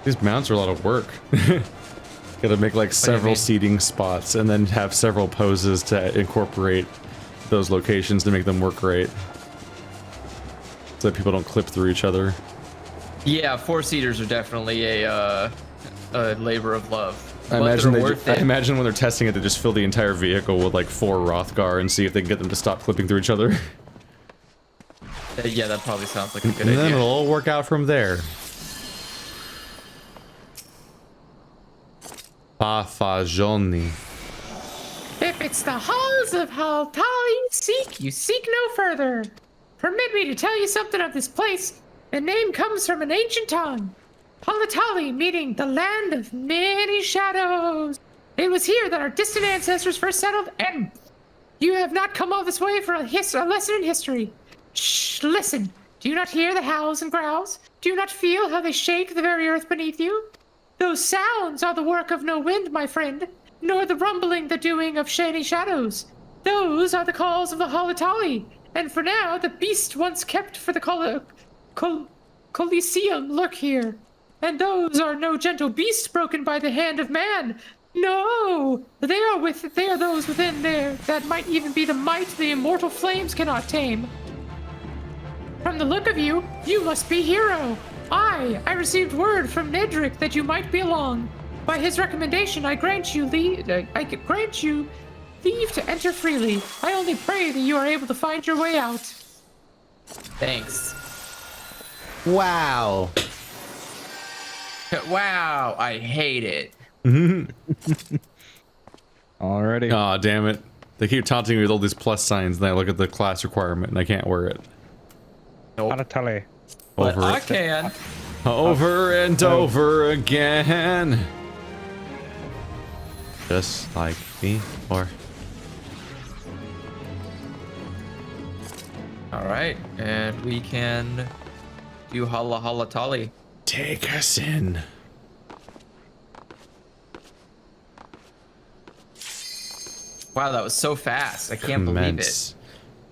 These mounts are a lot of work. Gotta make like several seating spots and then have several poses to incorporate those locations to make them work right. So that people don't clip through each other. Yeah, 4-seaters are definitely a labor of love. I imagine when they're testing it, they just fill the entire vehicle with like 4 Rothgar and see if they can get them to stop clipping through each other. Yeah, that probably sounds like a good and idea. then it'll all work out from there. Fagioni. If it's the halls of Halatali you seek no further. Permit me to tell you something of this place. The name comes from an ancient tongue. Halatali, meaning the land of many shadows. It was here that our distant ancestors first settled, and you have not come all this way for a lesson in history. Shh, listen. Do you not hear the howls and growls? Do you not feel how they shake the very earth beneath you? Those sounds are the work of no wind, my friend, nor the rumbling the doing of shady shadows. Those are the calls of the Halatali, and for now the beast once kept for the Coliseum lurk here. And those are no gentle beasts broken by the hand of man. No, they are those within there that might even be the might the immortal flames cannot tame. From the look of you, you must be hero. I received word from Nedrick that you might be along. By his recommendation, I grant you leave to enter freely. I only pray that you are able to find your way out. Thanks. Wow. Wow, I hate it. Alrighty. Aw, damn it. They keep taunting me with all these plus signs, and I look at the class requirement, and I can't wear it. Nope. Halatali. But Over I it. can. Over and over again. Just like before. Alright, and we can do Halatali. Take us in. Wow, that was so fast. I can't believe it.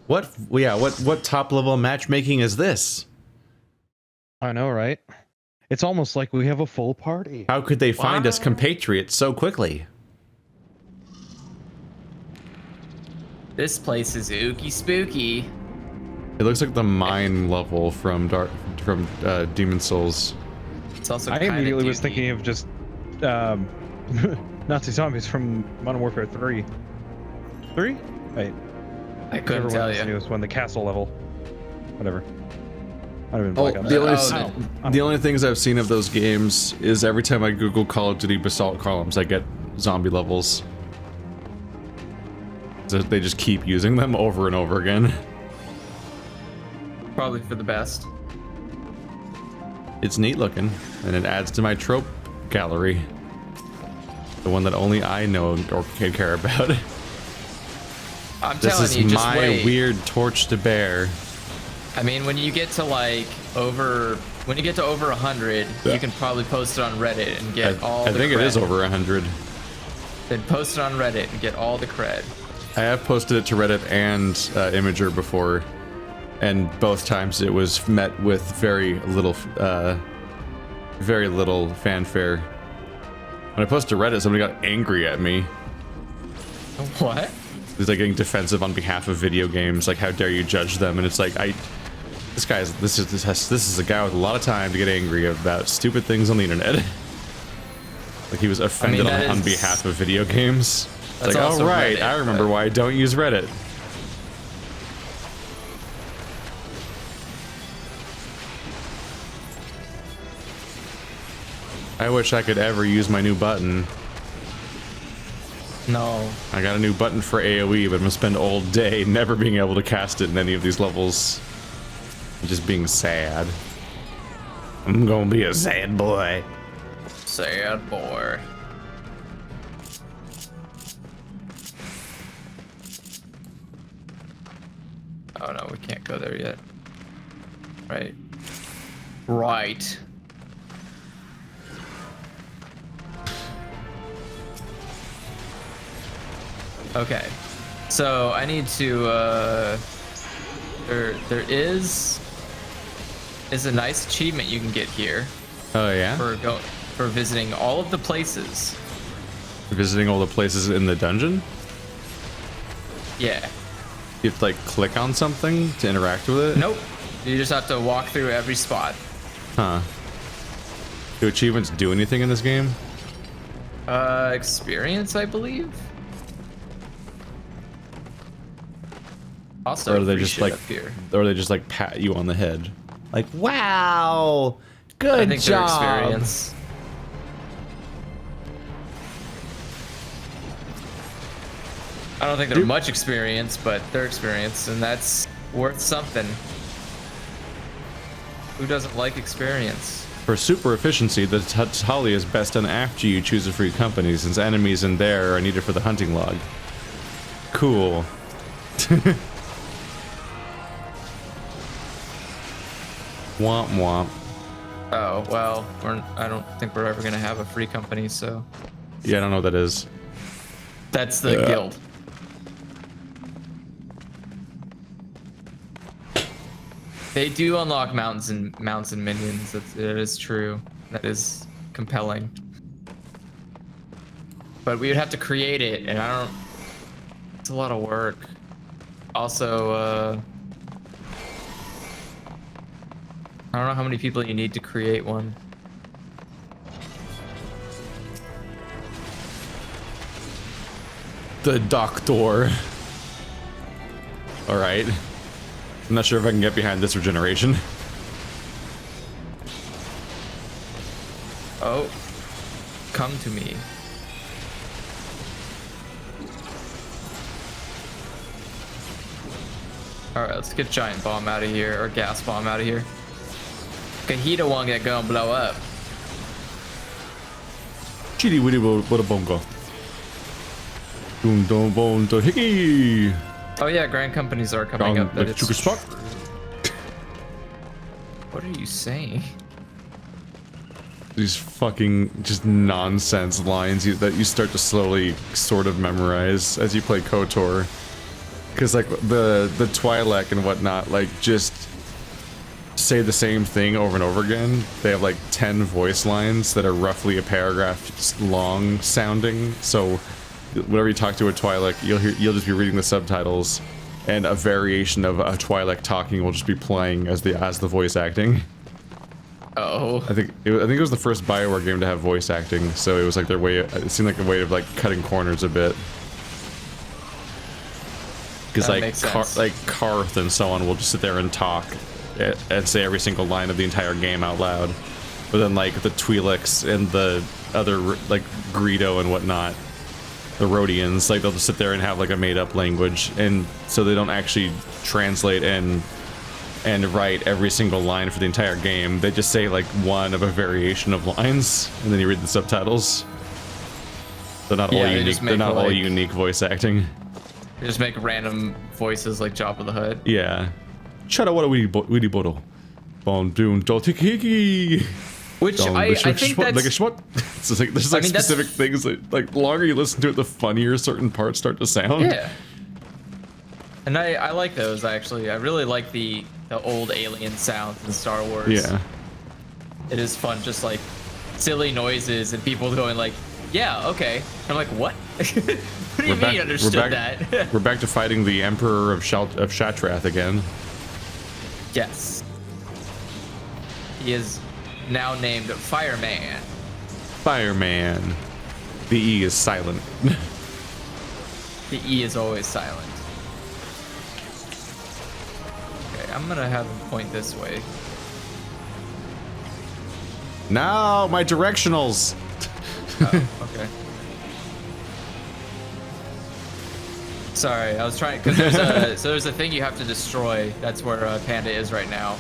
What? Yeah. What top level matchmaking is this? I know, right? It's almost like we have a full party. How could they find us compatriots so quickly? This place is ooky spooky. It looks like the mine level from Demon Souls. It's also I kinda immediately was dooky. thinking of just Nazi zombies from Modern Warfare 3. 3? Wait. I couldn't tell It you. was when the castle level. Whatever. Might have been Oh, Black Ops. the only things I've seen of those games is every time I Google Call of Duty Basalt Columns, I get zombie levels. So they just keep using them over and over again. Probably for the best. It's neat looking, and it adds to my trope gallery. The one that only I know or can care about. I'm This telling is you, just my wait. weird torch to bear. I mean, when you get to like over 100, Yeah. you can probably post it on Reddit and get all I the think cred. it is over 100. Then post it on Reddit and get all the cred. I have posted it to Reddit and Imager before, and both times it was met with very little fanfare. When I posted to Reddit, somebody got angry at me. What? He's like getting defensive on behalf of video games, like how dare you judge them? And it's like this is a guy with a lot of time to get angry about stupid things on the internet. Like he was offended on behalf of video games. It's like, also oh right, Reddit, I remember but- why I don't use Reddit. I wish I could ever use my new button. No. I got a new button for AoE, but I'm gonna spend all day never being able to cast it in any of these levels. And just being sad. I'm gonna be a sad boy. Sad boy. Oh no, we can't go there yet. Right. Right. Okay. So I need to there is a nice achievement you can get here Oh yeah? for for visiting all of the places. Visiting all the places in the dungeon? Yeah. You have to like click on something to interact with it? Nope. You just have to walk through every spot. Huh. Do achievements do anything in this game? Experience, I believe. Also, Or are they free just shit like, up here. or they just like pat you on the head? Like, wow, good I think job. their experience. I don't think they're much experience, but their experience, and that's worth something. Who doesn't like experience? For super efficiency, the Halatali is best done after you choose a free company, since enemies in there are needed for the hunting log. Cool. Womp womp. Oh, well, I don't think we're ever gonna have a free company, so. Yeah, I don't know what that is. That's the guild. They do unlock mounts and minions. It is true. That is compelling. But we would have to create it, and I don't. It's a lot of work. Also, I don't know how many people you need to create one. The doctor. All right. I'm not sure if I can get behind this regeneration. Oh, come to me. All right, let's get giant bomb out of here, or gas bomb out of here. Kahita won't get gonna blow up. Chitty witty bada bongo. Boom dum boom to hickey. Oh yeah, grand companies are coming up. That Like it's Chuka Spock. What are you saying? These fucking just nonsense lines that you start to slowly sort of memorize as you play KOTOR. Because like the Twi'lek and whatnot, like just say the same thing over and over again. They have like 10 voice lines that are roughly a paragraph long sounding. So whenever you talk to a Twi'lek, you'll just be reading the subtitles, and a variation of a Twi'lek talking will just be playing as the voice acting. Oh. I think it was the first BioWare game to have voice acting, so it was like their way. It seemed like a way of like cutting corners a bit. Because like Karth and so on will just sit there and talk and say every single line of the entire game out loud, but then like the Twi'leks and the other like Greedo and whatnot, the Rhodians, like they'll just sit there and have like a made-up language, and so they don't actually translate and write every single line for the entire game. They just say like one of a variation of lines, and then you read the subtitles. They're not all unique. They're not all unique voice acting. They just make random voices like Jabba the Hutt. Yeah. Shut up! What a weedy bottle. Bon doon doltikiki. Which I think that's like a schmut. So like, there's like specific things that like the longer you listen to it, the funnier certain parts start to sound. Yeah. And I like those actually. I really like the old alien sounds in Star Wars. Yeah. It is fun, just like silly noises and people going like, yeah, okay. I'm like, what? What do you mean you understood that? We're back to fighting the Emperor of Shatrath again. Yes. He is now named Fireman. Fireman. The E is silent. The E is always silent. Okay, I'm gonna have him point this way. No, my directionals. Oh, okay. Sorry, I was trying, because there's a thing you have to destroy. That's where Panda is right now.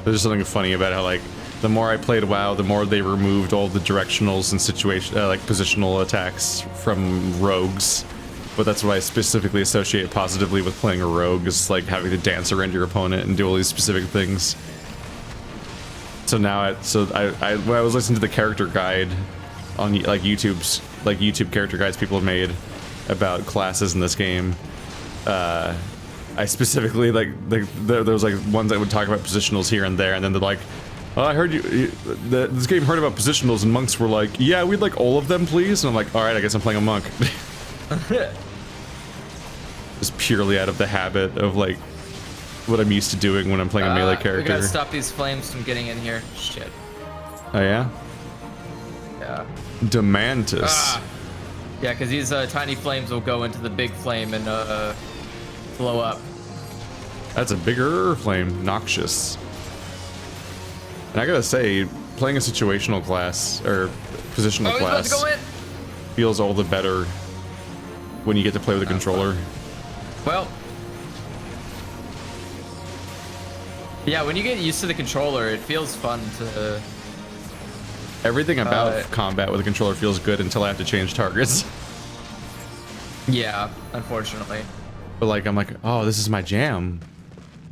There's something funny about how like the more I played WoW, the more they removed all the directionals and situation like positional attacks from rogues. But that's what I specifically associate positively with playing a rogue, is like having to dance around your opponent and do all these specific things. So now when I was listening to the character guide on like YouTube character guides people have made about classes in this game, I specifically like there was like ones that would talk about positionals here and there, and then they're like, I heard this game heard about positionals, and monks were like, yeah, we'd like all of them, please. And I'm like, all right, I guess I'm playing a monk. Just purely out of the habit of like what I'm used to doing when I'm playing a melee character. We gotta stop these flames from getting in here. Shit. Oh yeah? Yeah. Demantis. Yeah, because these tiny flames will go into the big flame and blow up. That's a bigger flame. Noxious. And I gotta say, playing a situational class, or positional class, feels all the better when you get to play with a controller. Well, yeah, when you get used to the controller, it feels fun to... Everything about combat with a controller feels good until I have to change targets. Yeah, unfortunately. But like, I'm like, oh, this is my jam.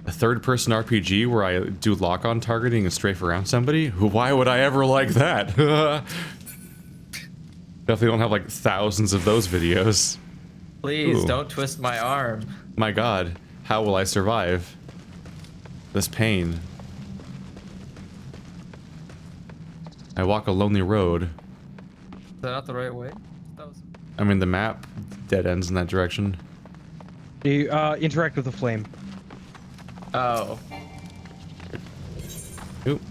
A third-person RPG where I do lock-on targeting and strafe around somebody? Why would I ever like that? Definitely don't have like thousands of those videos. Please, Ooh. don't twist my arm. My god, how will I survive this pain? I walk a lonely road. Is that not the right way? I mean, the map dead ends in that direction. You interact with the flame. Oh. Oop.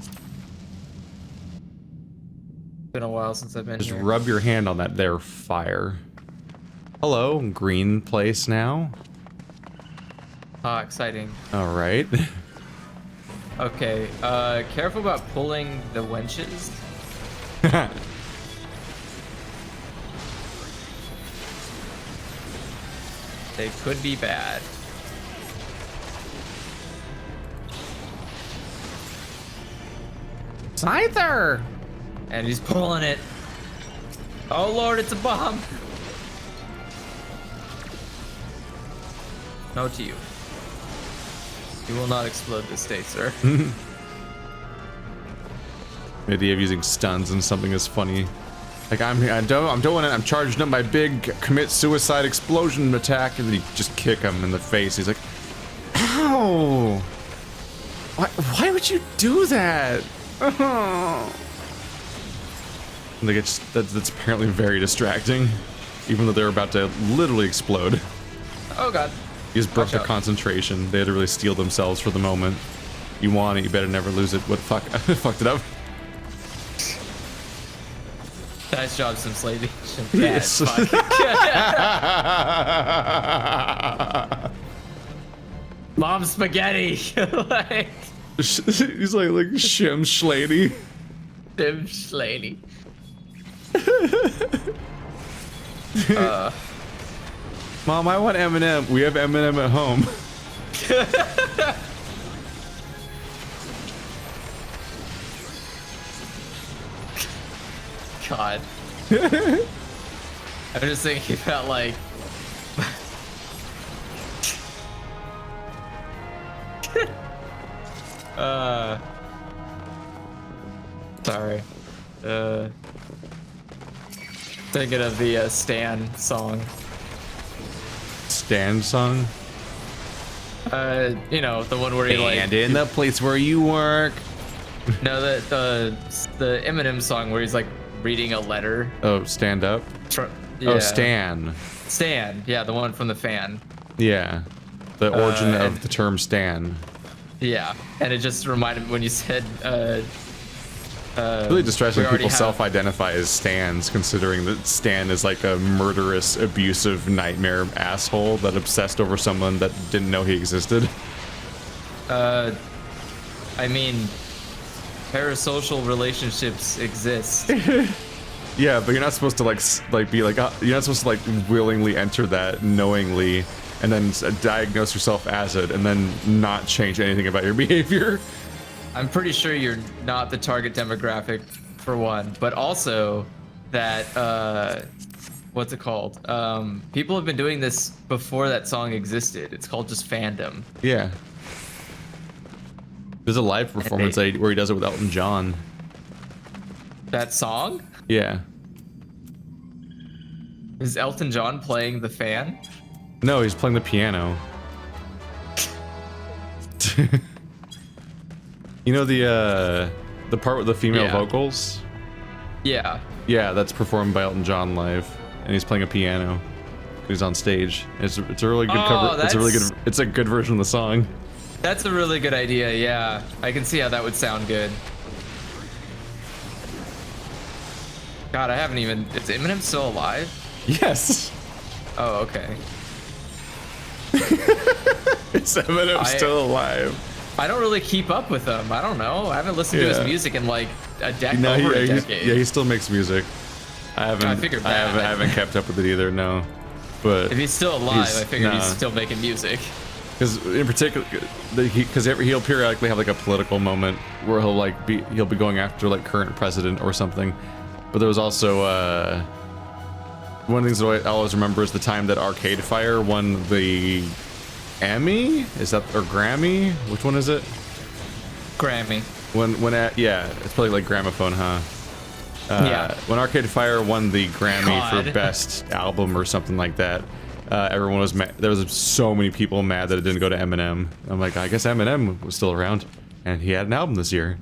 Been a while since I've been Just here. rub your hand on that there fire. Hello, green place now. Ah, exciting. All right. Okay, careful about pulling the wenches. They could be bad. Scyther! And he's pulling it. Oh lord, it's a bomb. No to you. You will not explode this state, sir. The idea of using stuns and something as funny. Like I'm doing it. I'm charging up my big commit suicide explosion attack, and then you just kick him in the face. He's like, "Ow! Why would you do that?" Like that's apparently very distracting, even though they're about to literally explode. Oh god. You just broke their concentration. They had to really steel themselves for the moment. You want it, you better never lose it. What the fuck? I fucked it up. Nice job, Sim Slavy. Yes. Mom spaghetti. Like He's like Shim Shlady. Sim Slavy. Mom, I want M&M. We have M&M at home. God. I'm just thinking about like sorry. Thinking of the Stan song. Stan song? You know, the one where he like And in the place where you work. No, the Eminem song where he's like reading a letter. Oh, stand up? Yeah. Oh, Stan. Stan, yeah, the one from the fan. Yeah. The origin of the term Stan. Yeah, and it just reminded me when you said Really distressing we already people have- self-identify as Stans, considering that Stan is like a murderous, abusive nightmare asshole that obsessed over someone that didn't know he existed. I mean, parasocial relationships exist. Yeah, but you're not supposed to be like you're not supposed to like willingly enter that knowingly and then diagnose yourself as it and then not change anything about your behavior. I'm pretty sure you're not the target demographic for one, but also that what's it called? People have been doing this before that song existed. It's called just fandom. Yeah. There's a live performance where he does it with Elton John. That song? Yeah. Is Elton John playing the fan? No, he's playing the piano. You know the The part with the female Yeah. vocals? Yeah. Yeah, that's performed by Elton John live, and he's playing a piano. He's on stage. It's a really good cover. It's a really good. It's a good version of the song. That's a really good idea. Yeah, I can see how that would sound good. God, I haven't even. Is Eminem still alive? Yes. Oh, okay. Is Eminem still alive? I don't really keep up with him. I don't know. I haven't listened to his music in like a decade. Over a decade. Yeah, he still makes music. I figured I haven't kept up with it either. No, but if he's still alive, I figured he's still making music. Because in particular, he'll periodically have like a political moment where he'll be going after like current president or something. But there was also one of the things that I always remember is the time that Arcade Fire won the Emmy. Is that or Grammy? Which one is it? Grammy. Yeah, it's probably like gramophone, huh? Yeah. When Arcade Fire won the Grammy for Best Album or something like that, everyone was mad. There was so many people mad that it didn't go to Eminem. I'm like, I guess Eminem was still around, and he had an album this year.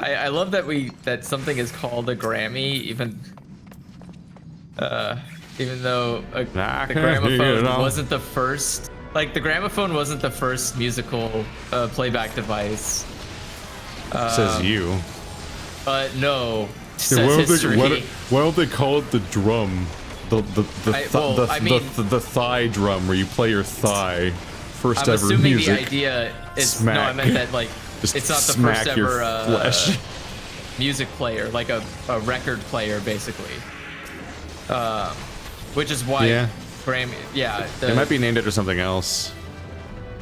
I love that something is called a Grammy, even though the gramophone wasn't the first. Like the gramophone wasn't the first musical playback device. Says you. No. Why don't they call it the drum? The thigh drum, where you play your thigh. First I'm ever assuming music. the idea is Smack. no. I meant that like Just it's not the smack first your ever flesh. music player, like a record player, basically. Which is why Grammy. Yeah. It might be named after something else.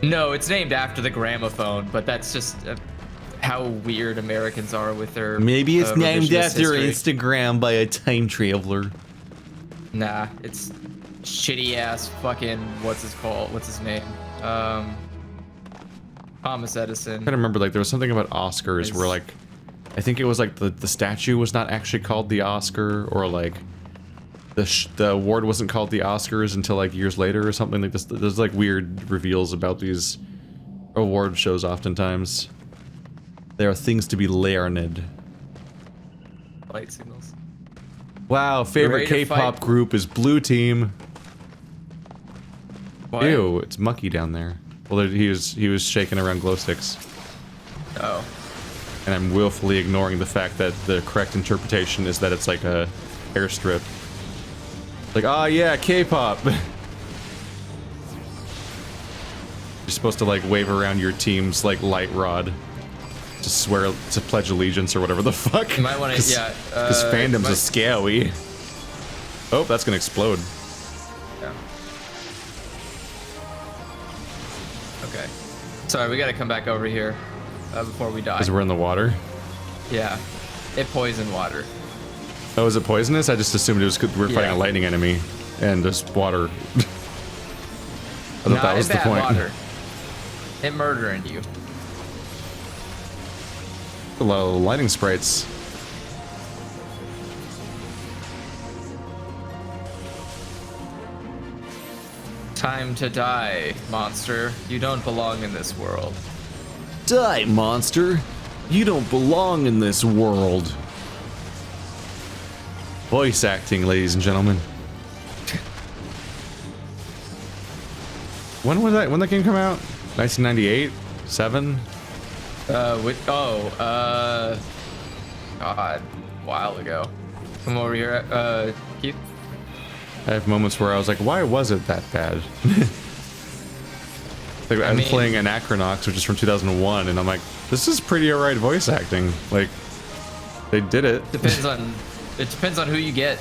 No, it's named after the gramophone, but that's just how weird Americans are with their. Maybe it's named revisionist after history. Instagram by a time traveler. Nah, it's shitty ass fucking what's his name? Thomas Edison. I kind of remember like there was something about Oscars where like I think it was like the statue was not actually called the Oscar, or like the award wasn't called the Oscars until like years later or something like this. There's like weird reveals about these award shows oftentimes. There are things to be learned. Light signals. Wow, favorite K-pop group is Blue Team. What? Ew, it's mucky down there. Well, he was shaking around glow sticks. Oh. And I'm willfully ignoring the fact that the correct interpretation is that it's like a airstrip. Like, oh yeah, K-pop. You're supposed to like wave around your team's like light rod to swear to pledge allegiance or whatever the fuck. You might want to, yeah. Because fandom's a scary. Oh, that's gonna explode. Yeah. Okay. Sorry, we gotta come back over here before we die. Because we're in the water. Yeah. It poisoned water. Oh, is it poisonous? I just assumed it was we're fighting a lightning enemy and just water. I thought that was the point. Water. It murdering you. A lot of lightning sprites. Time to die, monster. You don't belong in this world. Die, monster. You don't belong in this world. Voice acting, ladies and gentlemen. When was that? When that game come out? 1998? 7? God, a while ago. Come over here, Keith. I have moments where I was like, why was it that bad? Like, I'm playing Anachronox, which is from 2001, and I'm like, this is pretty alright voice acting. Like, they did it. It depends on who you get.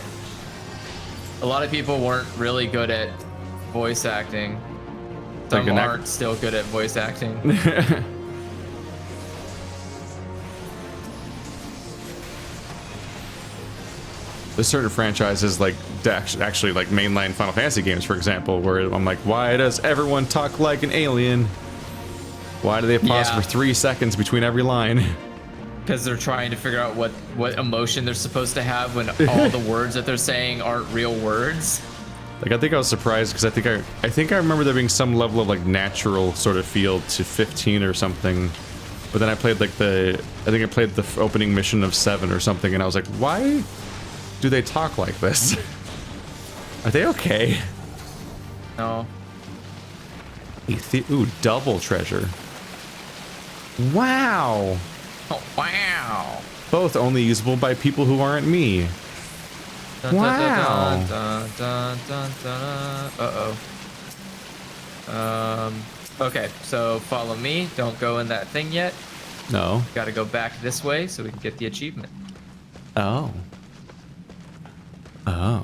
A lot of people weren't really good at voice acting. Some aren't still good at voice acting. There's certain franchises like actually like mainline Final Fantasy games, for example, where I'm like, why does everyone talk like an alien? Why do they pause for 3 seconds between every line? Because they're trying to figure out what emotion they're supposed to have when all the words that they're saying aren't real words. Like, I think I was surprised because I think I remember there being some level of like natural sort of feel to 15 or something, But then I played like I think I played the opening mission of 7 or something, and I was like, why do they talk like this? Are they okay? No. Ooh, double treasure. Wow. Oh, wow. Both only usable by people who aren't me. Dun, Wow. Dun, dun, dun, dun, dun. Uh-oh. Okay, so follow me. Don't go in that thing yet. No. Got to go back this way so we can get the achievement. Oh. Oh.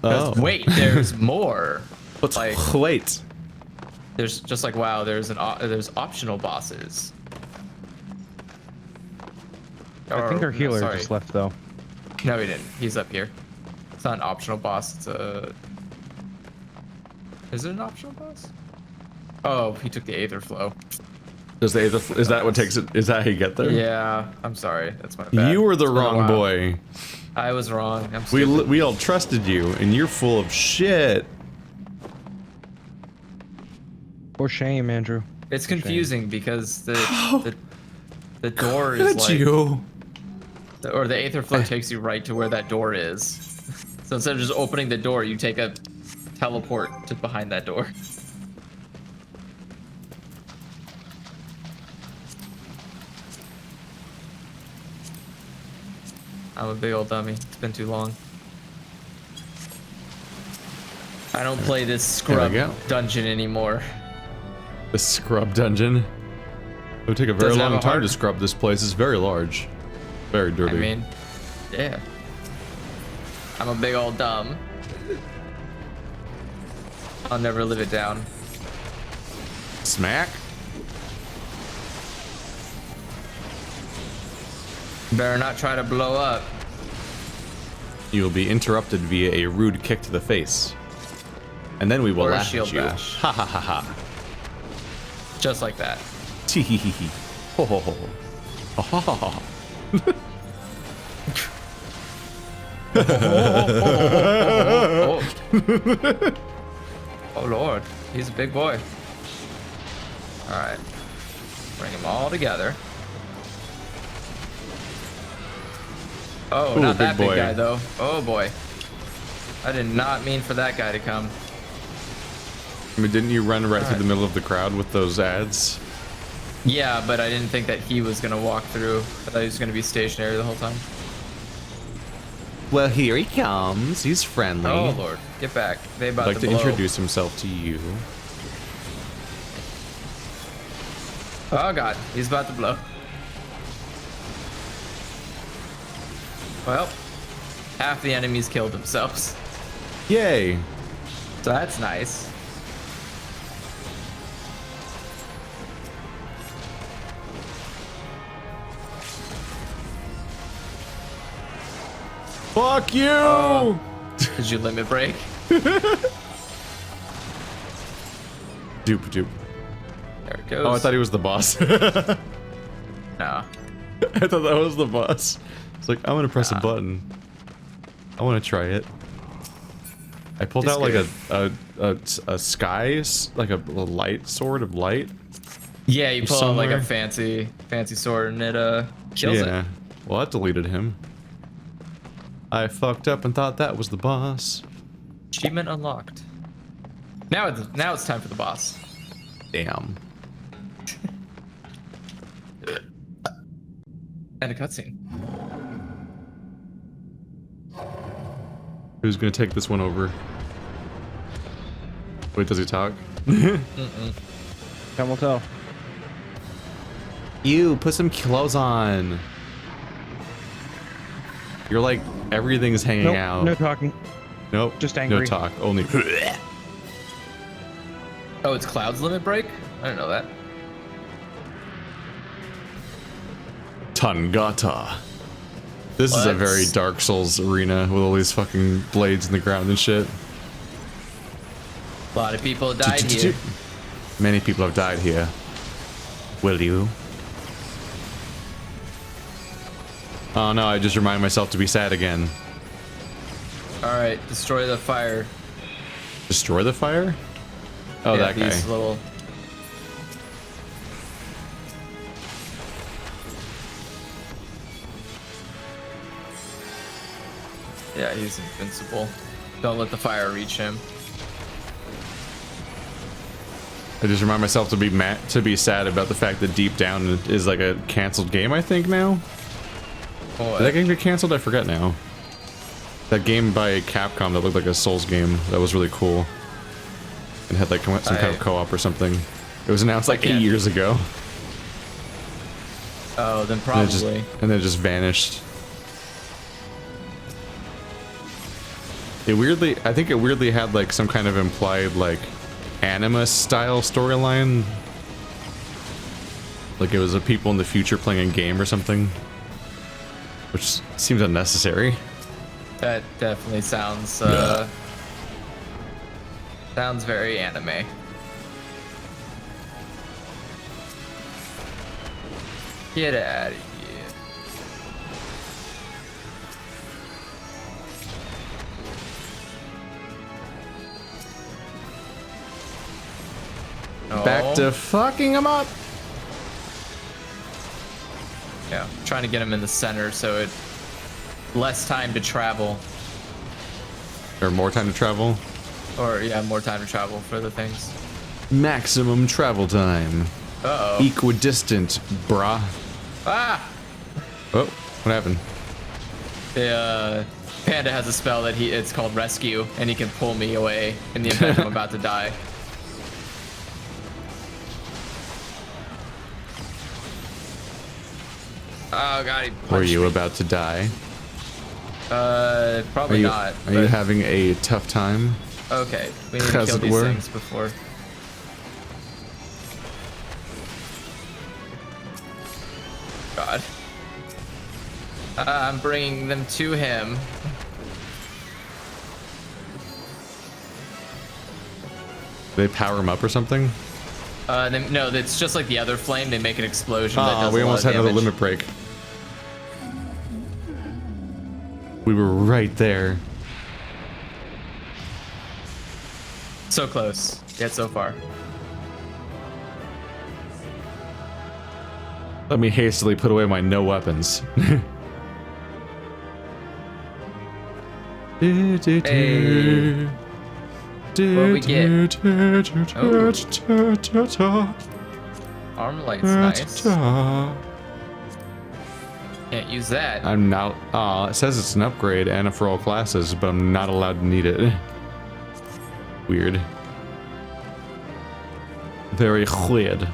Oh. Wait, there's more. But like- wait. There's just like, wow, there's optional bosses. I think our healer sorry. just left though. No, he didn't. He's up here. It's not an optional boss. It's a. Is it an optional boss? Oh, he took the Aether Flow. Is that what takes it? Is that how you get there? Yeah, I'm sorry. That's my bad. You were the It's been a wrong while. boy. I was wrong. I'm stupid. We all trusted you, and you're full of shit. For shame, Andrew. It's confusing because the door is Look at like, you. or the Aether Flow takes you right to where that door is. So instead of just opening the door, you take a teleport to behind that door. I'm a big old dummy. It's been too long. I don't play this scrub go. dungeon anymore. The scrub dungeon. It would take a very Does it have long a time heart? to scrub this place. It's very large. Very dirty. I mean, yeah. I'm a big old dumb. I'll never live it down. Smack. Better not try to blow up. You will be interrupted via a rude kick to the face. And then we will Or a laugh shield at you. bash. Ha ha ha ha. Just like that. Tee hee hee hee. Ho ho ho. Ha ha ha ha. Oh Lord, he's a big boy. All right, bring them all together. Oh, Ooh, not big that big boy. guy though. Oh boy, I did not mean for that guy to come. I mean, didn't you run right through Alright. the middle of the crowd with those ads? Yeah, but I didn't think that he was gonna walk through. I thought he was gonna be stationary the whole time. Well, here he comes. He's friendly. Oh Lord, get back! They about I'd like to blow. introduce himself to you. Oh God, he's about to blow. Well, half the enemies killed themselves, Yay! so that's nice. Fuck you! Did you limit break? Dupe dupe. There it goes. Oh, I thought he was the boss. I No. thought that was the boss. It's like, I'm gonna press a button. I want to try it. I pulled It's out like good. a sky, like a light sword of light. Yeah, you pull out like somewhere. a fancy sword and it kills Yeah. it. Well, that deleted him. I fucked up and thought that was the boss. Achievement unlocked. Now it's time for the boss. Damn. And a cutscene. Who's gonna take this one over? Wait, does he talk? Time will tell. You put some clothes on. You're like everything's hanging Nope, out. no talking. Nope. just No angry. talk. Only. Oh, it's Cloud's limit break? I didn't know that. Tangata. This is a What? very Dark Souls arena with all these fucking blades in the ground and shit. A lot of people died here. Many people have died here. Will you? Oh no, I just remind myself to be sad again. All right, destroy the fire. Destroy the fire? Oh, Yeah, that guy. these little. Yeah, he's invincible. Don't let the fire reach him. I just remind myself to be sad about the fact that Deep Down is like a canceled game. I think now. What? Did that game get canceled? I forget now. That game by Capcom that looked like a Souls game that was really cool and had like some kind of co-op or something. It was announced like 8 years ago. Oh, then probably. And then it just vanished. I think it weirdly had like some kind of implied like anime style storyline. Like it was a people in the future playing a game or something. Which seems unnecessary. That definitely sounds sounds very anime. Get out of here. No. Back to fucking him up. Yeah, trying to get him in the center so it less time to travel. Or more time to travel. Or yeah, more time to travel for the things. Maximum travel time. Uh-oh. Equidistant, brah. Ah! Oh, what happened? The panda has a spell that it's called rescue, and he can pull me away in the event I'm about to die. Oh god, he punched Were you me. about to die? Probably not. Are you having a tough time? Okay, we need to As kill it these were. things before. God. I'm bringing them to him. They power him up or something? No, it's just like the other flame. They make an explosion that Oh, does we a lot almost of had another damage. limit break. We were right there. So close, yet so far. Let me hastily put away my no weapons. Hey. What we get? Armor light's nice. Can't use that. I'm not. It says it's an upgrade and for all classes, but I'm not allowed to need it. Weird. Very weird.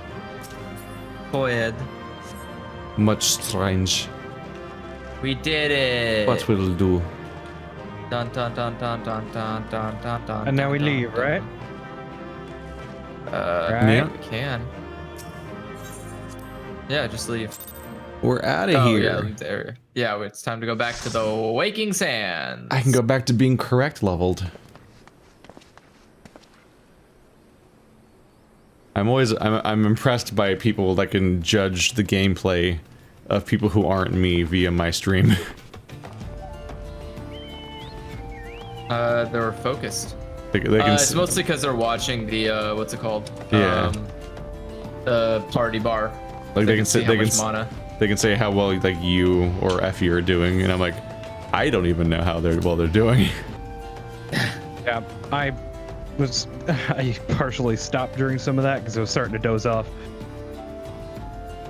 Go ahead. Much strange. We did it. What we'll do? Dun dun dun dun dun dun dun dun dun. And now we dun, leave, dun. right? Yeah. We can. Yeah, just leave. We're out of Oh here. yeah, leave the area. Yeah, it's time to go back to the Waking Sands. I can go back to being correct leveled. I'm impressed by people that can judge the gameplay of people who aren't me via my stream. They're focused. they can It's mostly because they're watching the what's it called? Yeah. The party bar. like they can see say how much mana. they can say how well like you or Effie are doing, and I'm like, I don't even know how they're doing. Yeah, I partially stopped during some of that because I was starting to doze off.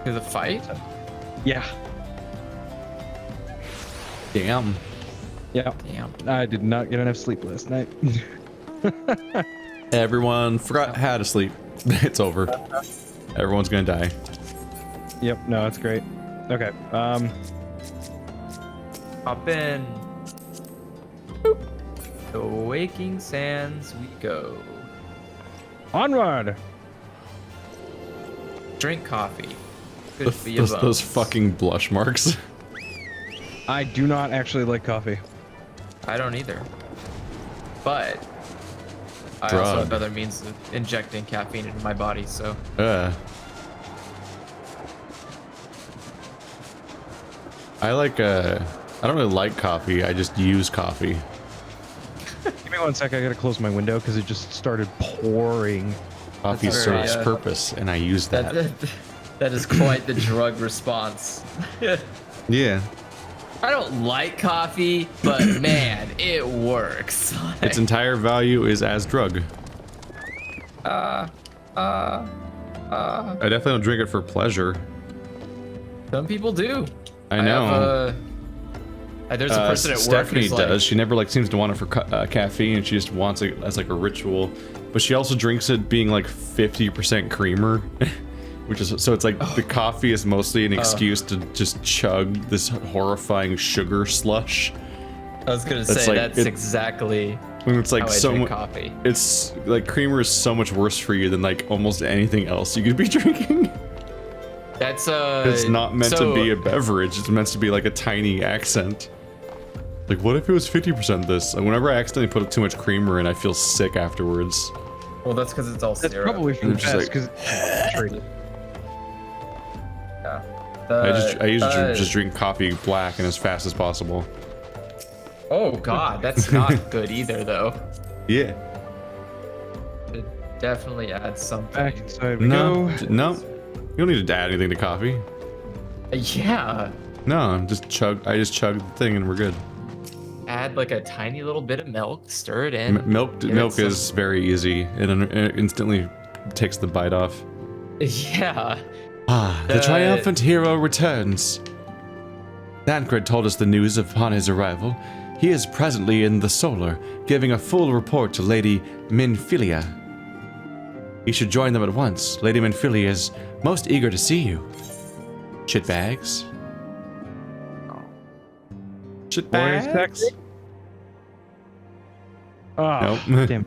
The fight? Yeah, Damn. yeah. Damn. I did not get enough sleep last night. Everyone forgot how to sleep. It's over. Everyone's gonna die. Yep, no, it's great. Okay, Hop in. The Waking Sands we go. onward! Drink coffee. Good for your Those bones. fucking blush marks. I do not actually like coffee. I don't either. But I also Drug. have other means of injecting caffeine into my body, so I don't really like coffee, I just use coffee. me 1 sec. I gotta close my window because it just started pouring. Coffee That's very, serves purpose, and I use that. That is quite the drug response. Yeah. I don't like coffee, but man, it works. Its entire value is as drug. I definitely don't drink it for pleasure. Some people do. I know. There's a person at work Stephanie who's does. like, She never like seems to want it for caffeine, and she just wants it as like a ritual. But she also drinks it being like 50% creamer, which is so it's like the coffee is mostly an excuse to just chug this horrifying sugar slush. I was gonna say like, that's exactly When it's like how I so drink coffee. It's like creamer is so much worse for you than like almost anything else you could be drinking. That's It's not meant to be a beverage. It's meant to be like a tiny accent. Like, what if it was 50% this? Like, whenever I accidentally put too much creamer in, I feel sick afterwards. Well, that's because it's all That's syrup. probably for the I'm just best like- because it's traded. Yeah. I usually just drink coffee black and as fast as possible. Oh God, that's not good either, though. Yeah. It definitely adds something. Back inside we No, go. no. You don't need to add anything to coffee. Yeah. No, just chug. I just chug the thing and we're good. Add like a tiny little bit of milk, stir it in. Milk give it milk some- is very easy. It instantly takes the bite off. Yeah. Ah, the triumphant hero returns. Thancred told us the news upon his arrival. He is presently in the Solar, giving a full report to Lady Minfilia. You should join them at once. Lady Minfilia is most eager to see you. Shitbags? Boys Shitbags? sex? Oh, Nope. damn.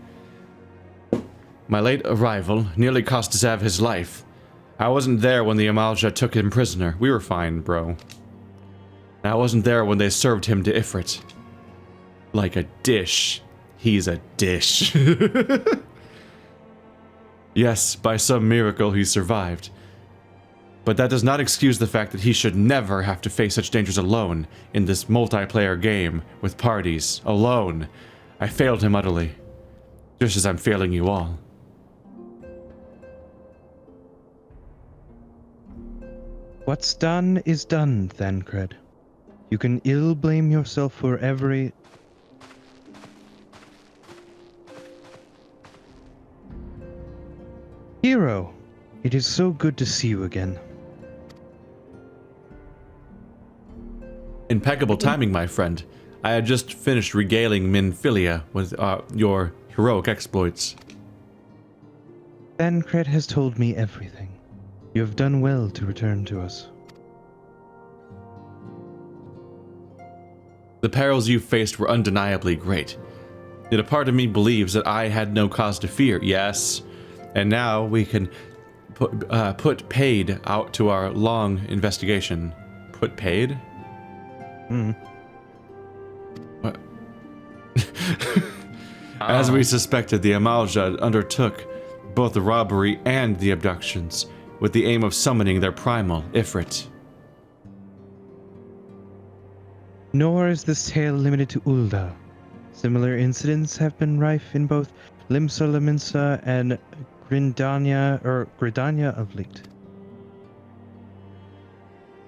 My late arrival nearly cost Zev his life. I wasn't there when the Amalja took him prisoner. We were fine, bro. I wasn't there when they served him to Ifrit. Like a dish. He's a dish. Yes, by some miracle he survived. But that does not excuse the fact that he should never have to face such dangers alone in this multiplayer game with parties. Alone. I failed him utterly. Just as I'm failing you all. What's done is done, Thancred. You can ill blame yourself for every... Hero, it is so good to see you again. Impeccable timing, my friend. I had just finished regaling Minfilia with your heroic exploits. Thancred has told me everything. You have done well to return to us. The perils you faced were undeniably great. Yet a part of me believes that I had no cause to fear, yes. And now we can put paid out to our long investigation. Put paid? Hmm. What? As we suspected, the Amalja undertook both the robbery and the abductions, with the aim of summoning their primal, Ifrit. Nor is this tale limited to Ulda. Similar incidents have been rife in both Limsa Laminsa and Gridania of late.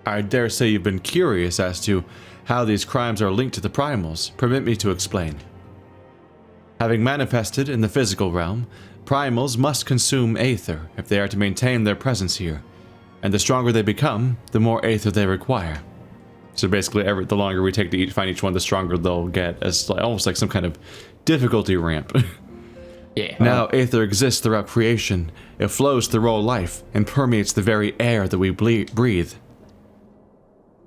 I dare say you've been curious as to how these crimes are linked to the primals. Permit me to explain. Having manifested in the physical realm, primals must consume aether if they are to maintain their presence here, and the stronger they become, the more aether they require. So basically, the longer we take to find each one, the stronger they'll get, as almost like some kind of difficulty ramp. Yeah. Now, aether exists throughout creation. It flows through all life and permeates the very air that we breathe.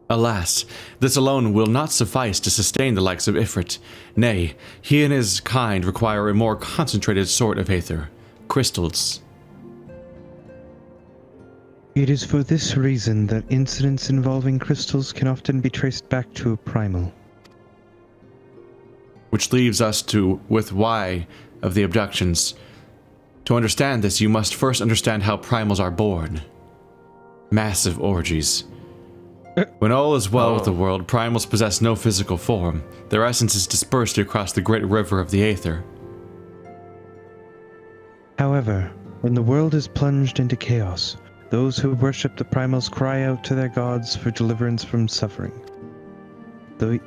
Alas, this alone will not suffice to sustain the likes of Ifrit. Nay, he and his kind require a more concentrated sort of aether. Crystals. It is for this reason that incidents involving crystals can often be traced back to a primal. Which leaves us with why of the abductions. To understand this, you must first understand how primals are born. Massive orgies. When all is well with the world, primals possess no physical form. Their essence is dispersed across the great river of the Aether. However, when the world is plunged into chaos, those who worship the primals cry out to their gods for deliverance from suffering.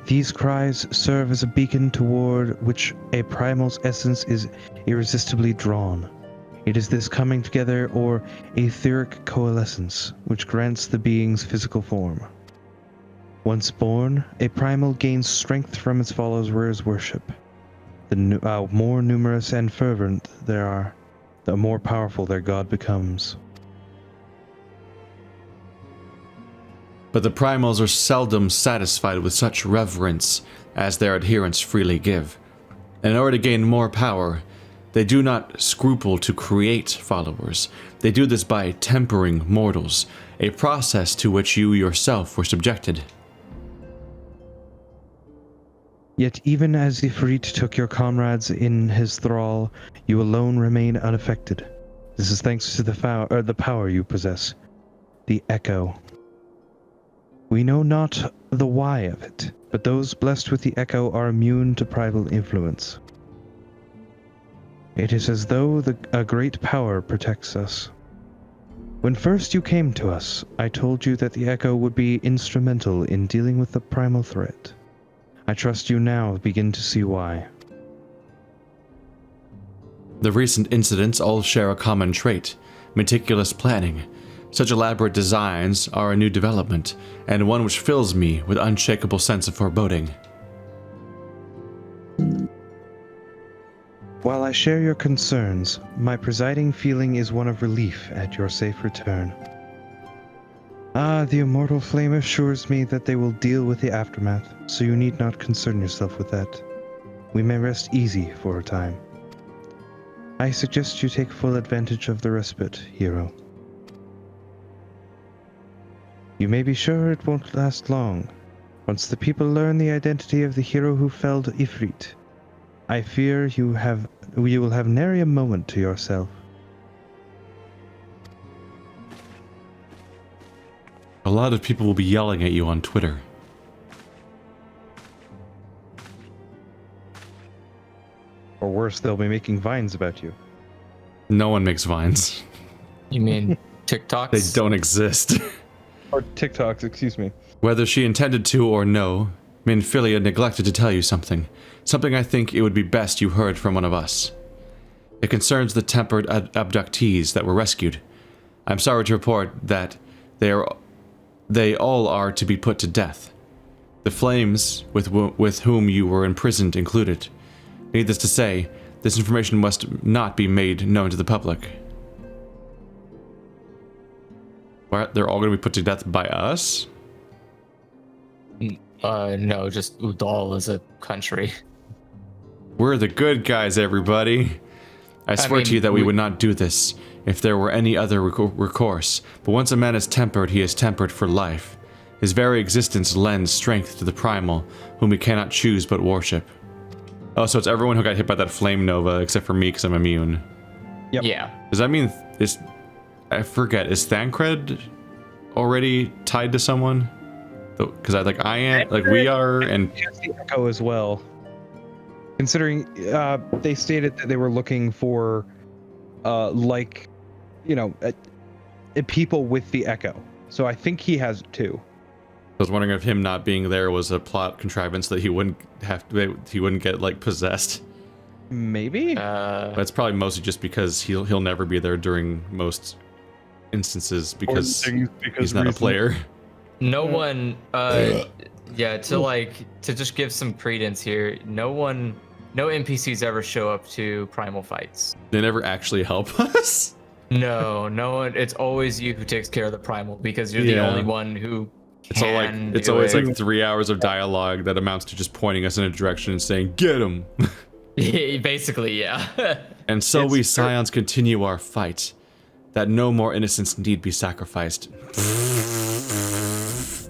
These cries serve as a beacon toward which a primal's essence is irresistibly drawn. It is this coming together, or etheric coalescence, which grants the being's physical form. Once born, a primal gains strength from its followers' worship. The more numerous and fervent they are, the more powerful their god becomes. But the primals are seldom satisfied with such reverence as their adherents freely give. In order to gain more power, they do not scruple to create followers. They do this by tempering mortals, a process to which you yourself were subjected. Yet even as Ifrit took your comrades in his thrall, you alone remain unaffected. This is thanks to the power you possess, the Echo. We know not the why of it, but those blessed with the Echo are immune to primal influence. It is as though a great power protects us. When first you came to us, I told you that the Echo would be instrumental in dealing with the primal threat. I trust you now begin to see why. The recent incidents all share a common trait: meticulous planning. Such elaborate designs are a new development, and one which fills me with unshakable sense of foreboding. While I share your concerns, my presiding feeling is one of relief at your safe return. The immortal flame assures me that they will deal with the aftermath, so you need not concern yourself with that. We may rest easy for a time. I suggest you take full advantage of the respite, hero. You may be sure it won't last long. Once the people learn the identity of the hero who felled Ifrit, I fear you will have nary a moment to yourself. A lot of people will be yelling at you on Twitter. Or worse, they'll be making vines about you. No one makes vines. You mean TikToks? They don't exist. Or TikToks, excuse me. Whether she intended to or no, Minfilia neglected to tell you something. Something I think it would be best you heard from one of us. It concerns the tempered abductees that were rescued. I'm sorry to report that they all are to be put to death. The flames with whom you were imprisoned included. Needless to say, this information must not be made known to the public. What? They're all going to be put to death by us? No, just Udal as a country. We're the good guys, everybody. I swear to you that we would not do this if there were any other recourse. But once a man is tempered, he is tempered for life. His very existence lends strength to the primal, whom we cannot choose but worship. Oh, so it's everyone who got hit by that flame nova, except for me, because I'm immune. Yep. Yeah. Does that mean I forget, is Thancred already tied to someone? Because I am, like we are, and The Echo as well. Considering they stated that they were looking for, people with the Echo. So I think he has it too. I was wondering if him not being there was a plot contrivance that he wouldn't get like possessed. Maybe. That's probably mostly just because he'll never be there during most instances because he's not a player. No one, to just give some credence here, no NPCs ever show up to Primal fights. They never actually help us. No one. It's always you who takes care of the Primal because you're the only one who. It's always like 3 hours of dialogue that amounts to just pointing us in a direction and saying, "Get him." Basically, yeah. And so we Scions continue our fight, that no more innocents need be sacrificed.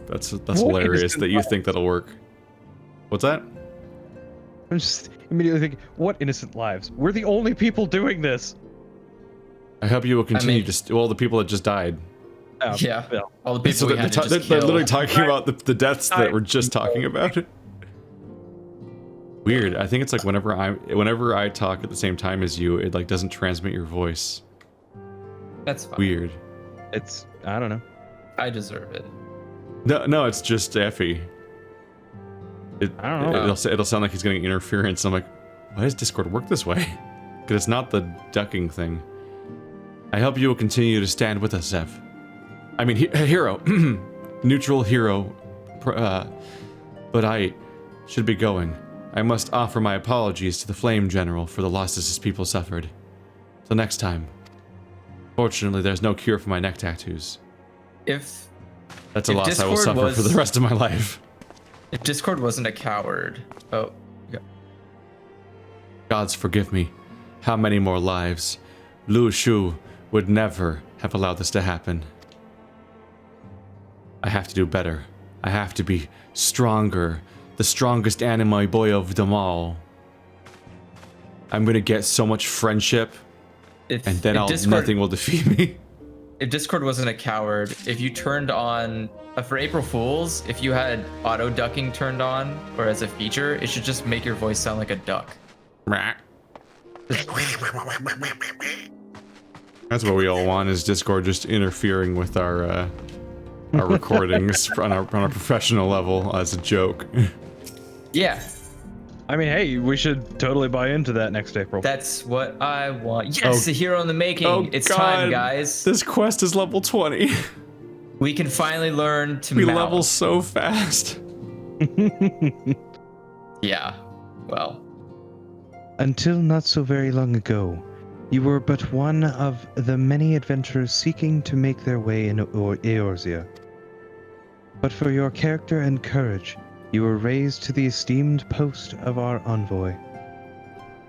That's hilarious that you think that'll work. What's that? I'm just immediately thinking, what innocent lives? We're the only people doing this. I hope you will continue the people that just died. Yeah. Well, All the people So we they're, had to just they're kill. literally talking about the deaths that we're just talking about. Weird. I think it's like whenever I talk at the same time as you, it like doesn't transmit your voice. That's fine. Weird. it's I don't know. I deserve it. No, it's just Effie. I don't know. It'll sound like he's getting interference. I'm like, why does Discord work this way? Because it's not the ducking thing. I hope you will continue to stand with us, Zev. I mean, hero. Neutral hero. But I should be going. I must offer my apologies to the Flame General for the losses his people suffered. Till next time. Fortunately, there's no cure for my neck tattoos. If That's a If loss I will Discord suffer for was- the rest of my life. Discord wasn't a coward, oh, Gods forgive me. How many more lives? Lu Shu would never have allowed this to happen. I have to do better. I have to be stronger. The strongest anime boy of them all. I'm gonna get so much friendship, if, and then if nothing will defeat me. If Discord wasn't a coward, if you turned on for April Fools, if you had auto ducking turned on or as a feature, it should just make your voice sound like a duck. That's what we all want, is Discord just interfering with our recordings on a professional level as a joke. Yeah, I mean, hey, we should totally buy into that next April. that's what I want. Yes, Oh. a hero in the making. Oh, It's God. time, guys. This quest is level 20. We can finally learn to We mount. level so fast. Yeah, well, Until not so very long ago, you were but one of the many adventurers seeking to make their way in Eorzea. But for your character and courage, you were raised to the esteemed post of our envoy.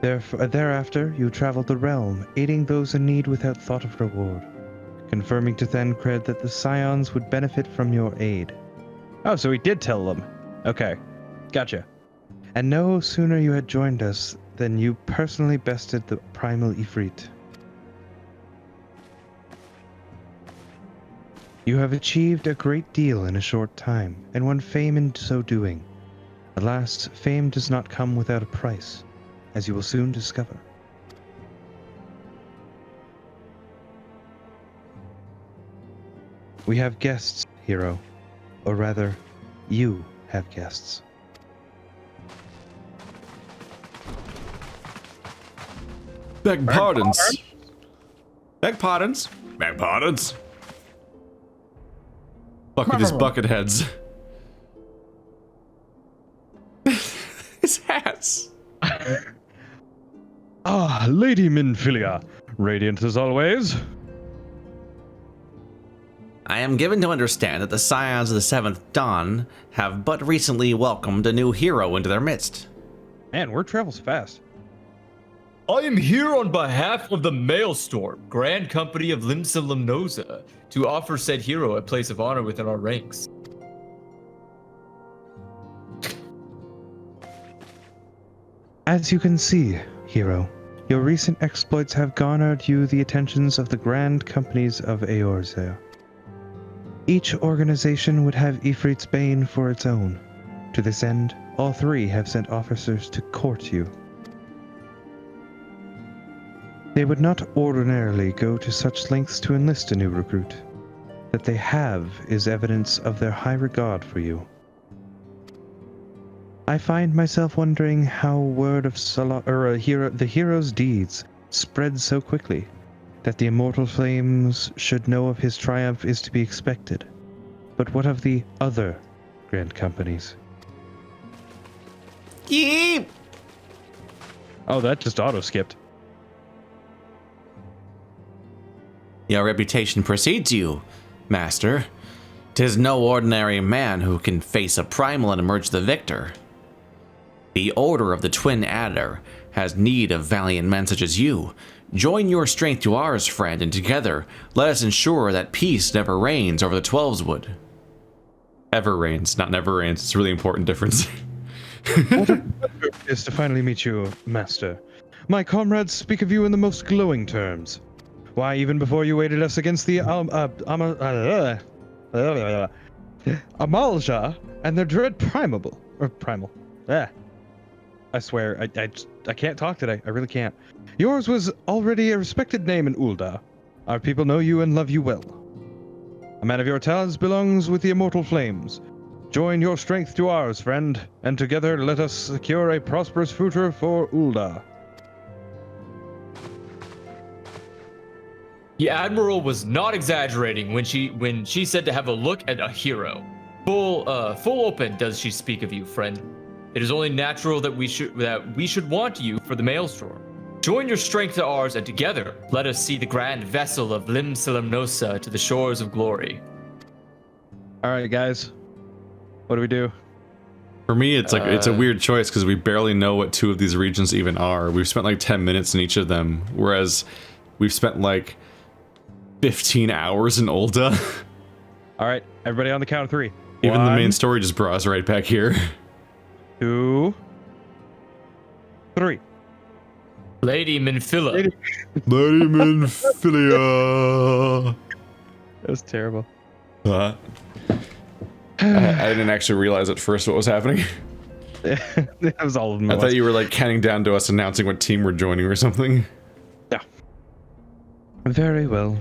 Thereafter, you traveled the realm, aiding those in need without thought of reward, confirming to Thancred that the Scions would benefit from your aid. Oh, so we did tell them. Okay, gotcha. And no sooner you had joined us than you personally bested the Primal Ifrit. You have achieved a great deal in a short time, and won fame in so doing. Alas, fame does not come without a price, as you will soon discover. We have guests, hero. Or rather, you have guests. Beg pardons. Beg pardons. Beg pardons. Bucket is bucket heads. His hats. Ah, Lady Minfilia, radiant as always. I am given to understand that the Scions of the Seventh Dawn have but recently welcomed a new hero into their midst. Man, word travels fast. I am here on behalf of the Maelstrom, Grand Company of Limsa Limnosa, to offer said hero a place of honor within our ranks. As you can see, hero, your recent exploits have garnered you the attentions of the grand companies of Eorzea. Each organization would have Ifrit's Bane for its own. To this end, all three have sent officers to court you. They would not ordinarily go to such lengths to enlist a new recruit. That they have is evidence of their high regard for you. I find myself wondering how word of the hero's deeds spread so quickly, that the immortal flames should know of his triumph is to be expected. But what of the other grand companies? Yeep! Oh, that just auto-skipped. Your reputation precedes you, Master. 'Tis no ordinary man who can face a Primal and emerge the victor. The Order of the Twin Adder has need of valiant men such as you. Join your strength to ours, friend, and together let us ensure that peace never reigns over the Twelveswood. Ever reigns, not never reigns. It's a really important difference. What a pleasure it is to finally meet you, Master. My comrades speak of you in the most glowing terms. Why, even before you aided us against the Amalja and their dread Primal. I swear, I can't talk today. I really can't. Yours was already a respected name in Ul'dah. Our people know you and love you well. A man of your talents belongs with the immortal flames. Join your strength to ours, friend, and together let us secure a prosperous future for Ul'dah. The Admiral was not exaggerating when she said to have a look at a hero. Full open does she speak of you, friend. It is only natural that we should want you for the Maelstrom. Join your strength to ours, and together let us see the grand vessel of Lim Salamnosa to the shores of glory. All right, guys. What do we do? For me, it's like it's a weird choice because we barely know what two of these regions even are. We've spent like 10 minutes in each of them, whereas we've spent like 15 hours in Ul'dah. All right, everybody on the count of 3. Even the main 1, story just brought us right back here. 2, 3. Lady Minphila. Lady Minphilia. That was terrible. I didn't actually realize at first what was happening. That was all of them. I thought you were like counting down to us announcing what team we're joining or something. Yeah. Very well.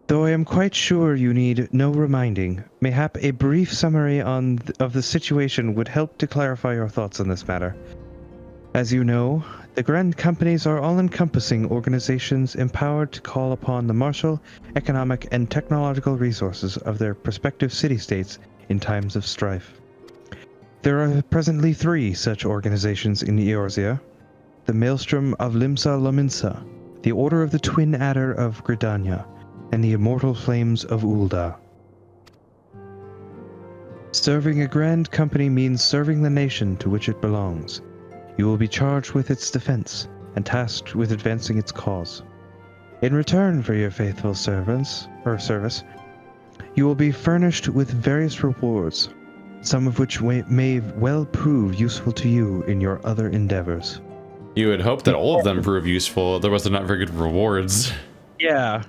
Though I am quite sure you need no reminding, mayhap a brief summary of the situation would help to clarify your thoughts on this matter. As you know, the Grand Companies are all-encompassing organizations empowered to call upon the martial, economic, and technological resources of their respective city-states in times of strife. There are presently 3 such organizations in Eorzea: the Maelstrom of Limsa Lominsa, the Order of the Twin Adder of Gridania, and the Immortal Flames of Ul'dah. Serving a Grand Company means serving the nation to which it belongs. You will be charged with its defense and tasked with advancing its cause. In return for your faithful service, you will be furnished with various rewards, some of which may well prove useful to you in your other endeavors. You would hope that all of them prove useful, otherwise they're not very good rewards. Yeah.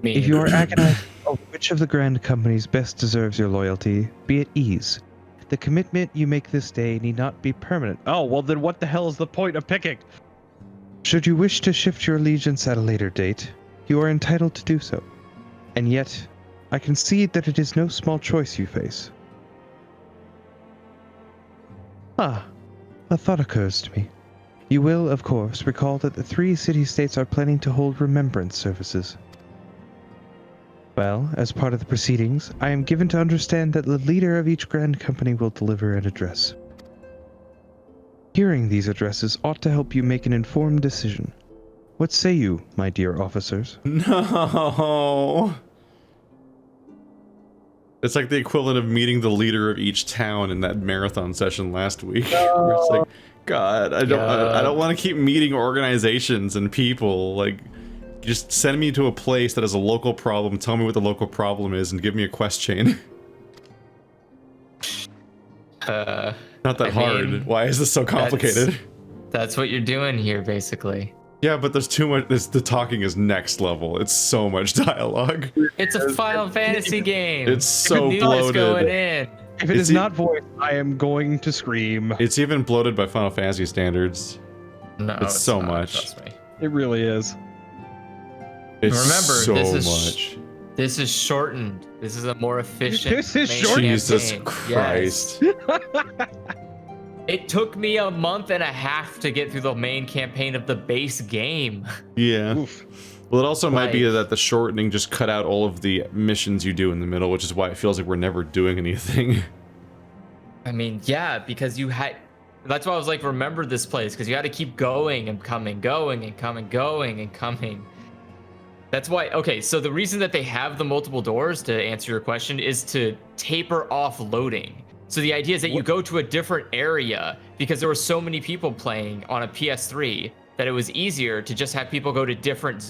If you are agonizing over which of the Grand Companies best deserves your loyalty, be at ease. The commitment you make this day need not be permanent. Oh, well then what the hell is the point of picking? Should you wish to shift your allegiance at a later date, you are entitled to do so. And yet, I concede that it is no small choice you face. A thought occurs to me. You will, of course, recall that the 3 city-states are planning to hold Remembrance services. Well, as part of the proceedings, I am given to understand that the leader of each Grand Company will deliver an address. Hearing these addresses ought to help you make an informed decision. What say you, my dear officers? No. It's like the equivalent of meeting the leader of each town in that marathon session last week. Where it's like, God, I don't want to keep meeting organizations and people. Like, just send me to a place that has a local problem, tell me what the local problem is, and give me a quest chain. Not that hard. Why is this so complicated? That's what you're doing here, basically. Yeah, but there's too much. The talking is next level. It's so much dialogue. It's a Final Fantasy game. It's so You knew bloated. going in. If it is not voiced, I am going to scream. It's even bloated by Final Fantasy standards. No, it's so not, much. trust me. It really is. It's Remember, so much. This is shortened. This is a more efficient. This is main shortened? Jesus campaign. Christ. Yes. It took me a month and a half to get through the main campaign of the base game. Yeah. Oof. Well, it also might be Like- that the shortening just cut out all of the missions you do in the middle, which is why it feels like we're never doing anything. I mean, yeah, because you had. That's why I was like, remember this place, because you had to keep going and coming, going and coming, going and coming. That's why. Okay, so the reason that they have the multiple doors, to answer your question, is to taper off loading. So the idea is that you go to a different area because there were so many people playing on a PS3 that it was easier to just have people go to different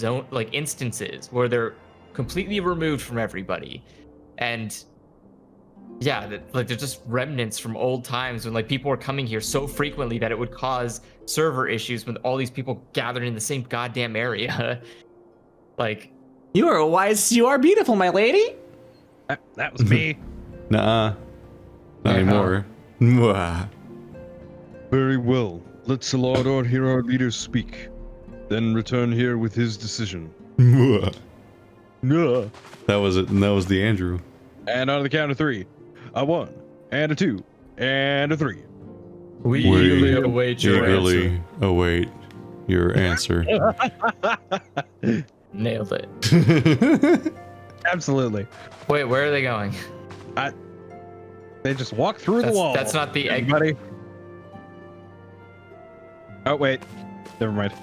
instances where they're completely removed from everybody. And Yeah, like they're just remnants from old times when like people were coming here so frequently that it would cause server issues when all these people gathered in the same goddamn area. Like, You are wise. You are beautiful, my lady. That was me. Nuh-uh. Not anymore. Mwah. Very well. Let Salador hear our leader speak. Then return here with his decision. Mwah. No. That was it, and that was the Andrew. And on the count of 3, a 1, and a 2, and a 3. we eagerly await your Eagerly answer. await your answer. Nailed it. Absolutely. Wait, where are they going? They just walk through the That's, wall. that's not the egg. Buddy. Oh wait, never mind.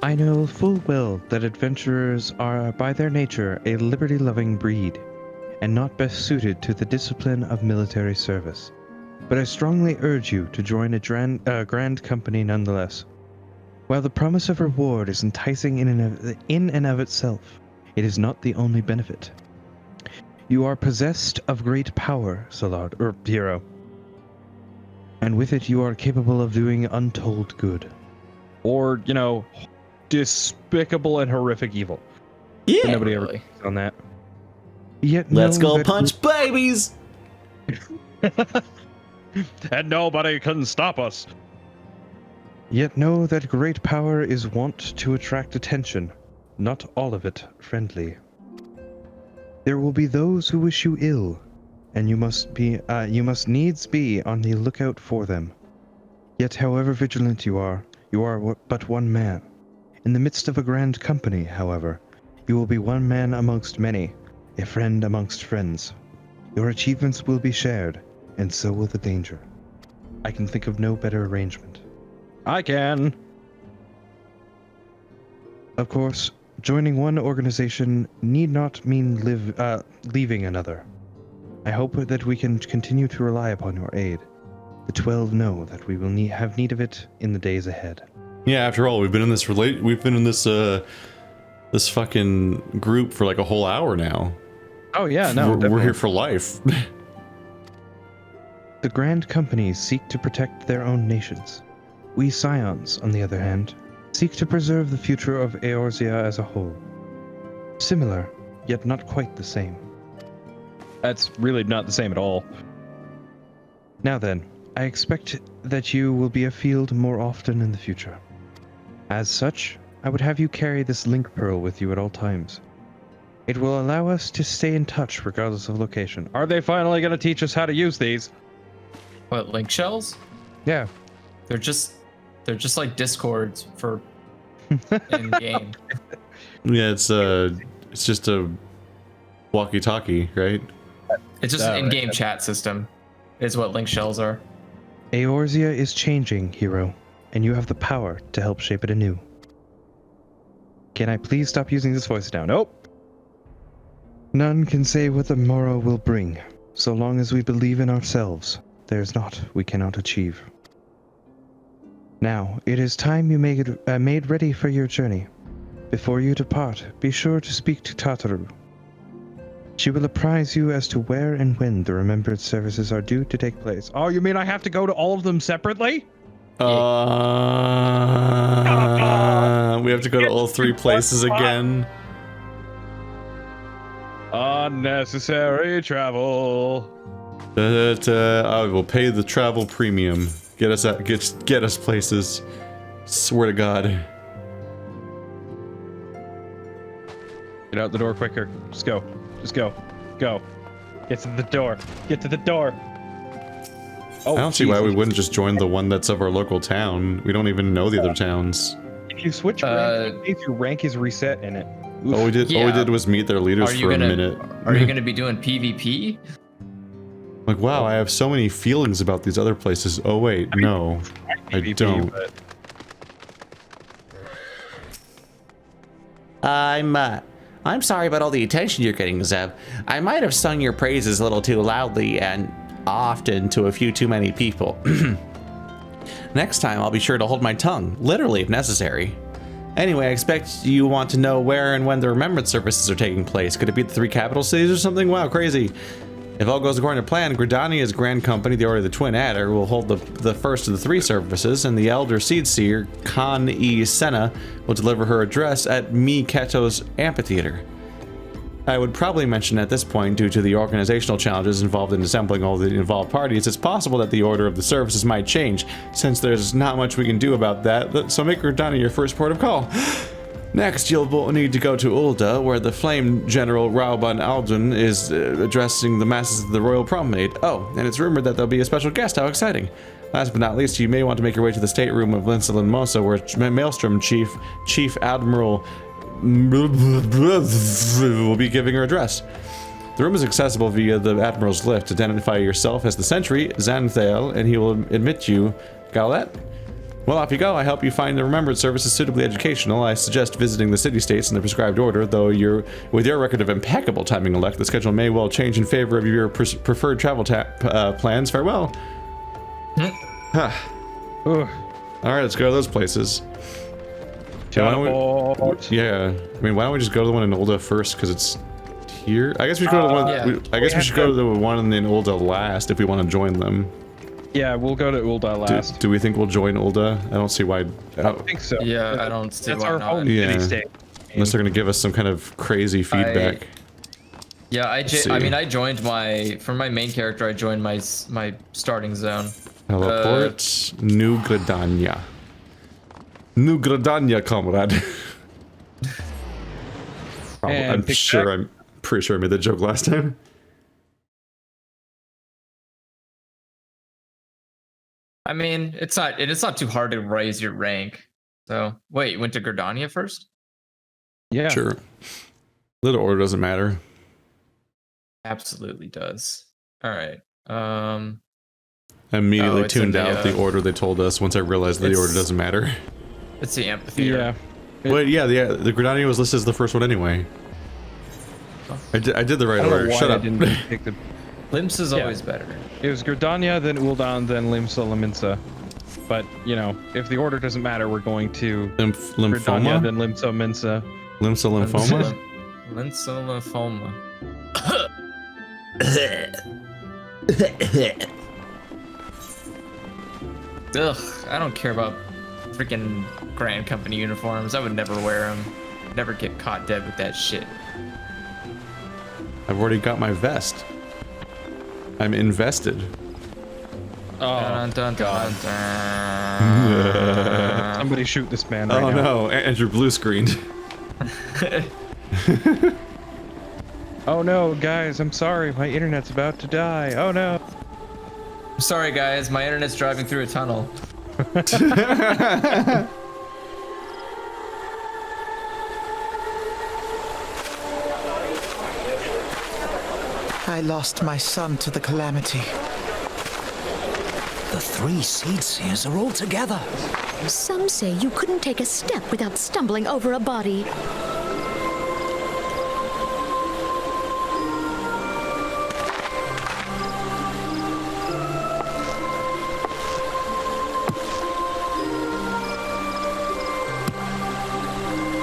I know full well that adventurers are by their nature a liberty-loving breed, and not best suited to the discipline of military service. But I strongly urge you to join a grand company nonetheless. While the promise of reward is enticing in and of itself, it is not the only benefit. You are possessed of great power, Salad, or hero, and with it you are capable of doing untold good. Or, you know, despicable and horrific evil. Yeah. But nobody ever Really. clicks on that. Yet Let's know go that punch babies. And nobody can stop us. Yet know that great power is wont to attract attention, not all of it friendly. There will be those who wish you ill, and you must needs be on the lookout for them. Yet however vigilant you are but one man. In the midst of a grand company, however, you will be one man amongst many, a friend amongst friends. Your achievements will be shared, and so will the danger. I can think of no better arrangement. I can. Of course, joining one organization need not mean leaving another. I hope that we can continue to rely upon your aid. The 12 know that we will have need of it in the days ahead. Yeah, after all, we've been in this this fucking group for like a whole hour now. Oh yeah, no. We're here for life. The grand companies seek to protect their own nations. We Scions, on the other hand, seek to preserve the future of Eorzea as a whole. Similar, yet not quite the same. That's really not the same at all. Now then, I expect that you will be afield more often in the future. As such, I would have you carry this link pearl with you at all times. It will allow us to stay in touch regardless of location. Are they finally going to teach us how to use these? What, link shells? Yeah, They're just like discords for in game. Yeah, it's just a walkie-talkie, right? It's just an in-game chat system, is what link shells are. Eorzea is changing, hero, and you have the power to help shape it anew. Can I please stop using this voice now? Nope. None can say what the morrow will bring. So long as we believe in ourselves, there's naught we cannot achieve. Now, it is time you made ready for your journey. Before you depart, be sure to speak to Tataru. She will apprise you as to where and when the Remembrance services are due to take place. Oh, you mean I have to go to all of them separately? We have to go to all 3 places again. Unnecessary travel. I will pay the travel premium. Get us places. Swear to God. Get out the door quicker. Just go. Just go. Go. Get to the door. Get to the door. Oh, I don't see why Jesus. we wouldn't just join the one that's of our local town. We don't even know the other towns. If you switch rank, if your rank is reset in it. Oof. All we did was meet their leaders for a minute. Are you gonna be doing PvP? Like, wow, I have so many feelings about these other places. Oh wait, no, I PvP, don't. but- I'm sorry about all the attention you're getting, Zev. I might have sung your praises a little too loudly and often to a few too many people. Next time, I'll be sure to hold my tongue, literally if necessary. Anyway, I expect you want to know where and when the Remembrance services are taking place. Could it be the 3 capital cities or something? Wow, crazy. If all goes according to plan, Gridania's Grand Company, the Order of the Twin Adder, will hold the first of the 3 services, and the Elder Seedseer, Khan E. Senna, will deliver her address at Mi Keto's amphitheater. I would probably mention at this point, due to the organizational challenges involved in assembling all the involved parties, it's possible that the order of the services might change, since there's not much we can do about that, so make Gridania your first port of call. Next, you'll need to go to Ulda, where the Flame General Rauban Aldun is addressing the masses of the Royal Promenade. Oh, and it's rumored that there'll be a special guest. How exciting. Last but not least, you may want to make your way to the stateroom of Linsel and Mosa, where Maelstrom Chief Admiral will be giving her address. The room is accessible via the Admiral's lift. Identify yourself as the Sentry, Xanthale, and he will admit you. Galette? Well, off you go. I hope you find the Remembrance services suitably educational. I suggest visiting the city-states in the prescribed order, though with your record of impeccable timing, Elect, the schedule may well change in favor of your preferred travel plans. Farewell. Alright, let's go to those places. Yeah, I mean, why don't we just go to the one in Ulda first, because it's here? I guess we should go to the one. Yeah. I guess we should go to the one in Ulda last if we want to join them. Yeah, we'll go to Ulda last. Do we think we'll join Ulda? I don't see why. I think so. Yeah, I don't see That's why our not. home city state. Unless they're gonna give us some kind of crazy feedback. I mean, I joined for my main character, I joined my starting zone. Teleport New Gridania. New Gridania, comrade. I'm pretty sure I made that joke last time. I mean, it's not too hard to raise your rank. So wait, you went to Gridania first? Yeah. Sure. Little order doesn't matter. Absolutely does. All right. I immediately tuned out the order they told us once I realized that the order doesn't matter. It's the amphitheater. Yeah. Wait, the Gridania was listed as the first one anyway. I did the right order. Shut up. Limsa is always better. It was Gridania, then Uldan, then Limsa Laminsa. But, you know, if the order doesn't matter, we're going to Lymphoma? Gridania, then Limsa Minsa. Limsa Lymphoma? Limsa Lymphoma. Ugh, I don't care about freaking Grand Company uniforms. I would never wear them. Never get caught dead with that shit. I've already got my vest. I'm invested. Oh, dun, dun, God. Dun, dun. Somebody shoot this man right Oh now. no, Andrew blue screened. Oh no, guys, I'm sorry. My internet's about to die. Oh no. I'm sorry, guys. My internet's driving through a tunnel. I lost my son to the Calamity. The 3 Seedseers are all together. Some say you couldn't take a step without stumbling over a body.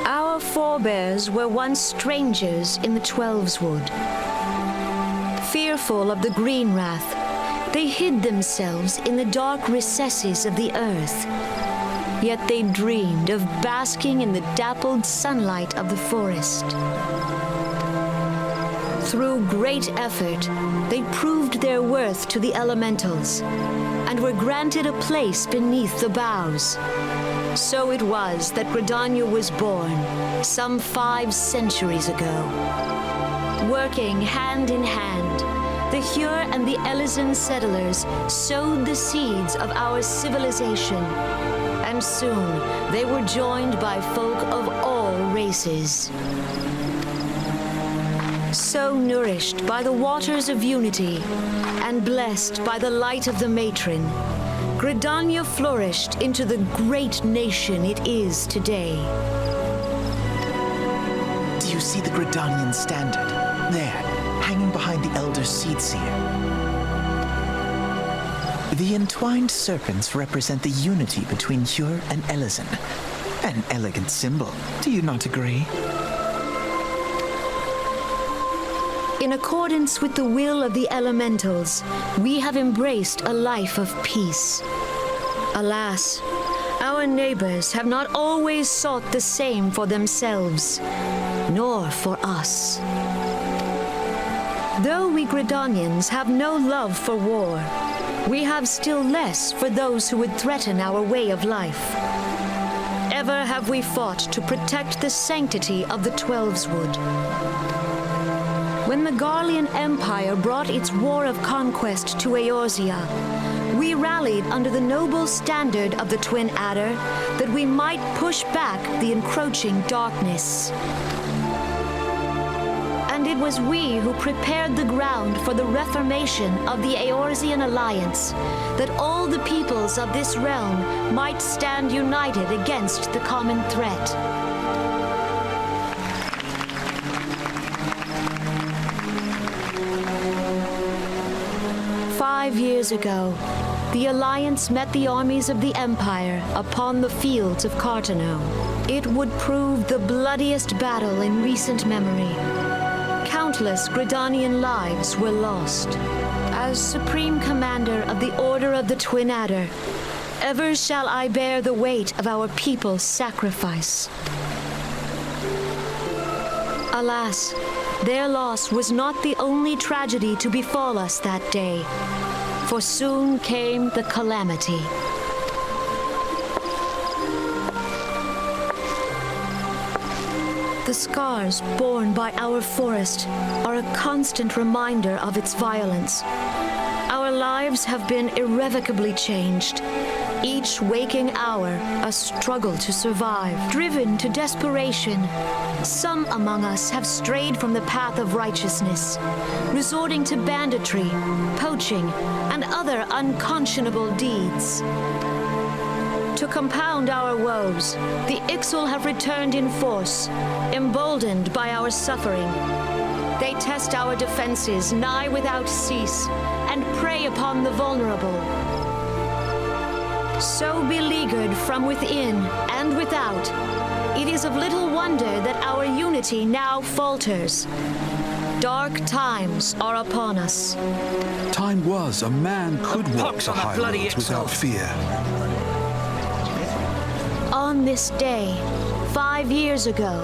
Our forebears were once strangers in the Twelveswood. Fearful of the Green Wrath, they hid themselves in the dark recesses of the earth. Yet they dreamed of basking in the dappled sunlight of the forest. Through great effort, they proved their worth to the elementals and were granted a place beneath the boughs. So it was that Gridania was born some 5 centuries ago. Working hand in hand, the Hyur and the Elysian settlers sowed the seeds of our civilization, and soon they were joined by folk of all races. So nourished by the waters of unity and blessed by the light of the matron, Gridania flourished into the great nation it is today. Do you see the Gridanian standard? There, hanging behind the Elder Seedseer. The entwined serpents represent the unity between Hyur and Elysian, An elegant symbol, do you not agree? In accordance with the will of the elementals, we have embraced a life of peace. Alas, our neighbors have not always sought the same for themselves, nor for us. Though we Gridanians have no love for war, we have still less for those who would threaten our way of life. Ever have we fought to protect the sanctity of the Twelveswood. When the Garlean Empire brought its war of conquest to Eorzea, we rallied under the noble standard of the Twin Adder that we might push back the encroaching darkness. And it was we who prepared the ground for the reformation of the Eorzean Alliance, that all the peoples of this realm might stand united against the common threat. "5 years ago, the Alliance met the armies of the Empire upon the fields of Cartano. It would prove the bloodiest battle in recent memory. Countless Gridanian lives were lost. As Supreme Commander of the Order of the Twin Adder, ever shall I bear the weight of our people's sacrifice. Alas, their loss was not the only tragedy to befall us that day, for soon came the calamity. The scars borne by our forest are a constant reminder of its violence. Our lives have been irrevocably changed. Each waking hour, a struggle to survive. Driven to desperation, some among us have strayed from the path of righteousness, resorting to banditry, poaching, and other unconscionable deeds. To compound our woes, the Ixal have returned in force, emboldened by our suffering. They test our defenses nigh without cease, and prey upon the vulnerable. So beleaguered from within and without, it is of little wonder that our unity now falters. Dark times are upon us. Time was a man could walk the highroads without fear. On this day, 5 years ago,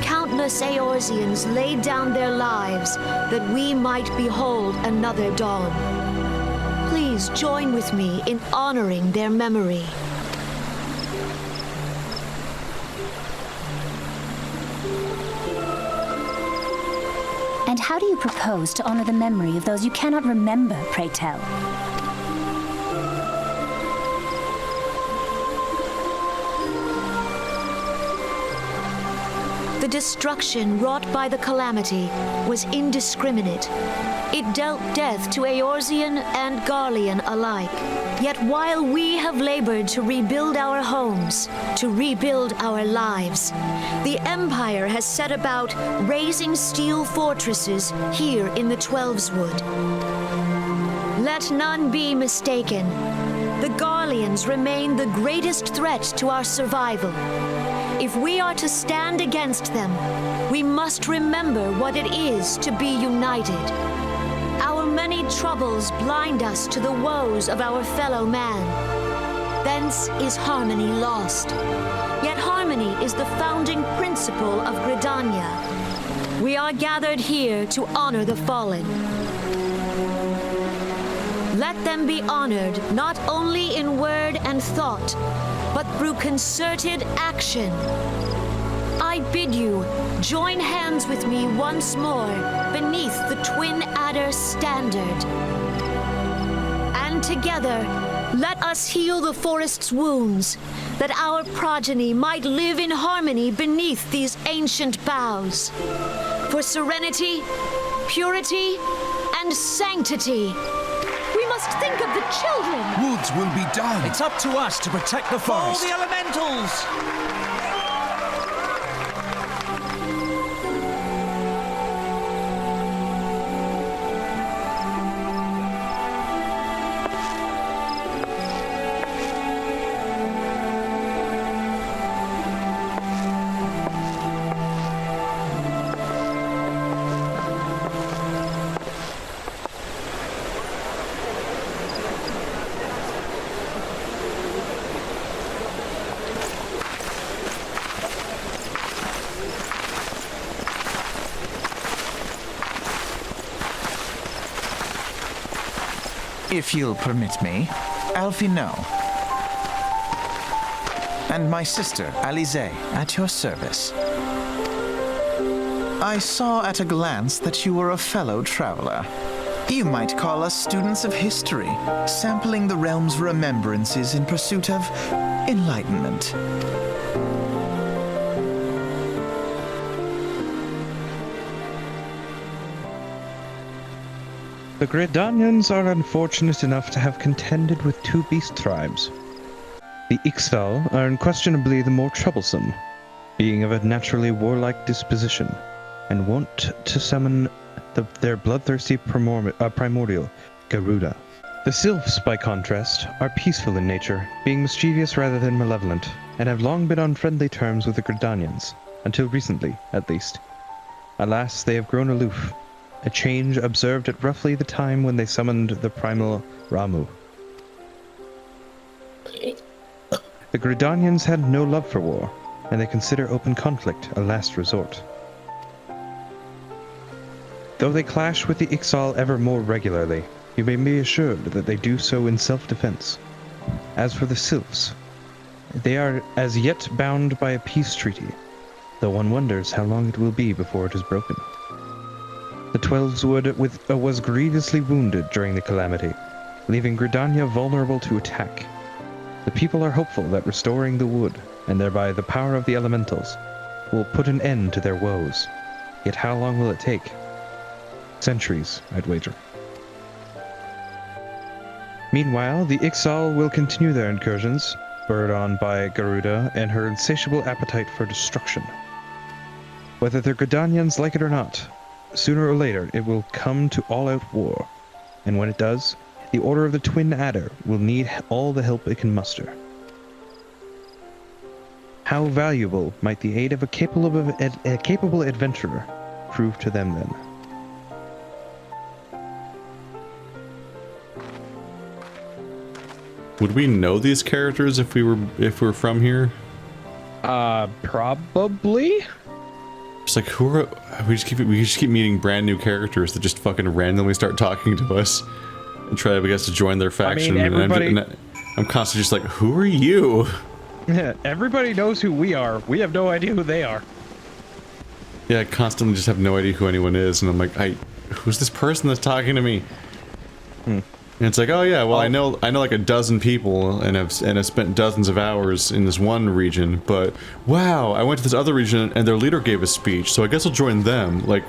countless Eorzeans laid down their lives that we might behold another dawn. Please join with me in honoring their memory. And how do you propose to honor the memory of those you cannot remember, pray tell? The destruction wrought by the calamity was indiscriminate. It dealt death to Eorzean and Garlean alike. Yet while we have labored to rebuild our homes, to rebuild our lives, the Empire has set about raising steel fortresses here in the Twelveswood. Let none be mistaken. The Garleans remain the greatest threat to our survival. If we are to stand against them, we must remember what it is to be united. Our many troubles blind us to the woes of our fellow man. Thence is harmony lost. Yet harmony is the founding principle of Gridania. We are gathered here to honor the fallen. Let them be honored not only in word and thought, but through concerted action. I bid you join hands with me once more beneath the Twin Adder standard. And together, let us heal the forest's wounds, that our progeny might live in harmony beneath these ancient boughs. For serenity, purity, and sanctity. We must think of the children. Woods will be done. It's up to us to protect the forest. All the elementals! If you'll permit me, Alfie No. And my sister, Alize, at your service. I saw at a glance that you were a fellow traveler. You might call us students of history, sampling the realm's remembrances in pursuit of enlightenment. The Gridanians are unfortunate enough to have contended with two beast tribes. The Ixtal are unquestionably the more troublesome, being of a naturally warlike disposition, and want to summon their bloodthirsty primordial, Garuda. The Sylphs, by contrast, are peaceful in nature, being mischievous rather than malevolent, and have long been on friendly terms with the Gridanians, until recently, at least. Alas, they have grown aloof, a change observed at roughly the time when they summoned the Primal Ramu. The Gridanians had no love for war, and they consider open conflict a last resort. Though they clash with the Ixal ever more regularly, you may be assured that they do so in self-defense. As for the Sylphs, they are as yet bound by a peace treaty, though one wonders how long it will be before it is broken. The Twelveswood was grievously wounded during the calamity, leaving Gridania vulnerable to attack. The people are hopeful that restoring the wood, and thereby the power of the elementals, will put an end to their woes. Yet how long will it take? Centuries, I'd wager. Meanwhile, the Ixal will continue their incursions, spurred on by Garuda and her insatiable appetite for destruction. Whether the Gridanians like it or not, sooner or later it will come to all-out war, and when it does, the Order of the Twin Adder will need all the help it can muster. How valuable might the aid of a capable adventurer prove to them then? Would we know these characters if we're from here? Probably. It's like we just keep meeting brand new characters that just fucking randomly start talking to us and try, I guess, to join their faction. I mean, I'm constantly just like, who are you? Yeah, everybody knows who we are. We have no idea who they are. Yeah, I constantly just have no idea who anyone is, and I'm like, who's this person that's talking to me? And it's like, oh yeah, well I know like a dozen people and have spent dozens of hours in this one region, but wow, I went to this other region and their leader gave a speech, so I guess I'll join them. Like,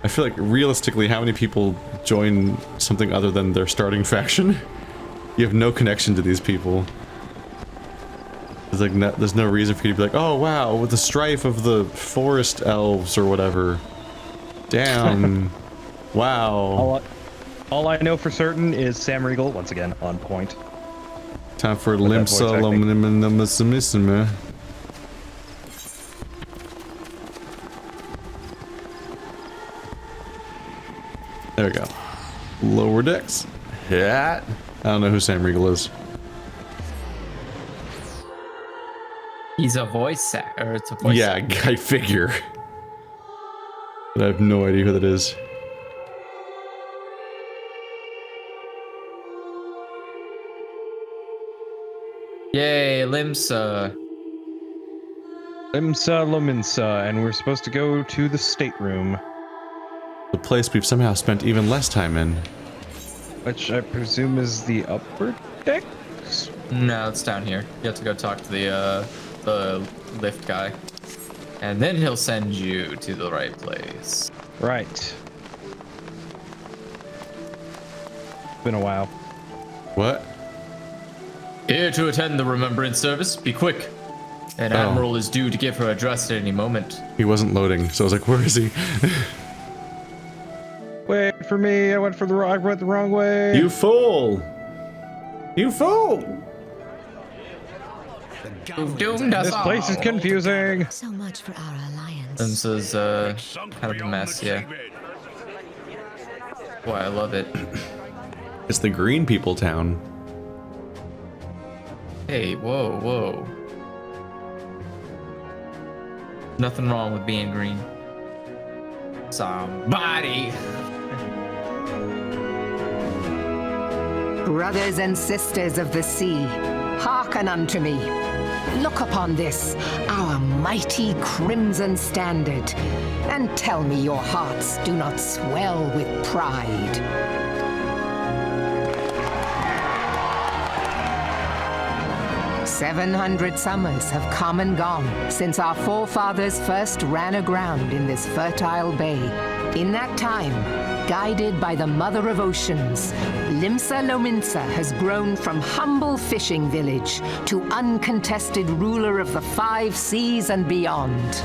I feel like realistically, how many people join something other than their starting faction? You have no connection to these people. There's like there's no reason for you to be like, oh wow, with the strife of the forest elves or whatever. Damn. Wow. All I know for certain is Sam Riegel, once again, on point. Time for Limsa. There we go. Lower decks. Yeah. I don't know who Sam Riegel is. He's a voice actor. It's a voice. Yeah, actor. I figure. But I have no idea who that is. Yay, Limsa. Limsa Lominsa, and we're supposed to go to the stateroom. The place we've somehow spent even less time in. Which I presume is the upper decks? No, it's down here. You have to go talk to the lift guy. And then he'll send you to the right place. Right. Been a while. What? Here to attend the Remembrance service. Be quick. An admiral is due to give her address at any moment. He wasn't loading, so I was like, where is he? Wait for me, I went the wrong way. You fool! You fool! You've doomed us This all. place is confusing. So much for our alliance. This is kind of a mess, yeah. Boy, I love it. It's the green people town. Hey, whoa, whoa. Nothing wrong with being green. Somebody. Brothers and sisters of the sea, hearken unto me. Look upon this, our mighty crimson standard, and tell me your hearts do not swell with pride. "700 summers have come and gone since our forefathers first ran aground in this fertile bay. In that time, guided by the Mother of Oceans, Limsa Lominsa has grown from humble fishing village to uncontested ruler of the 5 seas and beyond.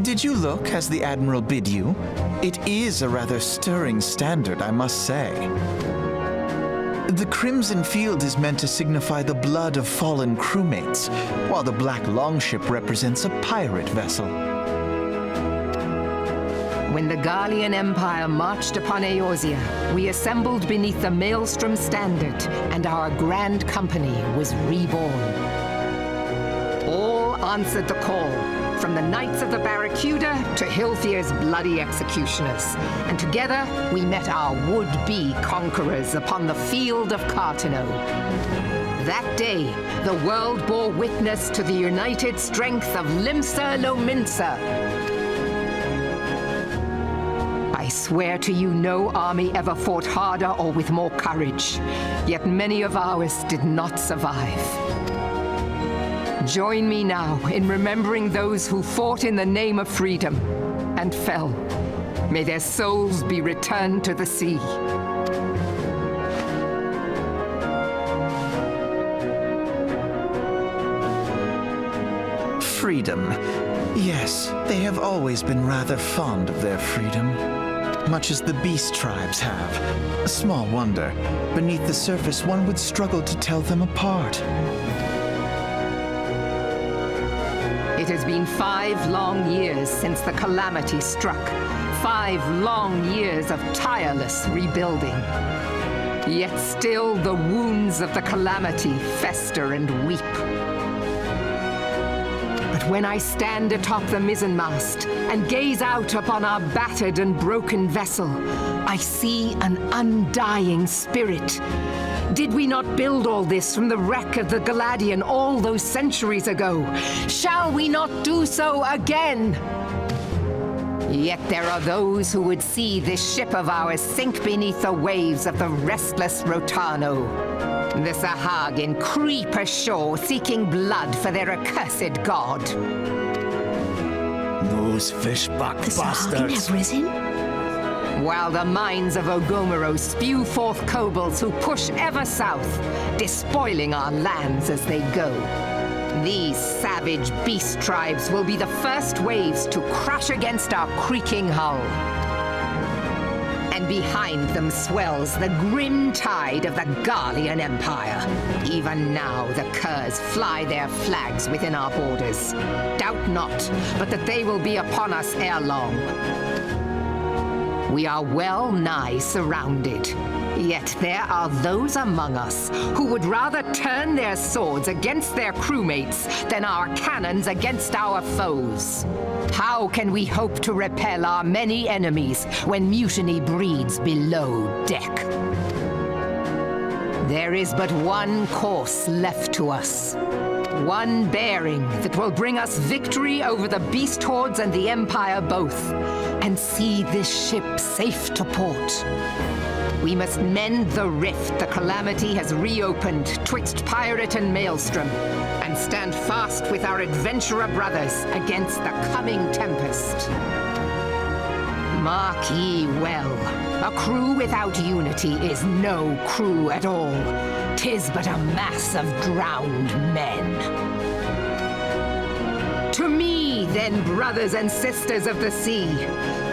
Did you look as the Admiral bid you? It is a rather stirring standard, I must say. The crimson field is meant to signify the blood of fallen crewmates, while the black longship represents a pirate vessel. When the Garlean Empire marched upon Eorzea, we assembled beneath the Maelstrom standard, and our grand company was reborn. All answered the call, from the Knights of the Barracuda to Hilfier's bloody executioners, and together we met our would-be conquerors upon the field of Cartano. That day, the world bore witness to the united strength of Limsa Lominsa. I swear to you, no army ever fought harder or with more courage, yet many of ours did not survive. Join me now in remembering those who fought in the name of freedom and fell. May their souls be returned to the sea. Freedom. Yes, they have always been rather fond of their freedom. Much as the beast tribes have. Small wonder. Beneath the surface, one would struggle to tell them apart. It has been 5 long years since the Calamity struck. 5 long years of tireless rebuilding. Yet still the wounds of the Calamity fester and weep. But when I stand atop the mizzenmast and gaze out upon our battered and broken vessel, I see an undying spirit. Did we not build all this from the wreck of the Galadian all those centuries ago? Shall we not do so again? Yet there are those who would see this ship of ours sink beneath the waves of the restless Rotano. The Sahagin creep ashore seeking blood for their accursed god. Those fishbuck The Sahagin have risen? While the mines of Ogomoro spew forth kobolds who push ever south, despoiling our lands as they go. These savage beast tribes will be the first waves to crash against our creaking hull. And behind them swells the grim tide of the Garlean Empire. Even now the curs fly their flags within our borders. Doubt not, but that they will be upon us ere long. We are well nigh surrounded. Yet there are those among us who would rather turn their swords against their crewmates than our cannons against our foes. How can we hope to repel our many enemies when mutiny breeds below deck? There is but one course left to us. One bearing that will bring us victory over the beast hordes and the Empire both, and see this ship safe to port. We must mend the rift the Calamity has reopened twixt pirate and maelstrom, and stand fast with our adventurer brothers against the coming tempest. Mark ye well, a crew without unity is no crew at all. 'Tis but a mass of drowned men. To me, then, brothers and sisters of the sea,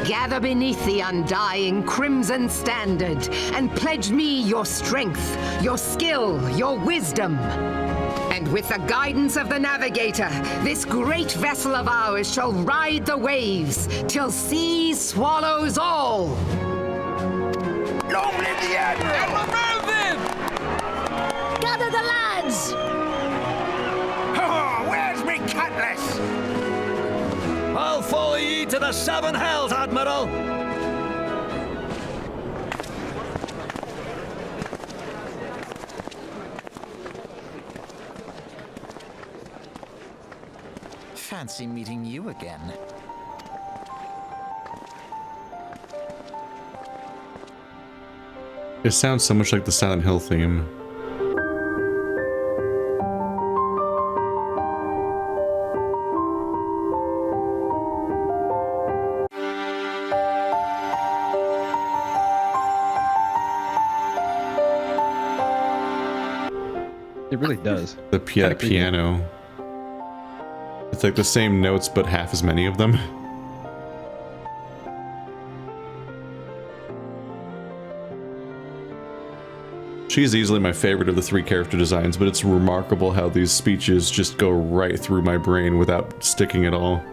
gather beneath the undying crimson standard and pledge me your strength, your skill, your wisdom. And with the guidance of the navigator, this great vessel of ours shall ride the waves till sea swallows all. Long live the Admiral! Gather the lads! Oh, where's me cutlass? I'll follow ye to to the seven hells, Admiral! Fancy meeting you again. It sounds so much like the Silent Hill theme. It really does. The piano. It's like the same notes, but half as many of them. She's easily my favorite of the 3 character designs, but it's remarkable how these speeches just go right through my brain without sticking at all.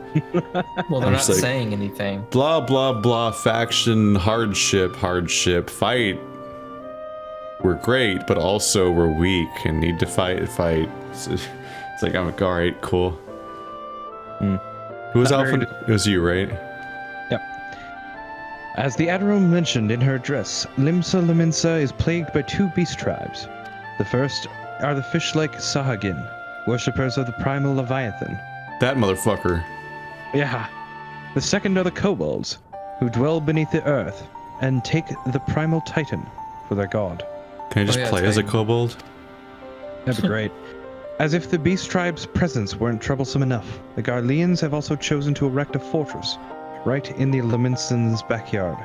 Well, they're not saying anything. Blah, blah, blah, faction, hardship, fight. We're great, but also we're weak and need to fight. It's like, I'm like, alright, cool. Who was Alpha? It was you, right? Yep. As the Admiral mentioned in her address, Limsa Laminsa is plagued by 2 beast tribes. The first are the fish-like Sahagin, worshippers of the Primal Leviathan. That motherfucker. Yeah. The second are the kobolds, who dwell beneath the earth and take the Primal Titan for their god. Can I just play as a kobold? That'd be great. As if the beast tribe's presence weren't troublesome enough, the Garleans have also chosen to erect a fortress right in the Laminson's backyard.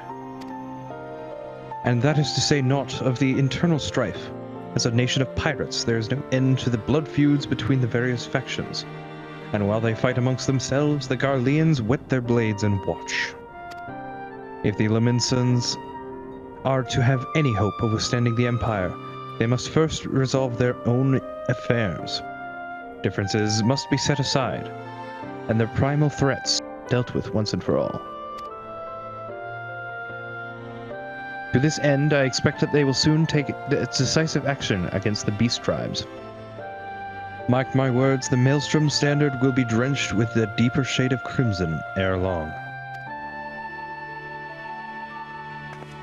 And that is to say naught of the internal strife. As a nation of pirates, there is no end to the blood feuds between the various factions. And while they fight amongst themselves, the Garleans whet their blades and watch. If the Laminsons are to have any hope of withstanding the Empire, they must first resolve their own affairs. Differences must be set aside, and their primal threats dealt with once and for all. To this end, I expect that they will soon take decisive action against the beast tribes. Mark my words, the Maelstrom Standard will be drenched with the deeper shade of crimson ere long.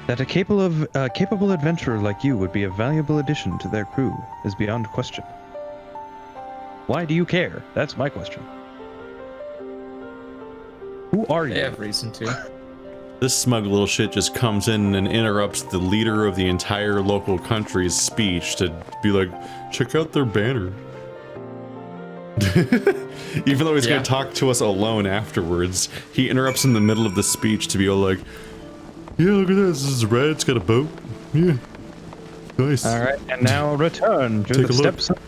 That a capable adventurer like you would be a valuable addition to their crew is beyond question. Why do you care? That's my question. Who are you? They have reason to. This smug little shit just comes in and interrupts the leader of the entire local country's speech to be like, check out their banner. Even though he's gonna talk to us alone afterwards, he interrupts in the middle of the speech to be all like, yeah, look at this. This is red. It's got a boat. Yeah. Nice. Alright, and now return to the steps of...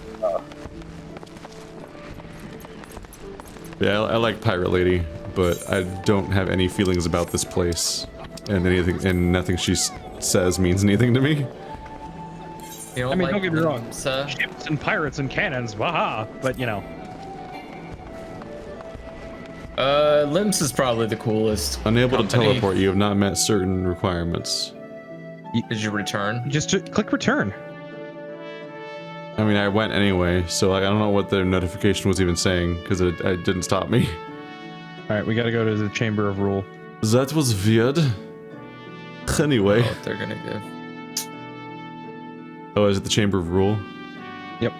Yeah, I like Pirate Lady, but I don't have any feelings about this place. And nothing she says means anything to me. I mean, don't get me wrong. Ships and pirates and cannons, waha! But, you know. Limps is probably the coolest. Unable to teleport, you have not met certain requirements. Did you return? Just click return. I mean, I went anyway, so like, I don't know what the notification was even saying, because it didn't stop me. Alright, we gotta go to the Chamber of Rule. That was weird. Anyway. Oh, they're gonna give. Oh, is it the Chamber of Rule? Yep.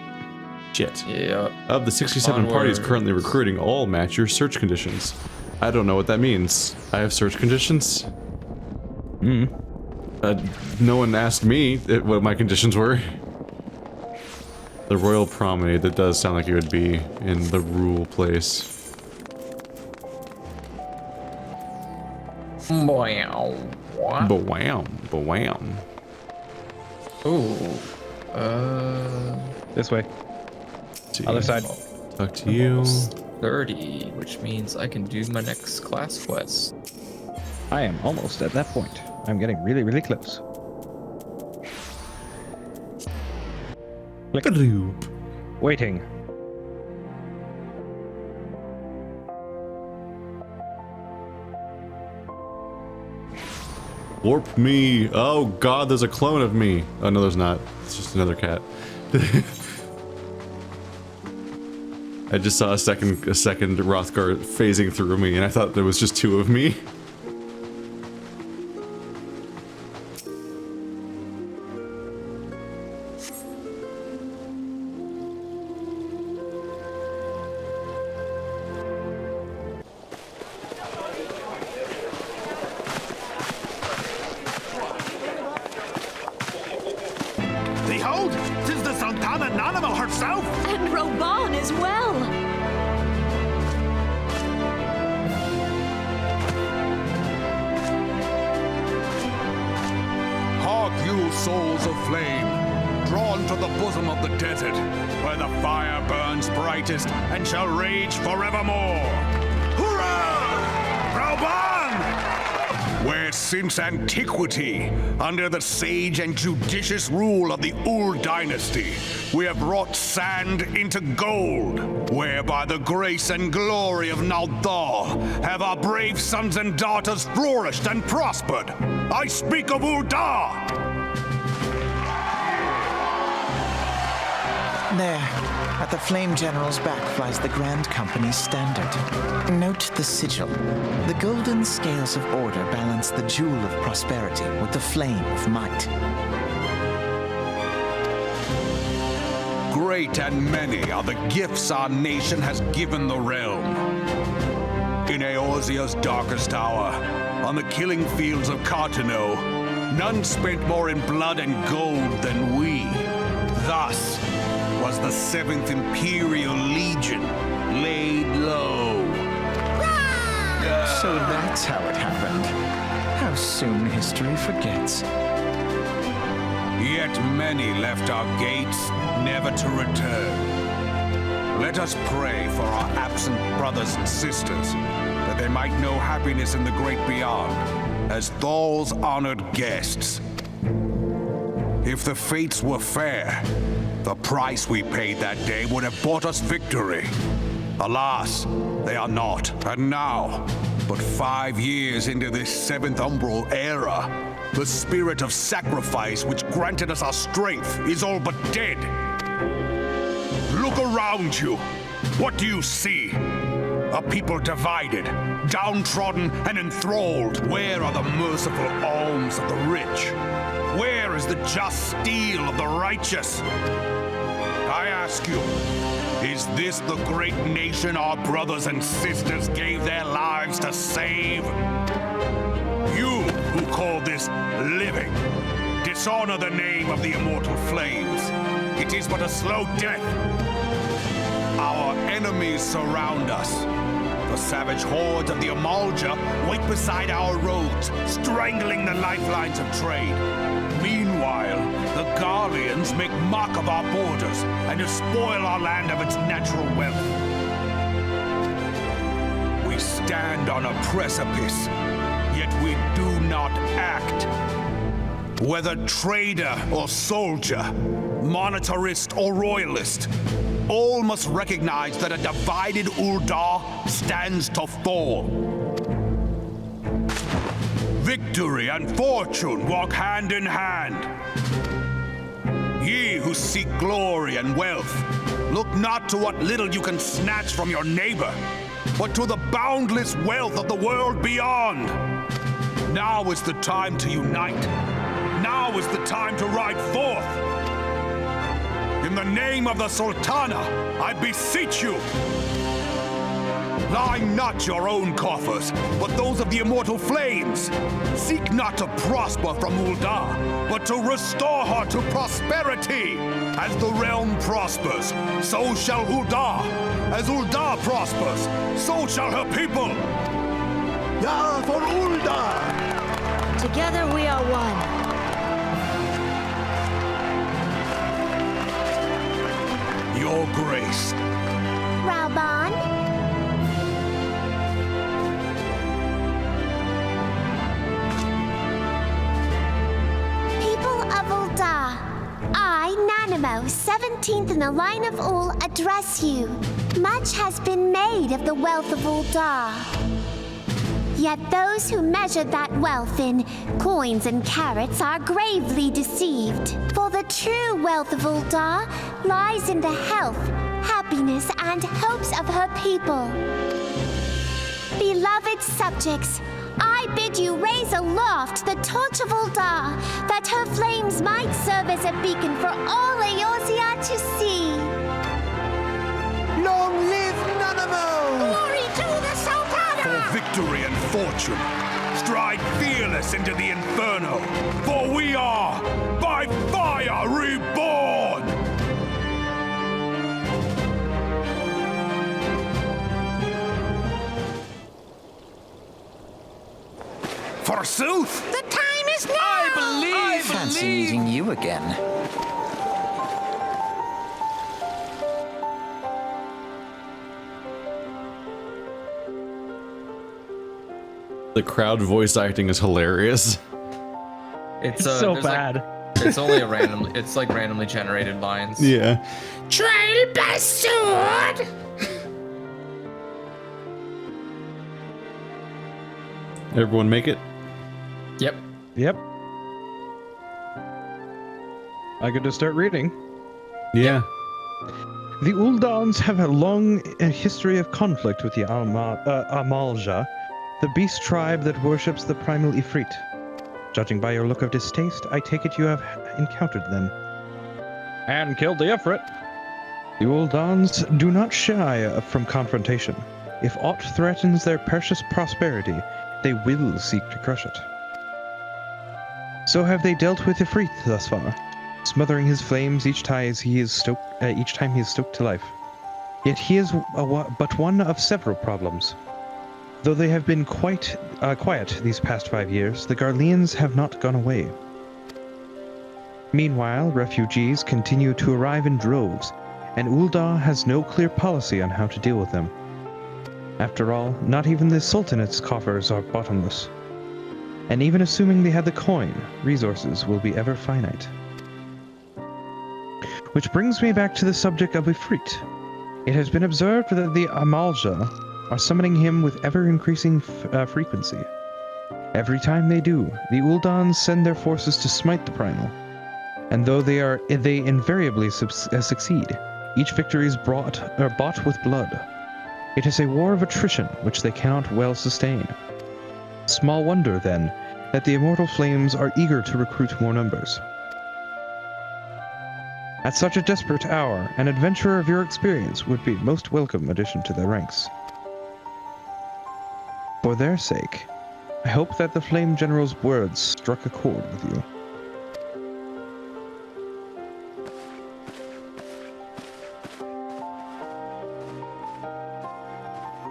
Shit. Yeah. Of the 67 parties currently recruiting, all match your search conditions. I don't know what that means. I have search conditions? No one asked me what my conditions were. The Royal Promenade, that does sound like it would be in the Rule place. Bwam. Bwam. Ooh. This way. Other side. Talk to you. 30, which means I can do my next class quest. I am almost at that point. I'm getting really, really close. Click. Waiting. Warp me. Oh god, there's a clone of me. Oh no, there's not. It's just another cat. I just saw a second Rothgar phasing through me, and I thought there was just two of me. Behold, 'tis the Sultana Nanamo herself! And Roban as well! Hark you, souls of flame, drawn to the bosom of the desert, where the fire burns brightest and shall rage forevermore. Hurrah! Rauban! Where since antiquity, under the sage and judicious rule of the Ul dynasty, we have wrought sand into gold, where by the grace and glory of Naldar have our brave sons and daughters flourished and prospered. I speak of Uldar! There, at the Flame General's back flies the Grand Company's standard. Note the sigil. The golden scales of order balance the jewel of prosperity with the flame of might. Great and many are the gifts our nation has given the realm. In Eorzea's darkest hour, on the killing fields of Cartano, none spent more in blood and gold than we. Thus was the Seventh Imperial Legion laid low. So that's how it happened. How soon history forgets. Yet many left our gates, never to return. Let us pray for our absent brothers and sisters, that they might know happiness in the great beyond, as Thal's honored guests. If the fates were fair, the price we paid that day would have bought us victory. Alas, they are not. And now, but 5 years into this Seventh Umbral era, the spirit of sacrifice which granted us our strength is all but dead. Look around you. What do you see? A people divided, downtrodden and enthralled. Where are the merciful alms of the rich? Where is the just steel of the righteous? I ask you, is this the great nation our brothers and sisters gave their lives to save? You who call this living, dishonor the name of the immortal flames. It is but a slow death. Our enemies surround us. The savage hordes of the Amalja wait beside our roads, strangling the lifelines of trade. Meanwhile, the Garleans make mock of our borders and despoil our land of its natural wealth. We stand on a precipice, yet we do not act. Whether trader or soldier, monetarist or royalist, all must recognize that a divided Uldar stands to fall. Victory and fortune walk hand in hand. Ye who seek glory and wealth, look not to what little you can snatch from your neighbor, but to the boundless wealth of the world beyond. Now is the time to unite. Now is the time to ride forth. In the name of the Sultana, I beseech you, line not your own coffers, but those of the immortal flames. Seek not to prosper from Uldar, but to restore her to prosperity. As the realm prospers, so shall Uldar. As Uldar prospers, so shall her people. Ya for Uldar! Together we are one. Your grace. Rauban? People of Uldar, I, Nanamo, 17th in the line of Ul, address you. Much has been made of the wealth of Uldar. Yet those who measure that wealth in coins and carats are gravely deceived. For the true wealth of Uldar lies in the health, happiness, happiness and hopes of her people. Beloved subjects, I bid you raise aloft the torch of Uldar, that her flames might serve as a beacon for all Eorzea to see. Long live Nanamo! Glory to the Sultana! For victory and fortune, stride fearless into the inferno, for we are, by fire, reborn! Forsooth! The time is now! I fancy meeting you again. The crowd voice acting is hilarious. It's so there's bad. It's only a it's like randomly generated lines. Yeah. Trial by sword! Everyone make it? Yep. Yep. I could just start reading. Yeah. The Uldans have a long history of conflict with the Amalja, the beast tribe that worships the Primal Ifrit. Judging by your look of distaste, I take it you have encountered them. And killed the Ifrit. The Uldans do not shy from confrontation. If aught threatens their precious prosperity, they will seek to crush it. So have they dealt with Ifrit thus far, smothering his flames each time he is stoked to life. Yet he is but one of several problems. Though they have been quite quiet these past 5 years, the Garleans have not gone away. Meanwhile, refugees continue to arrive in droves, and Uldar has no clear policy on how to deal with them. After all, not even the Sultanate's coffers are bottomless. And even assuming they had the coin, resources will be ever finite. Which brings me back to the subject of Ifrit. It has been observed that the Amalja are summoning him with ever-increasing frequency. Every time they do, the Uldans send their forces to smite the Primal. And though they invariably succeed, each victory is bought with blood. It is a war of attrition which they cannot well sustain. Small wonder, then, that the Immortal Flames are eager to recruit more numbers. At such a desperate hour, an adventurer of your experience would be a most welcome addition to their ranks. For their sake, I hope that the Flame General's words struck a chord with you.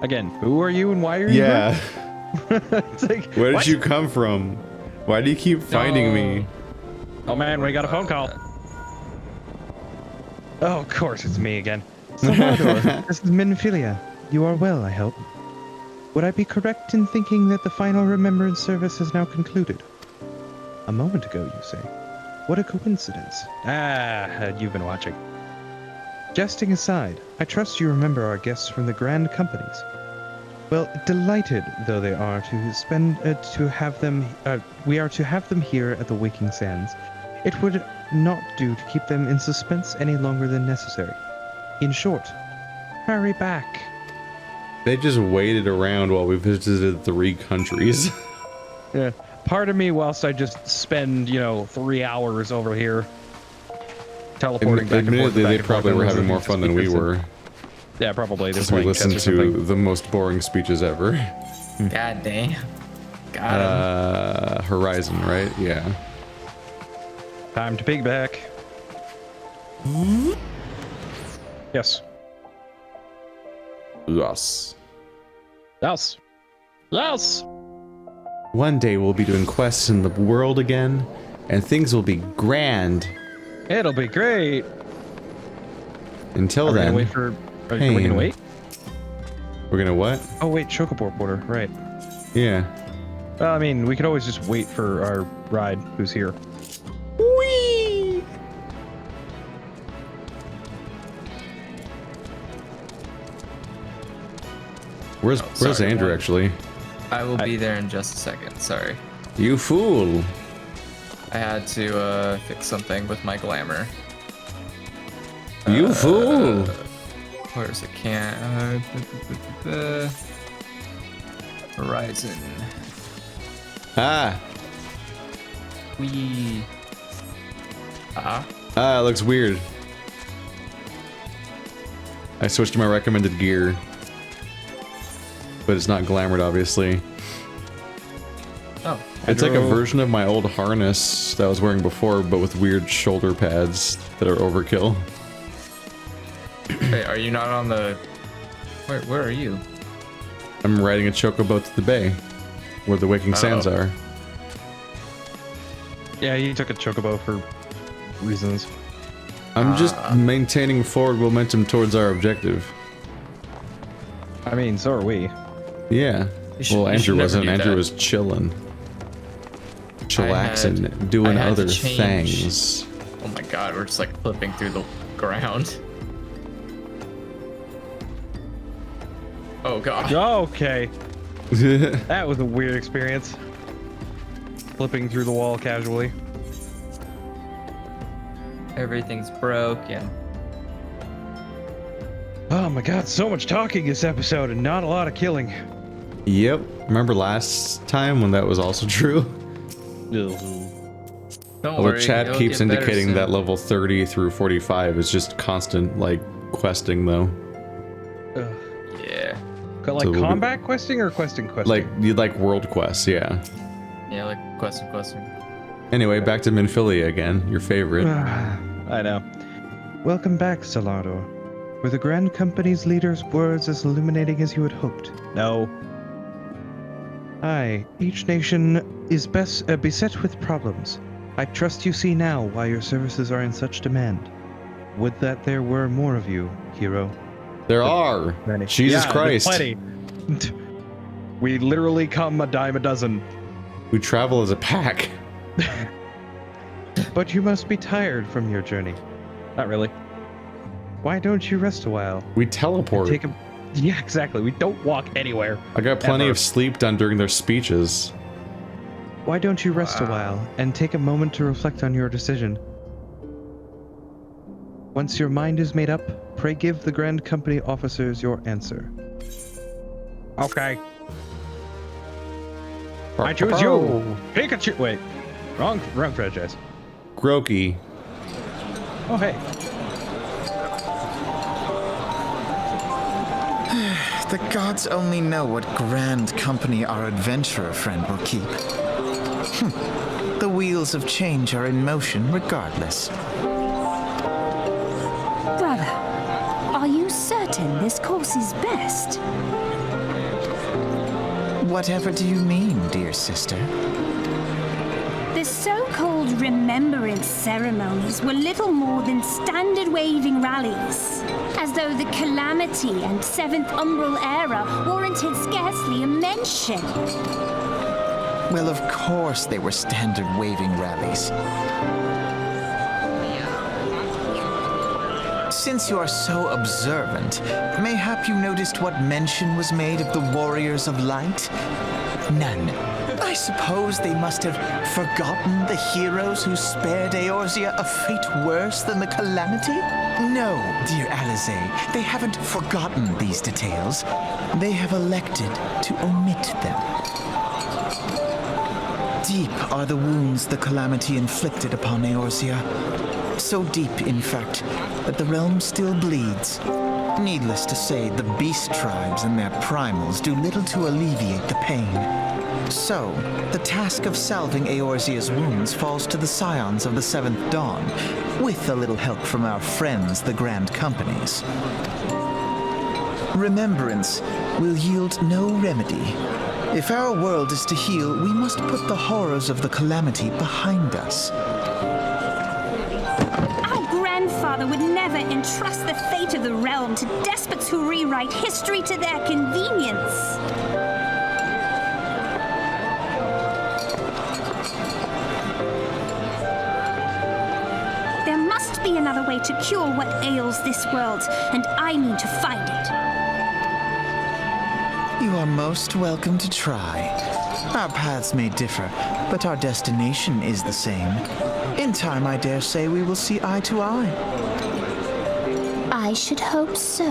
Again, who are you and why are you here? It's like, Where did what? you come from? Why do you keep finding me? Oh man, we got a phone call. Oh, of course, it's me again. Salvador, this is Minfilia. You are well, I hope. Would I be correct in thinking that the final Remembrance service has now concluded? A moment ago, you say. What a coincidence. You've been watching. Jesting aside, I trust you remember our guests from the Grand Companies. Well, delighted though they are we are to have them here at the Waking Sands. It would not do to keep them in suspense any longer than necessary. In short, hurry back. They just waited around while we visited 3 countries. Yeah. Pardon me whilst I just spend, 3 hours over here teleporting back and forth. Admittedly, they probably were having more fun than we were. Yeah, probably. Because we listened to the most boring speeches ever. God damn. Got him. Horizon, right? Yeah. Time to pigback. Yes. Yes. Yes. Yes. One day we'll be doing quests in the world again, and things will be grand. It'll be great. Until then, we gonna wait? We're gonna what? Oh wait, chocobo porter, right. Yeah. I mean, we could always just wait for our ride who's here. Whee! Where's Andrew actually? I will be there in just a second. Sorry. You fool! I had to fix something with my glamour. You fool! Where's it? Horizon. Ah. We. Ah, it looks weird. I switched to my recommended gear. But it's not glamored, obviously. Oh. It's like a version of my old harness that I was wearing before, but with weird shoulder pads that are overkill. Wait, are you not on the... Where are you? I'm riding a chocobo to the bay, where the Waking Sands are. Yeah, you took a chocobo for reasons. I'm just maintaining forward momentum towards our objective. I mean, so are we. Yeah. Well, Andrew wasn't. Andrew was chilling. Chillaxing, doing other things. Oh my god, we're just like flipping through the ground. Oh god. Okay. That was a weird experience. Flipping through the wall casually. Everything's broken. Oh my god, so much talking this episode and not a lot of killing. Yep. Remember last time when that was also true? Don't worry. Chat keeps indicating that level 30 through 45 is just constant, like, questing, though. Yeah. Like so combat questing or questing? Like, you'd like world quests, yeah. Yeah, like questing. Anyway, back to Minfilia again, your favorite. I know. Welcome back, Salado. Were the Grand Company's leader's words as illuminating as you had hoped? No. Aye, each nation is beset with problems. I trust you see now why your services are in such demand. Would that there were more of you, hero. There are. Many. Jesus Christ. Plenty. We literally come a dime a dozen. We travel as a pack. But you must be tired from your journey. Not really. Why don't you rest a while? We teleport. Yeah, exactly. We don't walk anywhere. I got plenty of sleep done during their speeches. Why don't you rest a while and take a moment to reflect on your decision? Once your mind is made up, pray give the Grand Company officers your answer. Okay. I choose you. Pikachu. Wait. Wrong franchise. Groki. Oh, hey. The gods only know what grand company our adventurer friend will keep. The wheels of change are in motion regardless. Brother, are you certain this course is best? Whatever do you mean, dear sister? The so-called Remembrance ceremonies were little more than standard waving rallies, as though the Calamity and Seventh Umbral era warranted scarcely a mention. Well, of course they were standard waving rallies. Since you are so observant, mayhap you noticed what mention was made of the Warriors of Light? None. I suppose they must have forgotten the heroes who spared Eorzea a fate worse than the Calamity? No, dear Alizé, they haven't forgotten these details. They have elected to omit them. Deep are the wounds the Calamity inflicted upon Eorzea. So deep, in fact, that the realm still bleeds. Needless to say, the beast tribes and their primals do little to alleviate the pain. So, the task of salving Eorzea's wounds falls to the Scions of the Seventh Dawn, with a little help from our friends, the Grand Companies. Remembrance will yield no remedy. If our world is to heal, we must put the horrors of the Calamity behind us. Our grandfather would never entrust the fate of the realm to despots who rewrite history to their convenience. There must be another way to cure what ails this world, and I mean to find it. You are most welcome to try. Our paths may differ, but our destination is the same. In time, I dare say we will see eye to eye. I should hope so.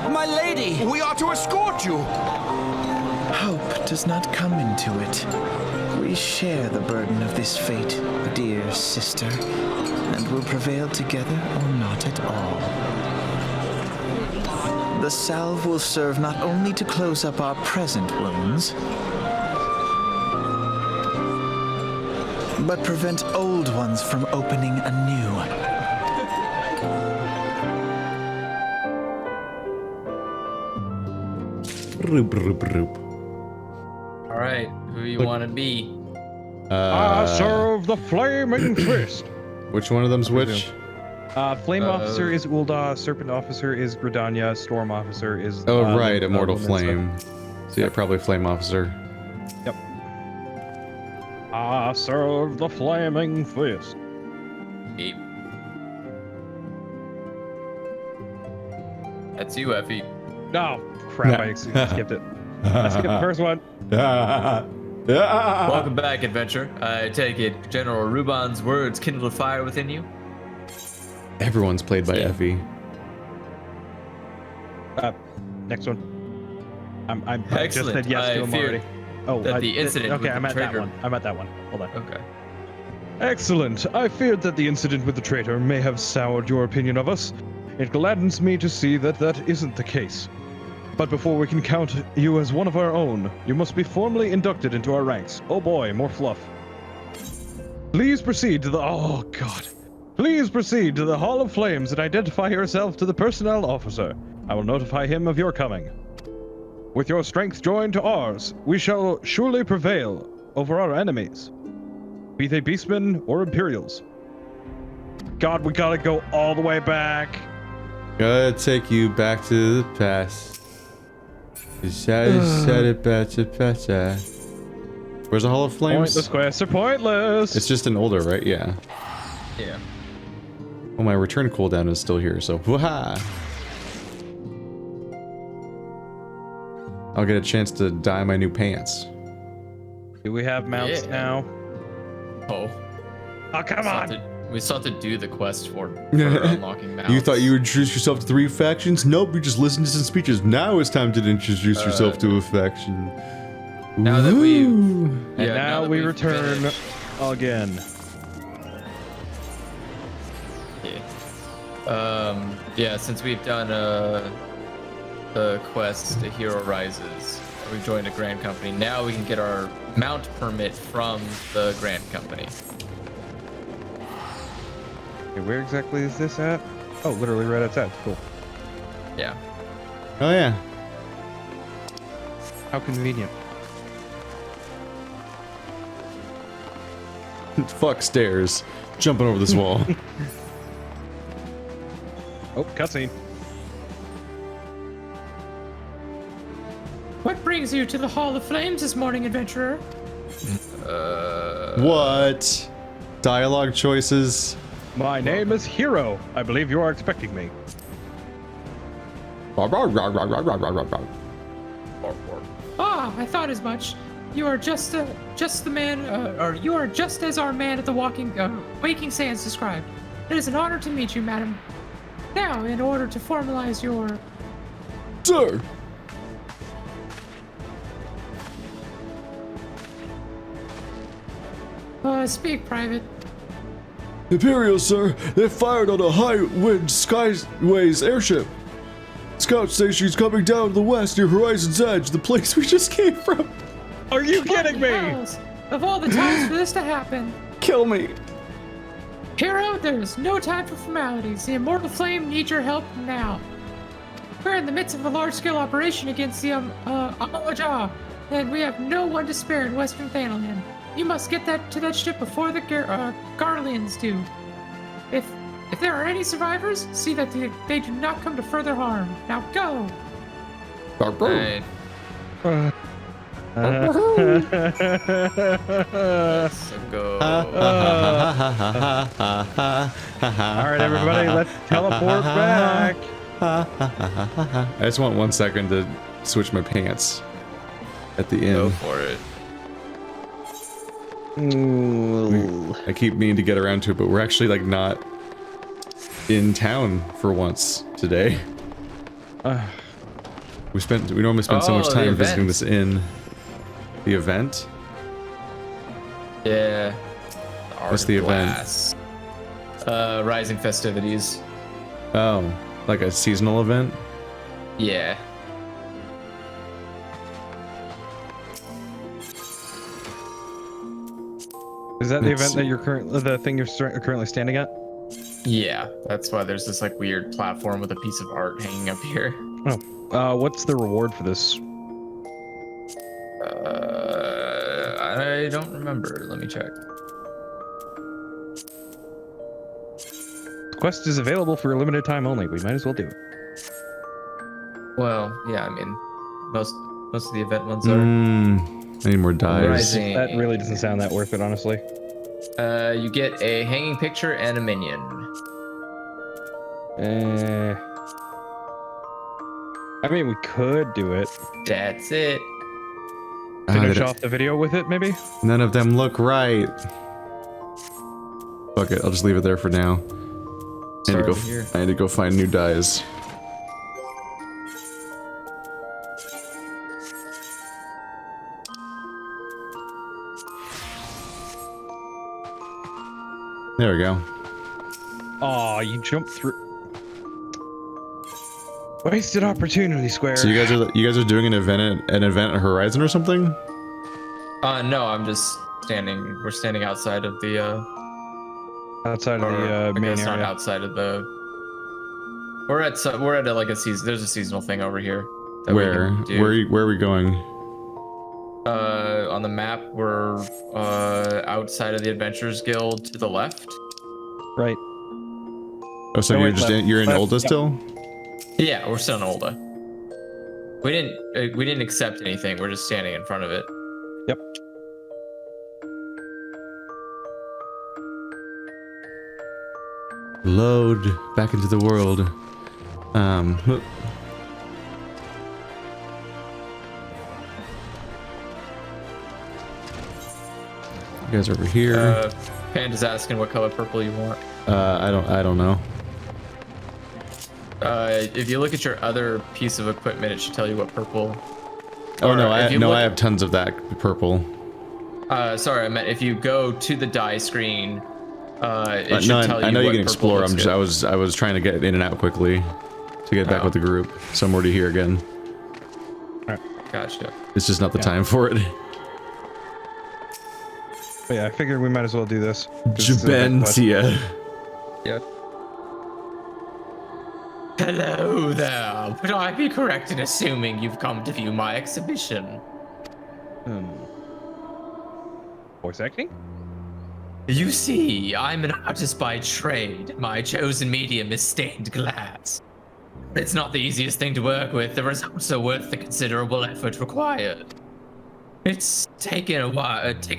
My lady! We are to escort you! Hope does not come into it. We share the burden of this fate, dear sister, and will prevail together or not at all. The salve will serve not only to close up our present wounds, but prevent old ones from opening anew. All right, who you want to be? I serve the flaming fist. Which one of them's which? Flame officer is Ulda, serpent officer is Gridania, storm officer is... right, immortal flame. So yeah, probably flame officer. Yep. I serve the flaming fist. Eight. That's you, Effie. Oh, crap, I skipped it. I skipped the first one. Welcome back, adventure. I take it General Ruban's words kindled a fire within you? Everyone's played by Effie. Next one. I just Excellent. said yes to him already. Oh, that the incident okay, with I'm the at that traitor. one. I'm at that one. Hold on. Okay. Excellent. I feared that the incident with the traitor may have soured your opinion of us. It gladdens me to see that that isn't the case. But before we can count you as one of our own, you must be formally inducted into our ranks. Oh boy, more fluff. Please proceed to the... Oh, God. Please proceed to the Hall of Flames and identify yourself to the personnel officer. I will notify him of your coming. With your strength joined to ours, we shall surely prevail over our enemies, be they beastmen or Imperials. God, we gotta go all the way back. Gotta take you back to the past. Said it better. Where's the Hall of Flames? Pointless quest are pointless. It's just an older, right? Yeah. Yeah. Well, my return cooldown is still here, so wha-ha! I'll get a chance to dye my new pants. Do we have mounts now? Oh. Oh, come on! We still have to do the quest for unlocking mounts. You thought you would introduce yourself to 3 factions? Nope, you just listened to some speeches. Now it's time to introduce yourself to a faction. Now that we've... And now we return again. Yeah, since we've done the quest to Hero Rises, we've joined a Grand Company. Now we can get our mount permit from the Grand Company. Okay, where exactly is this at? Oh, literally right outside. Cool. Yeah. Oh yeah. How convenient. Fuck stairs. Jumping over this wall. Oh, cutscene. What brings you to the Hall of Flames this morning, adventurer? What? Dialogue choices? My name is Hero. I believe you are expecting me. Ah, I thought as much. You are just the man, or you are just as our man at the Waking Sands described. It is an honor to meet you, madam. Now, in order to formalize your... Sir! Speak, Private. Imperial, sir, they fired on a high-wind Skyways airship. Scout station's coming down to the west near Horizon's Edge, the place we just came from. Are you kidding me? Hells, of all the times for this to happen. Kill me. Hero, there's no time for formalities. The Immortal Flame needs your help now. We're in the midst of a large-scale operation against the Amoja, and we have no one to spare in Western Thanalan. You must get to that ship before the Garleans do. If there are any survivors, see that they do not come to further harm. Now go! Right. Let's go. Alright, everybody, let's teleport back. I just want 1 second to switch my pants at the end. Go for it. I keep meaning to get around to it, but we're actually like not in town for once today. We normally spend so much time visiting this inn. The event? Yeah. What's the event? Rising festivities. Oh, like a seasonal event? Yeah. Is that the event that you're currently standing at? Yeah, that's why there's this like weird platform with a piece of art hanging up here. Oh, what's the reward for this? I don't remember. Let me check. The quest is available for a limited time only. We might as well do it. Well, yeah, I mean, most of the event ones are. I need more dies. Rising. That really doesn't sound that worth it, honestly. You get a hanging picture and a minion. I mean, we could do it. That's it. Finish off the video with it, maybe? None of them look right. Fuck it, I'll just leave it there for now. I need to go find new dies. There we go. Aw, you jumped through. Wasted opportunity, Square. So you guys are doing an event at Horizon or something? No, I'm just standing. We're standing outside of the main not area. outside of the. We're at like a season. There's a seasonal thing over here. Where are we going? On the map, we're outside of the Adventurers Guild to the left. Right. Oh, so you're in Ulda still? Yeah, we're still in Ulda. We didn't accept anything. We're just standing in front of it. Yep. Load back into the world. You guys are over here. Panda's asking what color purple you want. I don't know. If you look at your other piece of equipment, it should tell you what purple. Oh no, I have tons of that purple. Sorry, I meant if you go to the die screen, it should tell you. I know you what can explore. purple I was trying to get in and out quickly to get back with the group. So I'm already here again. Gotcha. It's just not the time for it. But yeah, I figured we might as well do this. Jubentia. Yep. Hello there. Would I be correct in assuming you've come to view my exhibition? Voice acting? You see, I'm an artist by trade. My chosen medium is stained glass. It's not the easiest thing to work with. The results are worth the considerable effort required. It's taken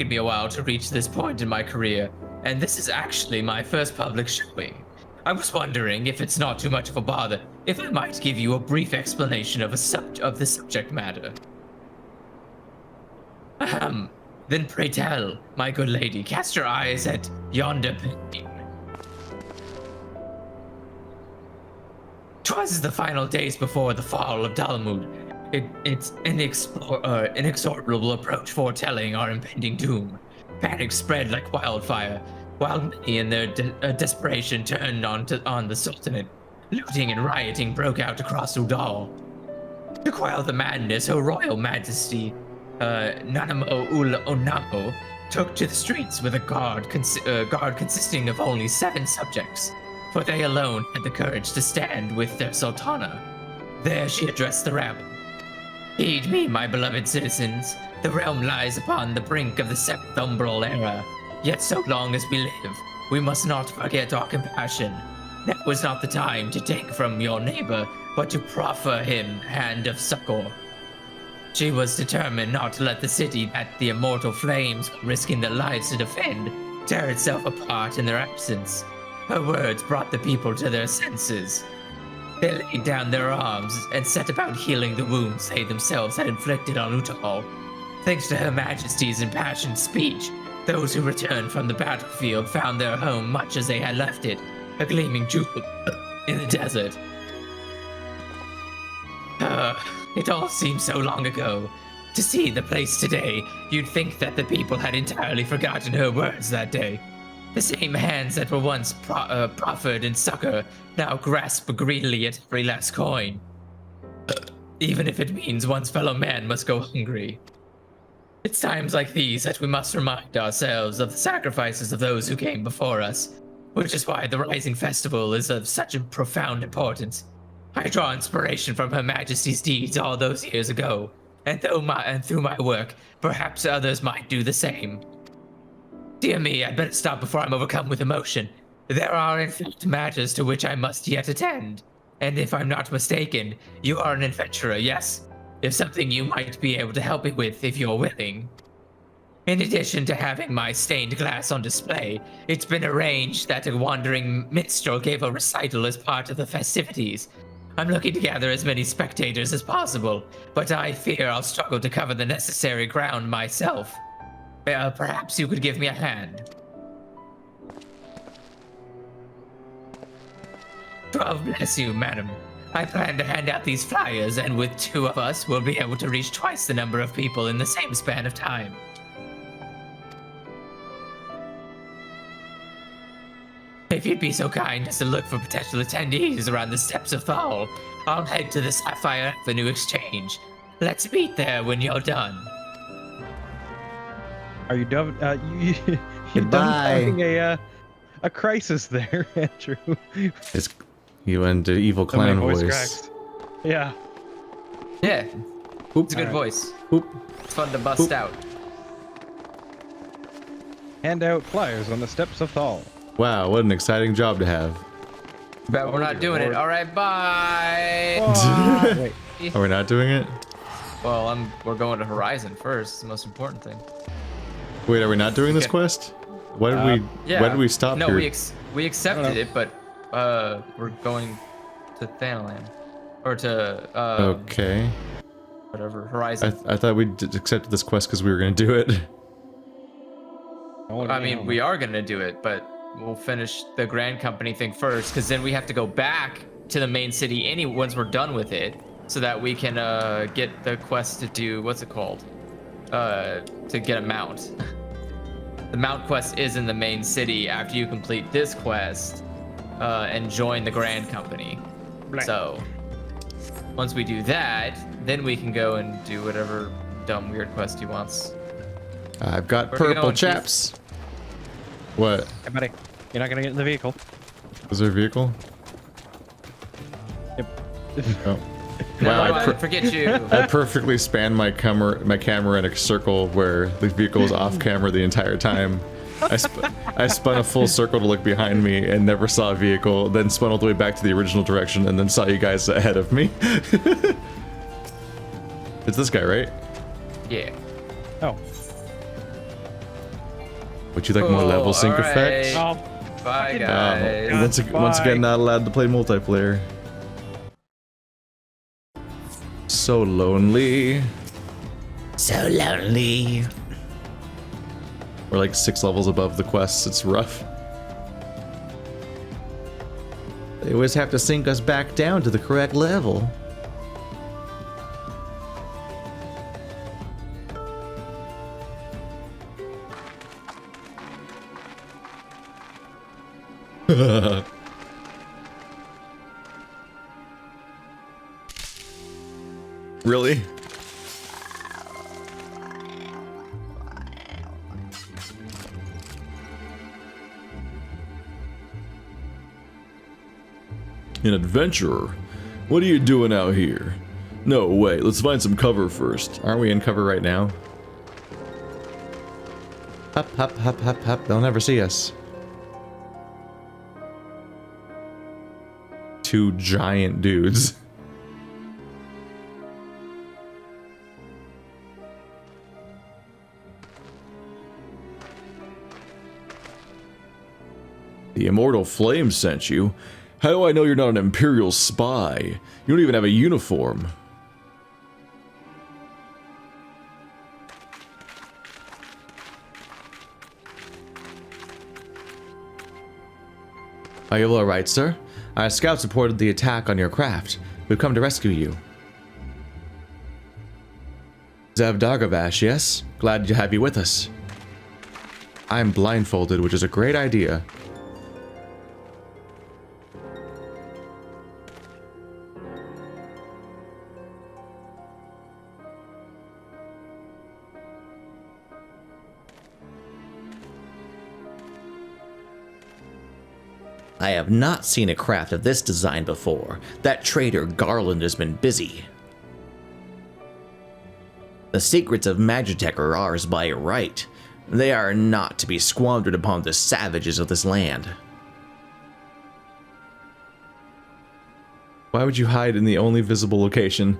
me a while to reach this point in my career, and this is actually my first public showing. I was wondering if it's not too much of a bother if I might give you a brief explanation of the subject matter. Then pray tell, my good lady, cast your eyes at yonder painting. 'Twas the final days before the fall of Dalmud. It's an inexorable approach foretelling our impending doom. Panic spread like wildfire, while many in their desperation turned on the Sultanate. Looting and rioting broke out across Udal. To quell the madness, Her Royal Majesty, Nanamo Ul Onamo, took to the streets with a guard consisting of only 7 subjects, for they alone had the courage to stand with their Sultana. There she addressed the rabble. Heed me, my beloved citizens. The realm lies upon the brink of the Seventh Umbral era. Yet so long as we live, we must not forget our compassion. Now is not the time to take from your neighbor, but to proffer him hand of succor. She was determined not to let the city that the immortal flames, risking their lives to defend, tear itself apart in their absence. Her words brought the people to their senses. They laid down their arms and set about healing the wounds they themselves had inflicted on Utal. Thanks to Her Majesty's impassioned speech, those who returned from the battlefield found their home much as they had left it, a gleaming jewel in the desert. It all seems so long ago. To see the place today, you'd think that the people had entirely forgotten her words that day. The same hands that were once proffered in succor now grasp greedily at every last coin. Even if it means one's fellow man must go hungry. It's times like these that we must remind ourselves of the sacrifices of those who came before us, which is why the Rising Festival is of such a profound importance. I draw inspiration from Her Majesty's deeds all those years ago, and through my work, perhaps others might do the same. Dear me, I'd better stop before I'm overcome with emotion. There are in fact matters to which I must yet attend, and if I'm not mistaken, you are an adventurer, yes? If something you might be able to help me with if you're willing. In addition to having my stained glass on display, it's been arranged that a wandering minstrel gave a recital as part of the festivities. I'm looking to gather as many spectators as possible, but I fear I'll struggle to cover the necessary ground myself. Perhaps you could give me a hand. 12 bless you, madam. I plan to hand out these flyers, and with 2 of us, we'll be able to reach twice the number of people in the same span of time. If you'd be so kind as to look for potential attendees around the steps of Thal, I'll head to the Sapphire Avenue Exchange. Let's meet there when you're done. Are you done? You're done having a crisis there, Andrew. You went to evil clown voice. Cracked. Yeah. Yeah. Oop. It's a good voice. Oop. It's fun to bust out. Hand out flyers on the steps of Thal. Wow, what an exciting job to have. But we're not doing it. All right, bye. Wait. Are we not doing it? Well, we're going to Horizon first. It's the most important thing. Wait, are we not doing this quest? Why did we? Yeah. Why did we stop here? No, we accepted it, but we're going to Thanalan, or to okay. Whatever, Horizon. I thought we accepted this quest because we were gonna do it. I mean, we are gonna do it, but we'll finish the Grand Company thing first, because then we have to go back to the main city once we're done with it, so that we can get the quest to do, what's it called? To get a mount. The mount quest is in the main city after you complete this quest and join the Grand Company. Blah. So once we do that, then we can go and do whatever dumb weird quest he wants. I've got Where are we purple going, chaps. What? Hey, buddy. You're not gonna get in the vehicle. Is there a vehicle? Yep. Oh. No, Wow, I forget you. I perfectly spanned my camera in a circle where the vehicle was off camera the entire time. I spun a full circle to look behind me and never saw a vehicle, then spun all the way back to the original direction and then saw you guys ahead of me. It's this guy, right? Yeah. Oh. Would you like more level sync all right. effects? Oh. Bye, guys. Once again, not allowed to play multiplayer. So lonely. So lonely. We're like 6 levels above the quests. It's rough. They always have to sync us back down to the correct level. Really? An adventurer? What are you doing out here? No, wait, let's find some cover first. Aren't we in cover right now? Hop, hop, hop, hop, hop. They'll never see us. 2 giant dudes. The Immortal Flame sent you? How do I know you're not an Imperial spy? You don't even have a uniform. Are you alright, sir? Our scouts reported the attack on your craft. We've come to rescue you. Zev Dargavash, yes? Glad to have you with us. I'm blindfolded, which is a great idea. I have not seen a craft of this design before. That traitor Garland has been busy. The secrets of Magitech are ours by right. They are not to be squandered upon the savages of this land. Why would you hide in the only visible location?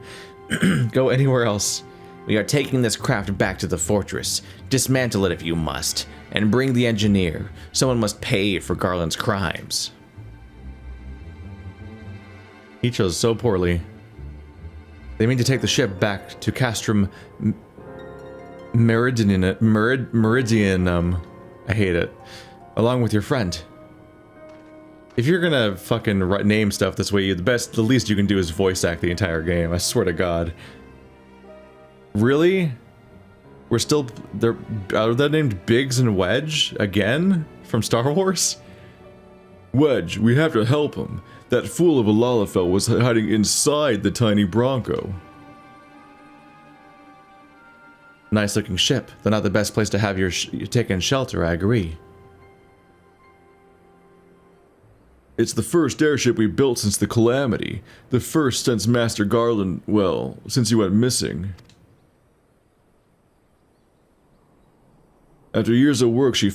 Go anywhere else. We are taking this craft back to the fortress. Dismantle it if you must, and bring the engineer. Someone must pay for Garland's crimes. He chose so poorly. They mean to take the ship back to Castrum Meridianum. I hate it. Along with your friend. If you're gonna fucking name stuff this way, the least you can do is voice act the entire game. I swear to God. Really? We're still... Are they named Biggs and Wedge? Again? From Star Wars? Wedge, we have to help him. That fool of a Lalafell was hiding inside the tiny Bronco. Nice looking ship. They're not the best place to have your taken shelter, I agree. It's the first airship we built since the Calamity. The first since Master Garland, well, since he went missing. After years of work, she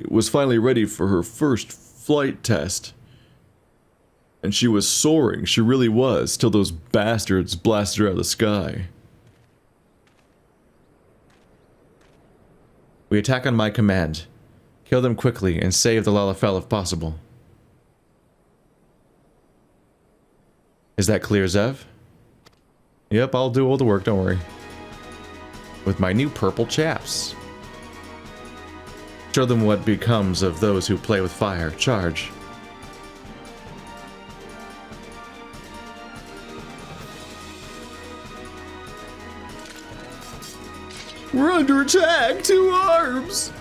was finally ready for her first flight test. And she was soaring, she really was, till those bastards blasted her out of the sky. We attack on my command. Kill them quickly and save the Lalafell if possible. Is that clear, Zev? Yep, I'll do all the work, don't worry. With my new purple chaps. Show them what becomes of those who play with fire. Charge. We're under attack! 2 arms!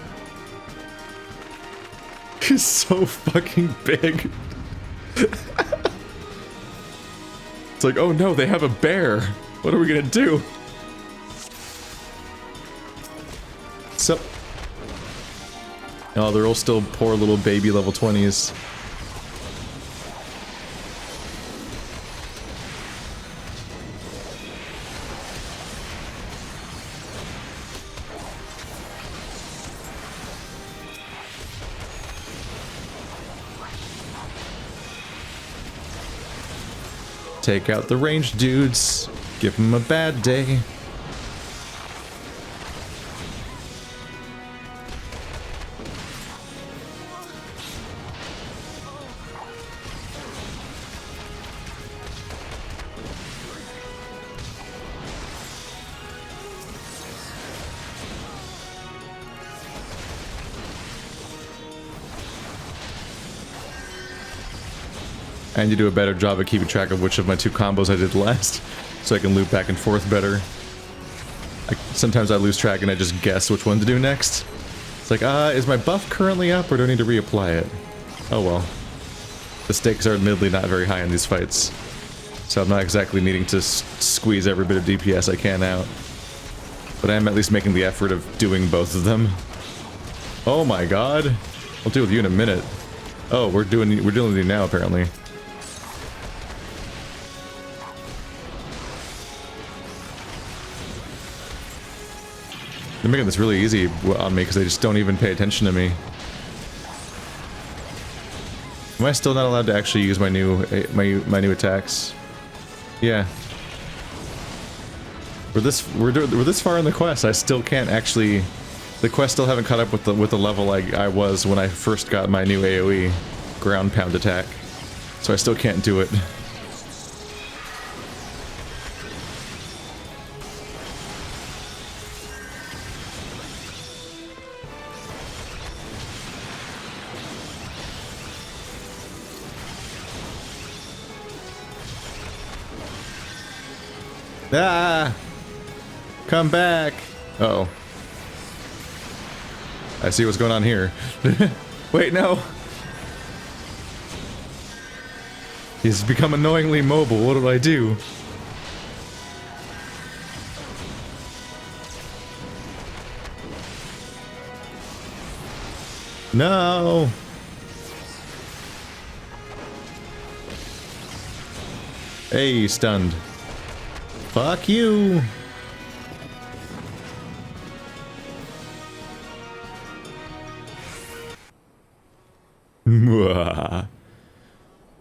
He's so fucking big. It's like, oh no, they have a bear. What are we gonna do? So... Oh, they're all still poor little baby level 20s. Take out the ranged dudes. Give them a bad day. I need to do a better job of keeping track of which of my 2 combos I did last, so I can loop back and forth better. Sometimes I lose track and I just guess which one to do next. It's like, is my buff currently up or do I need to reapply it? Oh well. The stakes are admittedly not very high in these fights, so I'm not exactly needing to squeeze every bit of DPS I can out. But I am at least making the effort of doing both of them. Oh my god! I'll deal with you in a minute. Oh, we're dealing with you now apparently. They're making this really easy on me because they just don't even pay attention to me. Am I still not allowed to actually use my new attacks? Yeah. We're this far in the quest. I still can't actually. The quest still haven't caught up with the level I was when I first got my new AOE ground pound attack. So I still can't do it. Ah! Come back! Uh-oh. I see what's going on here. Wait, no! He's become annoyingly mobile. What did I do? No! Hey, stunned. Fuck you!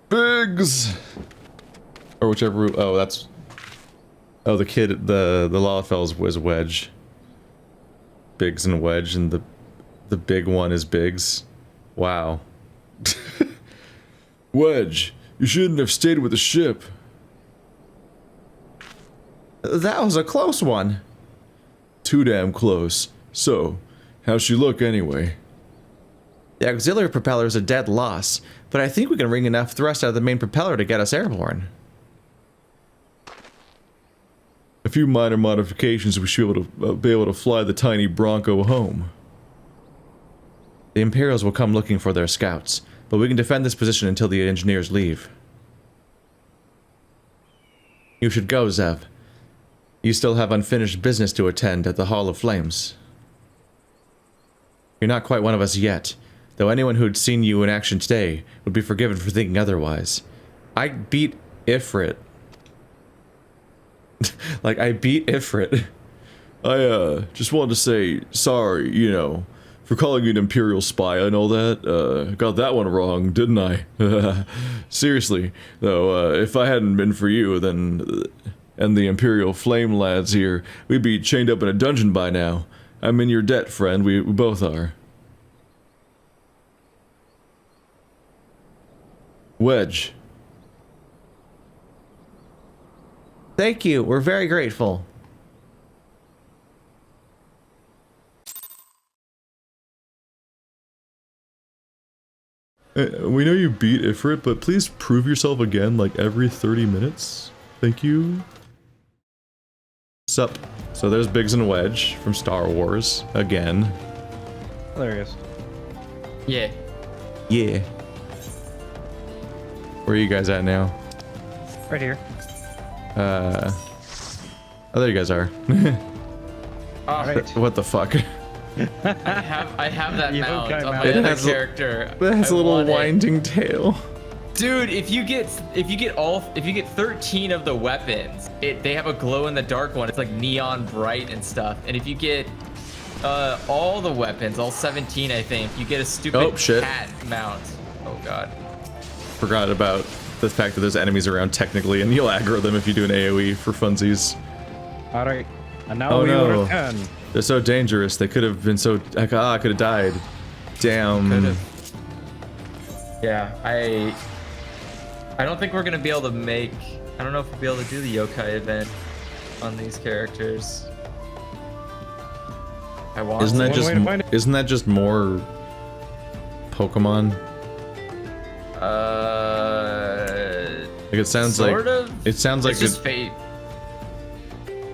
Biggs! Or whichever. Oh, that's. Oh, the kid. The Lalafell's was Wedge. Biggs and Wedge, and the big one is Biggs. Wow. Wedge, you shouldn't have stayed with the ship. That was a close one. Too damn close. So, how's she look anyway? The auxiliary propeller is a dead loss, but I think we can wring enough thrust out of the main propeller to get us airborne. A few minor modifications, we should be able to fly the tiny Bronco home. The Imperials will come looking for their scouts, but we can defend this position until the engineers leave. You should go, Zev. You still have unfinished business to attend at the Hall of Flames. You're not quite one of us yet, though anyone who'd seen you in action today would be forgiven for thinking otherwise. I beat Ifrit. Like, I beat Ifrit. I, just wanted to say sorry, you know, for calling you an Imperial spy and all that. Got that one wrong, didn't I? Seriously, though, if I hadn't been for you, then... and the Imperial Flame lads here, we'd be chained up in a dungeon by now. I'm in your debt, friend. We both are. Wedge. Thank you. We're very grateful. We know you beat Ifrit, but please prove yourself again like every 30 minutes. Thank you. Sup. So there's Biggs and Wedge from Star Wars again. There he is. Yeah. Yeah. Where are you guys at now? Right here. Oh, there you guys are. Right. What the fuck? I have that mount on my It other has character. It has a little winding tail. Dude, if you get 13 of the weapons, they have a glow in the dark one. It's like neon bright and stuff. And if you get all the weapons, all 17, I think, you get a stupid cat mount. Oh god. Forgot about the fact that there's enemies around technically, and you'll aggro them if you do an AoE for funsies. All right, and now we will return. They're so dangerous. They could have been so. I could have died. Damn. Could have. Yeah, I don't think we're gonna be able to make. I don't know if we'll be able to do the yokai event on these characters. I want. Isn't that just more Pokemon? Like it sounds sort like. of. It sounds like it's just fate.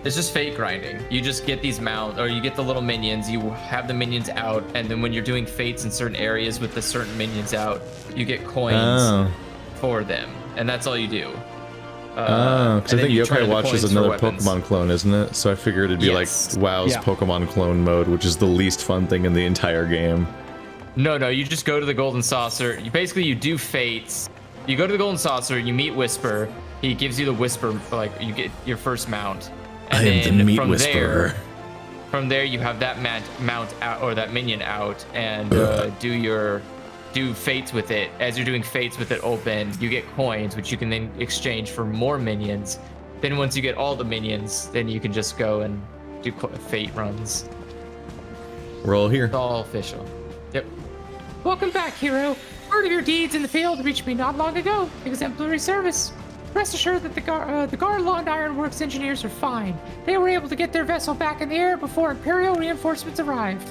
It's just fate grinding. You just get these mount, or you get the little minions. You have the minions out, and then when you're doing fates in certain areas with the certain minions out, you get coins for them, and that's all you do. Because I think Yokai Watch is another Pokemon clone, isn't it? So I figured it'd be like WoW's Pokemon clone mode, which is the least fun thing in the entire game. No, you just go to the Golden Saucer. You do fates. You go to the Golden Saucer, you meet Whisper. He gives you the Whisper, like you get your first mount. And I am the meat whisperer. From there, you have that mount out, or that minion out, and do fates with it. As you're doing fates with it open, you get coins, which you can then exchange for more minions. Then once you get all the minions, then you can just go and do fate runs. We're all here. It's all official. Yep. Welcome back, hero. Word of your deeds in the field reached me not long ago. Exemplary service. Rest assured that the Garlean Ironworks engineers are fine. They were able to get their vessel back in the air before Imperial reinforcements arrived.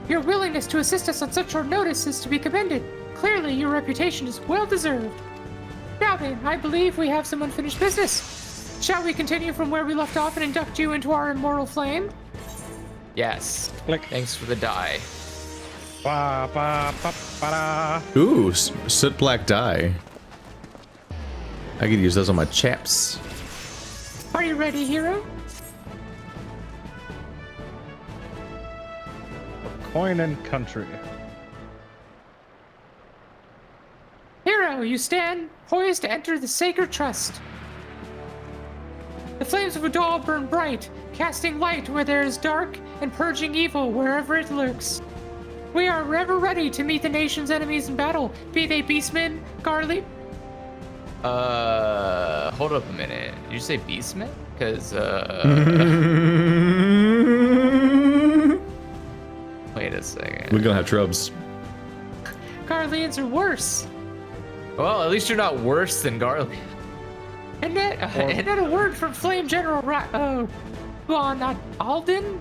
Your willingness to assist us on such short notice is to be commended. Clearly, your reputation is well deserved. Now then, I believe we have some unfinished business. Shall we continue from where we left off and induct you into our immortal flame? Yes. Click. Thanks for the die. Ba, ba, ba, ba, da. Ooh, soot black dye. I could use those on my chaps. Are you ready, hero? Coin and country. Hero, you stand poised to enter the sacred trust. The flames of Udal burn bright, casting light where there is dark and purging evil wherever it lurks. We are ever ready to meet the nation's enemies in battle, be they beastmen, Garlean. Hold up a minute. Did you say beastmen? Because, wait a second. We're gonna have trubs. Garleans are worse. Well, at least you're not worse than Garlean. And then a word from Flame General not Alden?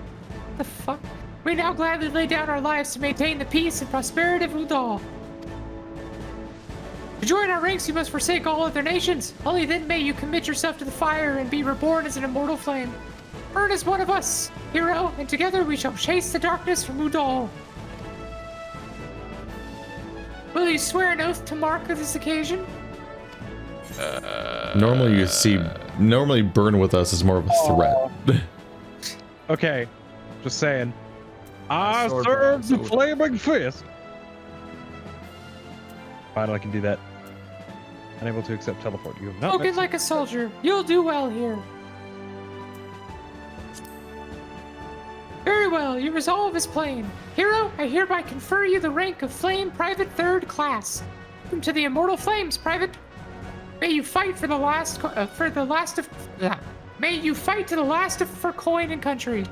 The fuck? We now gladly lay down our lives to maintain the peace and prosperity of Udal. To join our ranks, you must forsake all other nations. Only then may you commit yourself to the fire and be reborn as an immortal flame. Burn as one of us, hero, and together we shall chase the darkness from Udal. Will you swear an oath to mark this occasion? Normally burn with us is more of a threat. Okay, just saying. I serve the flaming fist. Fine, I can do that. Unable to accept teleport. You have not. Spoken like a soldier. You'll do well here. Very well, your resolve is plain. Hero, I hereby confer you the rank of Flame Private 3rd Class. Welcome to the Immortal Flames, Private. May you fight for the last May you fight to the last for coin and country.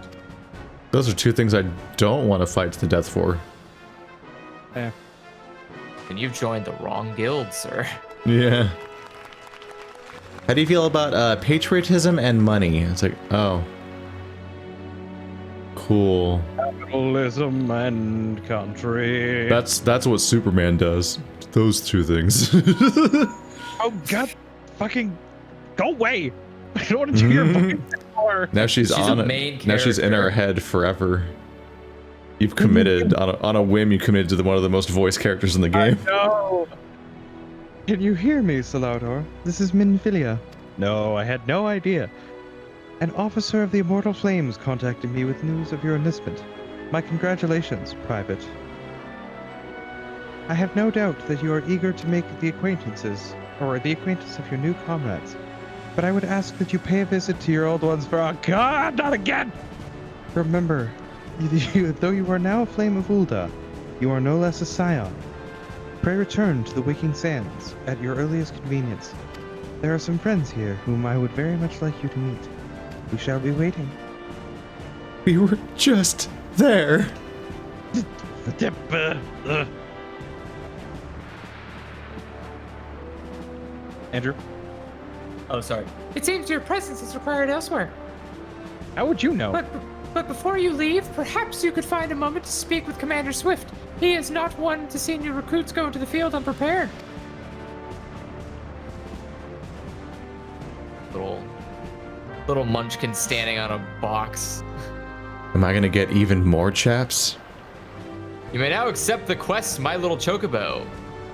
Those are two things I don't want to fight to the death for. Yeah. And you've joined the wrong guild, sir. Yeah. How do you feel about patriotism and money? It's like, oh. Cool. Capitalism and country. That's what Superman does. Those two things. Oh god, fucking go away! I don't want to do your fucking power. Now she's on it. Now she's in our head forever. You've committed on a whim. You committed to one of the most voiced characters in the game. No. Can you hear me, Salador? This is Minfilia. No, I had no idea. An officer of the Immortal Flames contacted me with news of your enlistment. My congratulations, Private. I have no doubt that you are eager to make the acquaintance of your new comrades. But I would ask that you pay a visit to your old ones for— oh god, not again! Remember, though you are now a Flame of Ulda, you are no less a Scion. Pray return to the Waking Sands at your earliest convenience. There are some friends here whom I would very much like you to meet. We shall be waiting. We were just there. Andrew? Oh, sorry. It seems your presence is required elsewhere. How would you know? But before you leave, perhaps you could find a moment to speak with Commander Swift. He is not one to see new recruits go into the field unprepared. Little munchkin standing on a box. Am I gonna get even more chaps? You may now accept the quest, My Little Chocobo,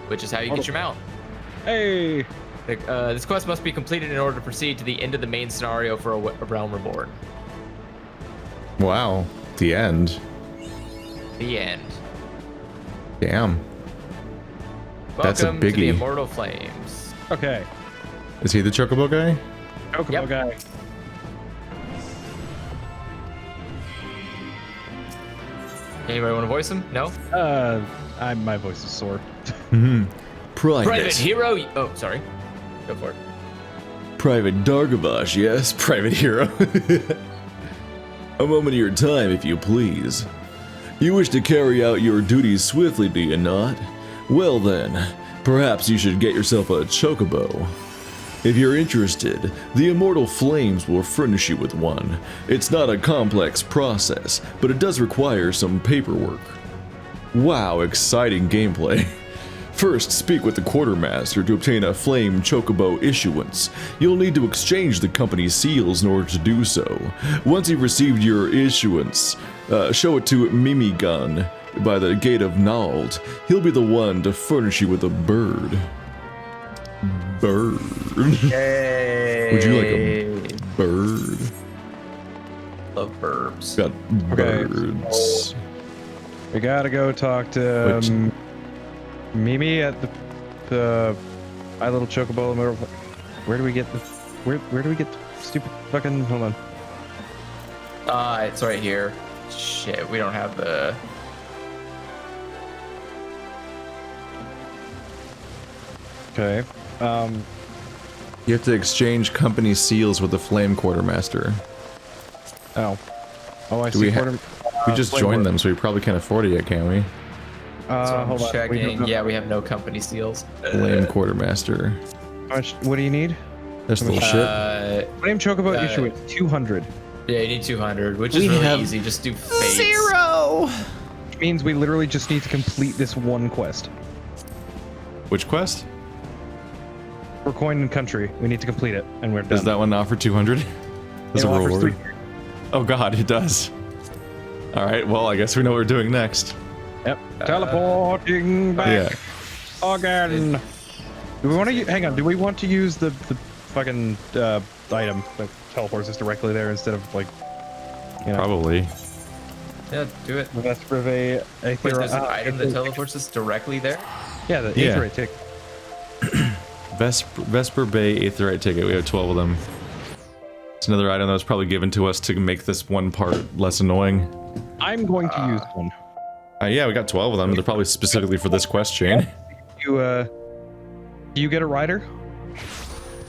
which is how you get your mount. Hey! This quest must be completed in order to proceed to the end of the main scenario for a Realm Reborn. Wow, the end. The end. Damn. That's a Welcome to the biggie. Immortal Flames. Okay. Is he the chocobo guy? Chocobo guy. Anybody want to voice him? No? My voice is sore. Private Hero. Oh, sorry. Go for it. Private Dargavash, yes, Private Hero. A moment of your time, if you please. You wish to carry out your duties swiftly, do you not? Well then, perhaps you should get yourself a chocobo. If you're interested, the Immortal Flames will furnish you with one. It's not a complex process, but it does require some paperwork. Wow, exciting gameplay. First, speak with the quartermaster to obtain a flame chocobo issuance. You'll need to exchange the company's seals in order to do so. Once you've received your issuance, show it to Mimigun by the gate of Nald. He'll be the one to furnish you with a bird. Bird. Yay. Would you like a bird? Love verbs. Got birds. We gotta go talk to Mimi at the My Little Chocobo. Where do we get the where do we get the stupid fucking? Hold on. It's right here. Shit, we don't have the. Okay. You have to exchange company seals with the flame quartermaster. Oh, I Do see. we just joined them, so we probably can't afford it yet, can we? Hold on. Checking. Yeah, we have no company seals. Flame quartermaster. What do you need? This little shit. Flame chocobo issue it 200. Yeah, you need 200, which is really easy. Just do fates. 0! Which means we literally just need to complete this one quest. Which quest? For coin and country, we need to complete it, and we're done. Does that one offer 200? As a offers reward? 300. Oh god, it does. Alright, well, I guess we know what we're doing next. Yep. Teleporting back again. Do we want to hang on? Do we want to use the fucking item that teleports us directly there instead of like? You know, probably. Yeah, do it. Wait, there's an item that teleports us directly there? Yeah, the Aetherite ticket. Vesper Bay Aetherite ticket. We have 12 of them. It's another item that was probably given to us to make this one part less annoying. I'm going to use one. Yeah, we got 12 of them. They're probably specifically for this quest chain. Do you get a rider?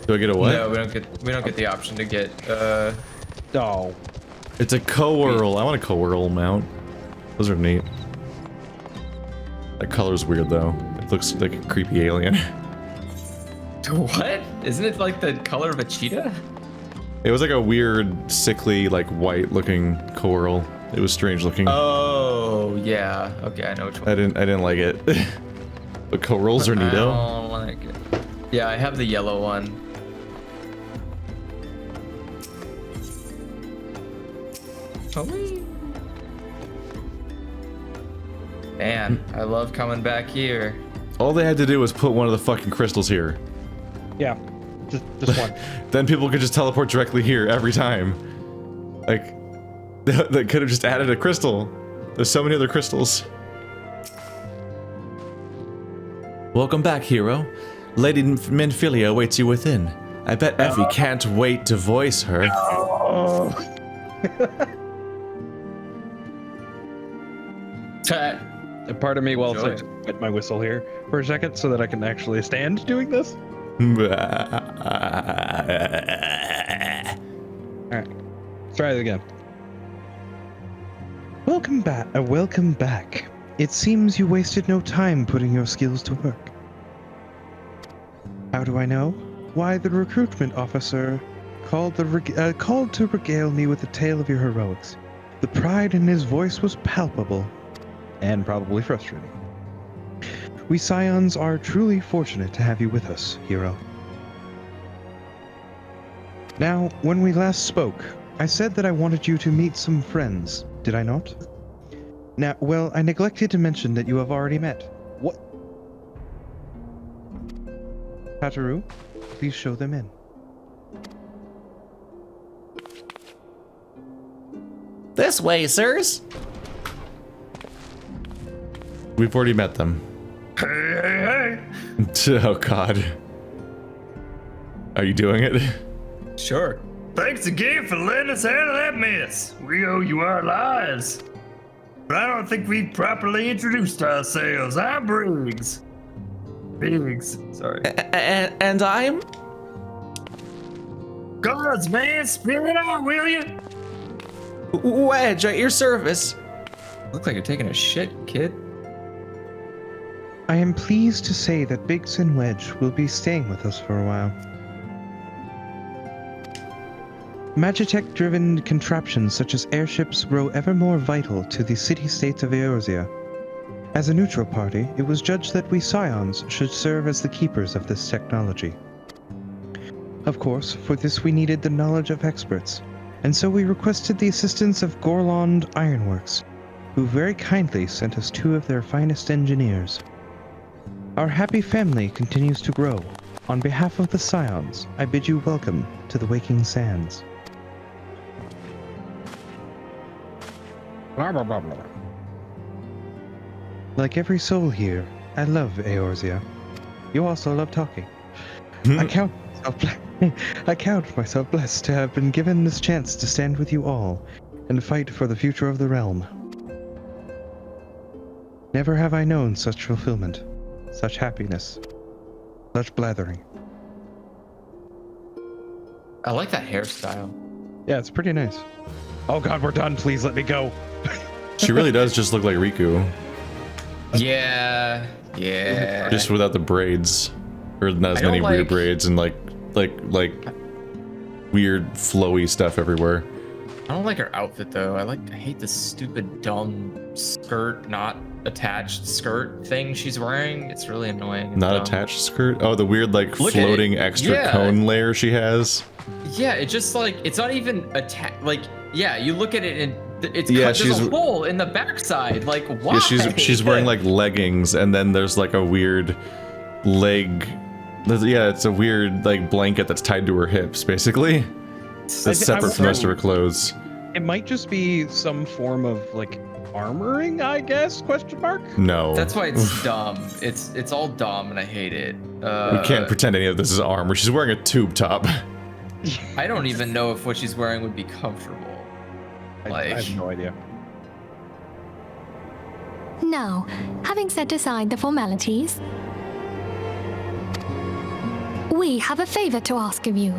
Do I get a what? No, we don't get the option to get Oh. It's a co-whirl. I want a co-whirl mount. Those are neat. That color's weird though. It looks like a creepy alien. What? Isn't it like the color of a cheetah? It was like a weird, sickly, like white looking co-whirl. It was strange looking. Oh yeah. Okay, I know which one. I didn't like it. But co-whirls are neato. I don't like it. Yeah, I have the yellow one. Man, I love coming back here. All they had to do was put one of the fucking crystals here. Yeah, just one. Then people could just teleport directly here every time. Like, they could have just added a crystal. There's so many other crystals. Welcome back, hero. Lady Minfilia waits you within. I bet Effie can't wait to voice her. Pardon me while I wet my whistle here for a second so that I can actually stand doing this. Alright, let's try it again. Welcome back. It seems you wasted no time putting your skills to work. How do I know? Why, the recruitment officer called to regale me with a tale of your heroics. The pride in his voice was palpable, and probably frustrating. We Scions are truly fortunate to have you with us, hero. Now, when we last spoke, I said that I wanted you to meet some friends, did I not? Now, well, I neglected to mention that you have already met. What? Pataru, please show them in. This way, sirs. We've already met them. Hey. Oh god. Are you doing it? Sure. Thanks again for letting us out of that mess. We owe you our lives. But I don't think we've properly introduced ourselves. I'm Briggs. Sorry. And I'm? Gods, man, spill it out, will you? Wedge, at your service. Look like you're taking a shit, kid. I am pleased to say that Biggs and Wedge will be staying with us for a while. Magitech-driven contraptions such as airships grow ever more vital to the city-states of Eorzea. As a neutral party, it was judged that we Scions should serve as the keepers of this technology. Of course, for this we needed the knowledge of experts, and so we requested the assistance of Garlean Ironworks, who very kindly sent us 2 of their finest engineers. Our happy family continues to grow. On behalf of the Scions, I bid you welcome to the Waking Sands. Blah, blah, blah, blah. Like every soul here, I love Eorzea. You also love talking. I count myself blessed to have been given this chance to stand with you all and fight for the future of the realm. Never have I known such fulfillment, such happiness, such blathering. I like that hairstyle. Yeah, it's pretty nice. Oh god, we're done. Please let me go. She really does just look like Riku. Yeah. Just without the braids. Or not as many weird braids and like weird flowy stuff everywhere. I don't like her outfit though. I hate this stupid dumb skirt, not attached skirt thing she's wearing. It's really annoying. Not attached skirt? Oh, the weird floating extra cone layer she has. Yeah, it just it's not even you look at it and it's there's a hole in the backside. Like, why? Yeah, she's wearing leggings, and then there's a weird leg. Yeah, it's a weird blanket that's tied to her hips, basically. That's separate from the rest of her clothes. It might just be some form of armoring, I guess? Question mark? No. That's why it's dumb. It's all dumb, and I hate it. We can't pretend any of this is armor. She's wearing a tube top. I don't even know if what she's wearing would be comfortable. I have no idea. Now, having set aside the formalities, we have a favor to ask of you.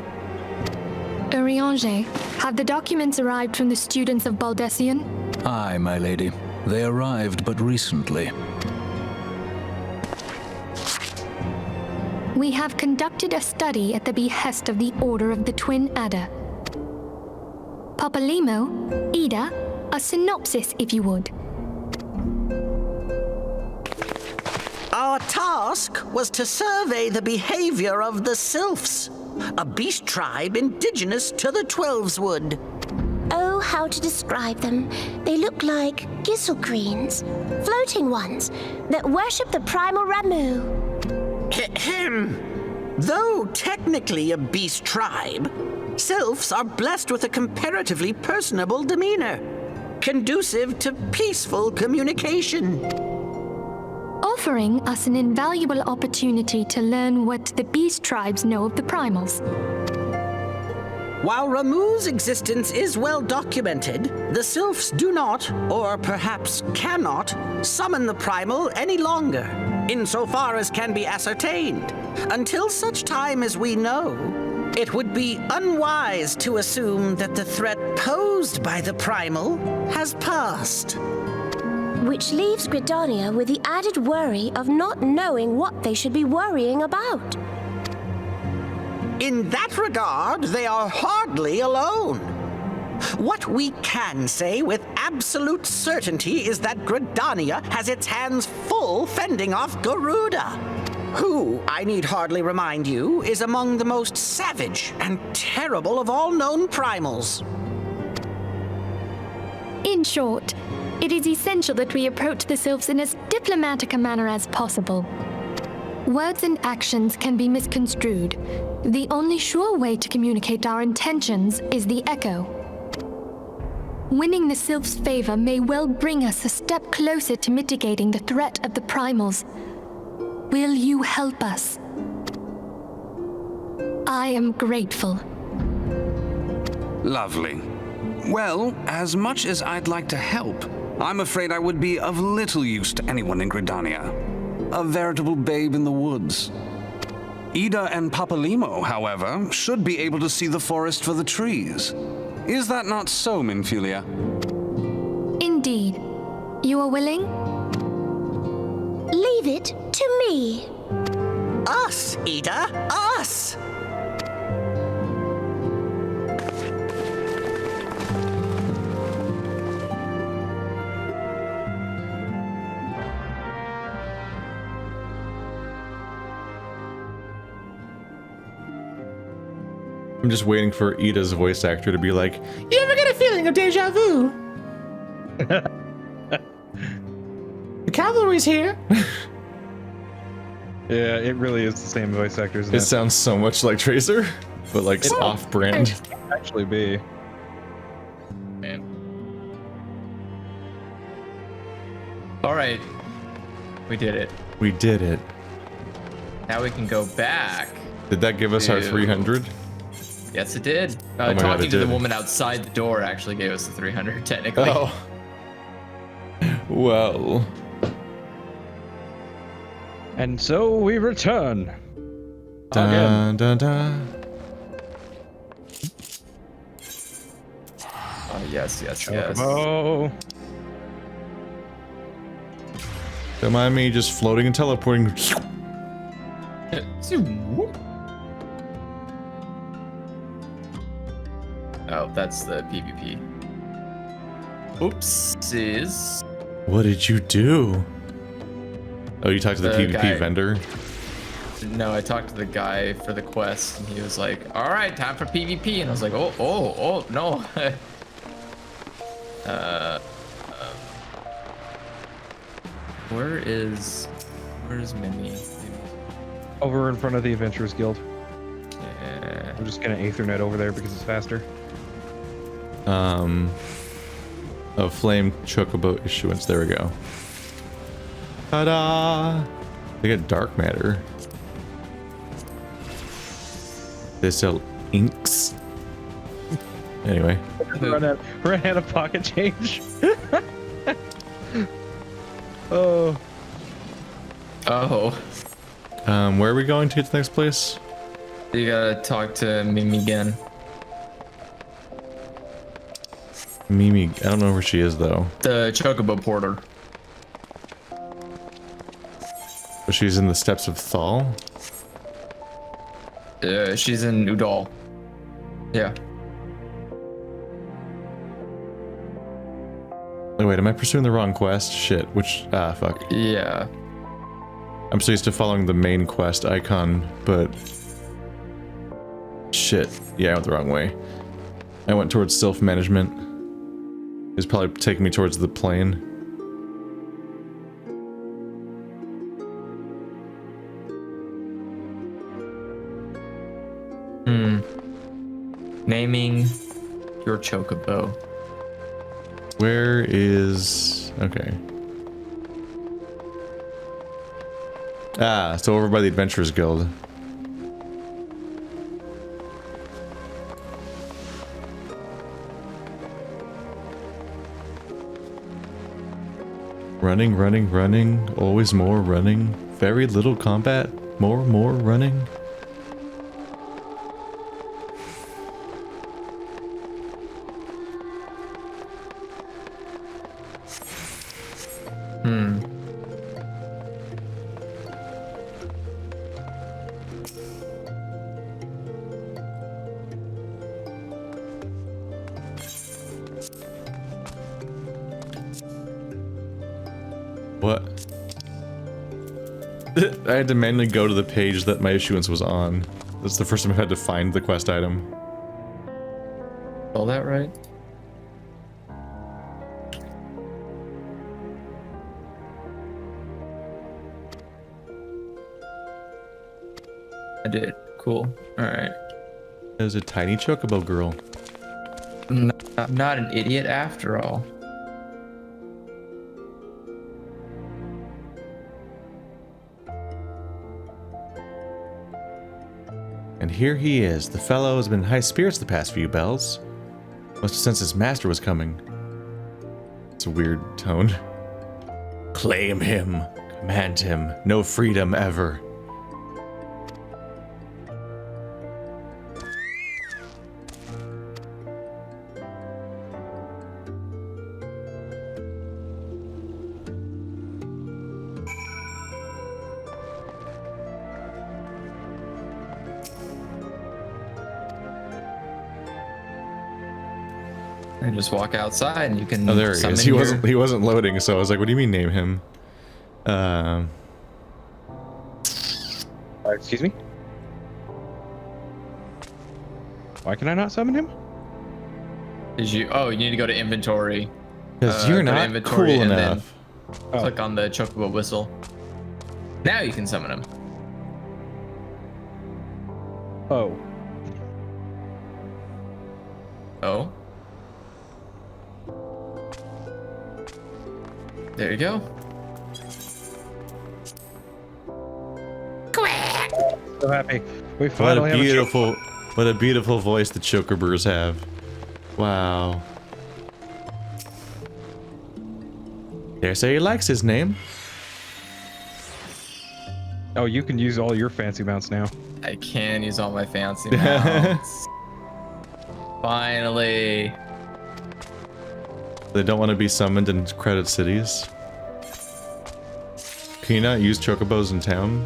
Eorzea, have the documents arrived from the students of Baldessian? Aye, my lady. They arrived but recently. We have conducted a study at the behest of the Order of the Twin Adder. Papalimo, Ida, a synopsis if you would. Our task was to survey the behavior of the Sylphs, a beast tribe indigenous to the Twelveswood. Oh, how to describe them. They look like gizzle-greens, floating ones, that worship the Primal Ramu. Though technically a beast tribe, Sylphs are blessed with a comparatively personable demeanor, conducive to peaceful communication. Offering us an invaluable opportunity to learn what the beast tribes know of the primals. While Ramu's existence is well documented, the Sylphs do not, or perhaps cannot, summon the Primal any longer, insofar as can be ascertained. Until such time as we know, it would be unwise to assume that the threat posed by the Primal has passed. Which leaves Gridania with the added worry of not knowing what they should be worrying about. In that regard, they are hardly alone. What we can say with absolute certainty is that Gridania has its hands full fending off Garuda, who, I need hardly remind you, is among the most savage and terrible of all known primals. In short, it is essential that we approach the Sylphs in as diplomatic a manner as possible. Words and actions can be misconstrued. The only sure way to communicate our intentions is the echo. Winning the Sylphs' favor may well bring us a step closer to mitigating the threat of the primals. Will you help us? I am grateful. Lovely. Well, as much as I'd like to help, I'm afraid I would be of little use to anyone in Gridania. A veritable babe in the woods. Ida and Papalimo, however, should be able to see the forest for the trees. Is that not so, Minfilia? Indeed. You are willing? Leave it to me. Us, Ida, us! I'm just waiting for Ida's voice actor to be like, You ever get a feeling of deja vu? The cavalry's here. Yeah, it really is the same voice actor. Isn't it sounds so much like Tracer, but like off-brand. It can actually be. Man. All right, we did it. We did it. Now we can go back. Did that give us our 300? Yes, it did. Oh my God, Talking it to the did. woman outside the door actually gave us the 300, technically. Oh. Well. And so we return. Dun, dun, dun. Oh, yes, yes, yes. Oh. Don't mind me just floating and teleporting. Oh, that's the PvP. Oopsies. What did you do? Oh, you talked to the PvP guy. vendor? No, I talked to the guy for the quest, and he was like, all right, time for PvP. And I was like, oh, no. Where's Mimi? Over in front of the Adventurers Guild. Yeah. I'm just gonna Aethernet over there because it's faster. A flame chocobo issuance. There we go. Ta-da! They get dark matter. They sell inks. Anyway. Run out of pocket change. Oh. Where are we going to the next place? You gotta talk to Mimi again. Mimi, I don't know where she is though. The chocobo porter. But she's in the steppes of Thal. She's in Udal. Yeah. Oh, wait, am I pursuing the wrong quest? Shit, fuck. Yeah. I'm so used to following the main quest icon, but... Shit, yeah, I went the wrong way. I went towards self-management. It's probably taking me towards the plane. Naming your chocobo. Where is... Okay. So over by the Adventurers Guild. Running, running, running. Always more running. Very little combat. More running. What? I had to manually go to the page that my issuance was on. That's the first time I've had to find the quest item. All that right? I did. Cool. Alright. There's a tiny chocobo girl. I'm not an idiot after all. And here he is. The fellow has been in high spirits the past few bells. Must have sensed his master was coming. It's a weird tone. Claim him. Command him. No freedom ever. And just walk outside and you can. Oh, there he is. He wasn't loading, so I was like, what do you mean name him? Excuse me? Why can I not summon him? You need to go to inventory. Because you're not cool and enough. Then click on the chocobo whistle. Now you can summon him. Oh. Oh. There you go. So happy. We What finally a beautiful voice the chocobos have. Wow. Dare say he likes his name. Oh, you can use all your fancy mounts now. I can use all my fancy mounts. Finally. They don't want to be summoned in credit cities. Can you not use chocobos in town?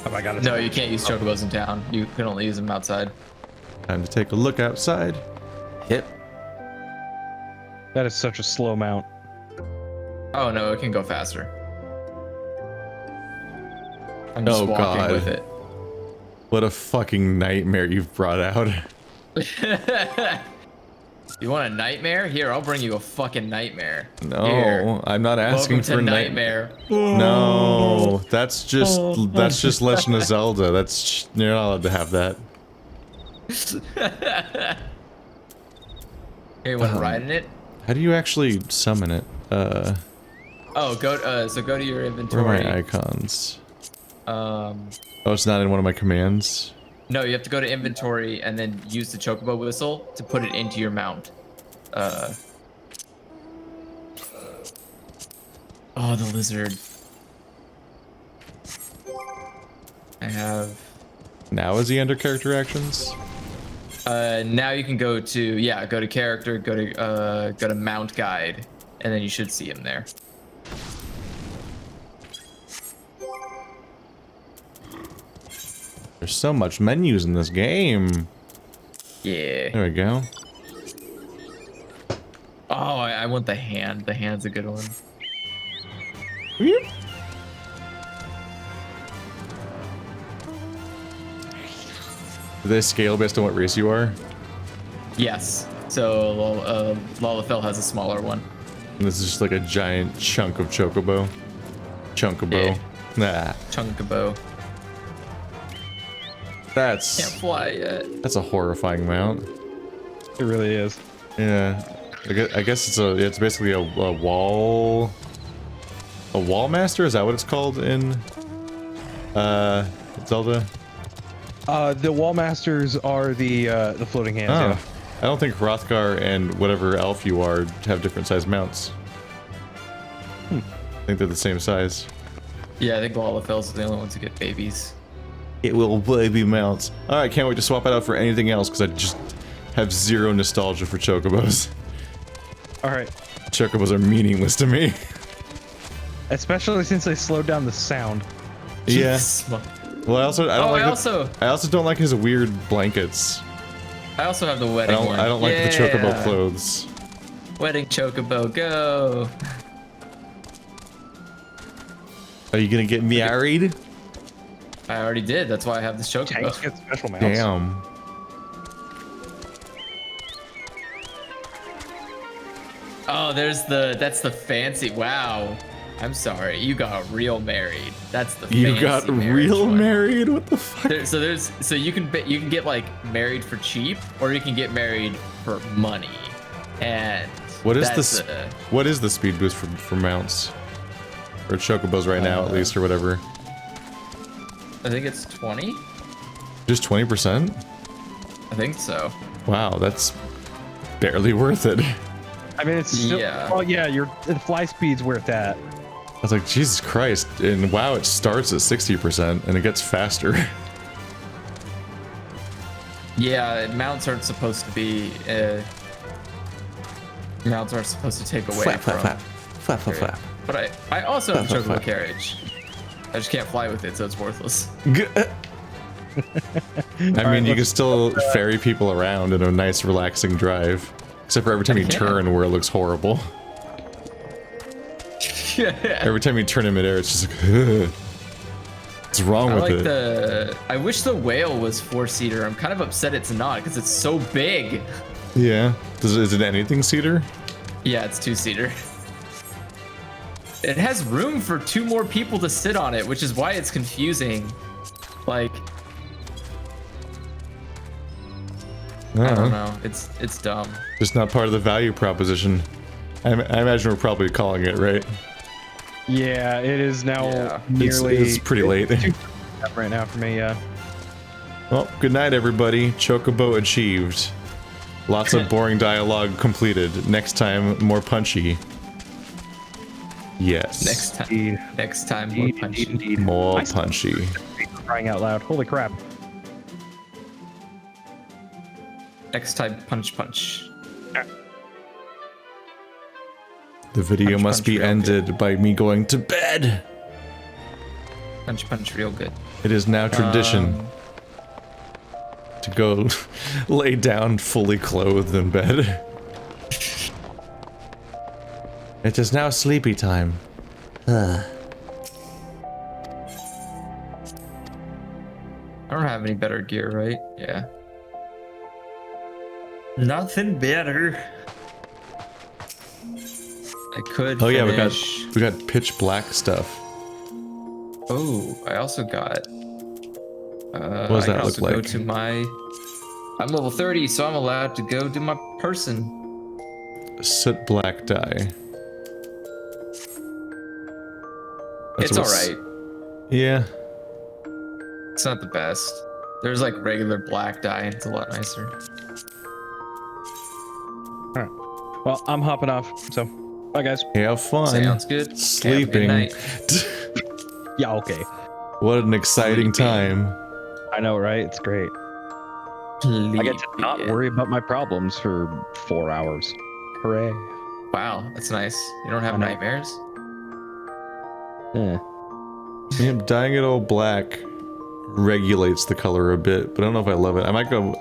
Oh my god. No, you can't use chocobos in town. You can only use them outside. Time to take a look outside. Yep. That is such a slow mount. Oh no, it can go faster. I'm just walking with it. What a fucking nightmare you've brought out. You want a nightmare? Here, I'll bring you a fucking nightmare. No, Here. I'm not asking Welcome for to nightmare. No, that's just Legend of Zelda. You're not allowed to have that. Hey, you want to ride in it? How do you actually summon it? Oh, go to your inventory. Where are my icons? Oh, it's not in one of my commands. No, you have to go to inventory and then use the chocobo whistle to put it into your mount. Oh, the lizard. I have. Now is he under character actions? Now you can go to character, go to mount guide, and then you should see him there. There's so much menus in this game. Yeah. There we go. Oh, I want the hand. The hand's a good one. Do they scale based on what race you are? Yes. So Lalafell has a smaller one. And this is just like a giant chunk of chocobo. Chunkobo. Nah. Chunkobo. Can't fly yet. That's a horrifying mount. It really is. Yeah. I guess it's basically a wall master. Is that what it's called in Zelda? The wall masters are the floating hands. Oh. Yeah. I don't think Hrothgar and whatever elf you are have different size mounts. I think they're the same size. Yeah, I think Lalafell's the only ones who get babies. It will baby mounts. Alright, can't wait to swap it out for anything else because I just have zero nostalgia for chocobos. Alright. Chocobos are meaningless to me. Especially since they slowed down the sound. Yeah. Well, I also don't like his weird blankets. I also have the wedding one. I don't like the chocobo clothes. Wedding chocobo, go! Are you gonna get married? I already did. That's why I have this chocobo. Tanks get special mounts. Damn. Oh, that's the fancy. Wow. I'm sorry. You got real married. That's the fancy You got real one. married? What the fuck? So you can get like married for cheap, or you can get married for money. And what is the speed boost for mounts? Or chocobos right now, at least, or whatever. I think it's 20. Just 20%? I think so. Wow, that's barely worth it. I mean, it's still, well, yeah, the fly speed's where it's at. I was like, Jesus Christ. And wow, it starts at 60% and it gets faster. Yeah, mounts aren't supposed to be. Mounts aren't supposed to take away from. Flap. But I also have a chocobo carriage. I just can't fly with it, so it's worthless. I mean, you can still ferry people around in a nice, relaxing drive. Except for every time you turn where it looks horrible. Every time you turn in midair, it's just like, ugh. What's wrong with it? I wish the whale was 4-seater. I'm kind of upset it's not because it's so big. Yeah. Is it anything seater? Yeah, it's 2-seater. It has room for 2 more people to sit on it, which is why it's confusing. Like, I don't know. It's dumb. Just not part of the value proposition. I imagine we're probably calling it, right? Yeah, it is now nearly. It's pretty late. Right now for me, yeah. Well, good night, everybody. Chocobo achieved. Lots of boring dialogue completed. Next time, more punchy. Yes. Next time, more punchy. Indeed. More punchy. Crying out loud! Holy crap! Next time, punch. The video must be ended by me going to bed. Punch, real good. It is now tradition to go lay down fully clothed in bed. It is now sleepy time. I don't have any better gear, right? Yeah. Nothing better. I could. Oh yeah, finish. we got pitch black stuff. Oh, I also got. What does that look like? Go to my. I'm level 30, so I'm allowed to go do my person. Soot black dye. It's alright. Yeah. It's not the best. There's like regular black dye, and it's a lot nicer. Alright. Well, I'm hopping off, so bye guys. Have fun. Sounds good. Sleeping. Yeah, okay. What an exciting time. I know, right? It's great. I get to not worry about my problems for 4 hours. Hooray. Wow, that's nice. You don't have nightmares? Yeah. Dyeing it all black regulates the color a bit, but I don't know if I love it. I might go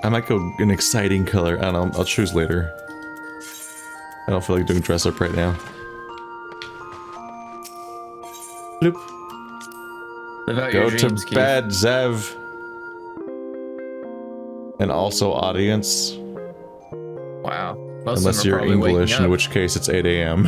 an exciting color. I don't know, I'll choose later. I don't feel like doing dress up right now. Bloop. Go to bed, Zev. And also audience. Wow. Unless you're English, in which case it's 8 a.m.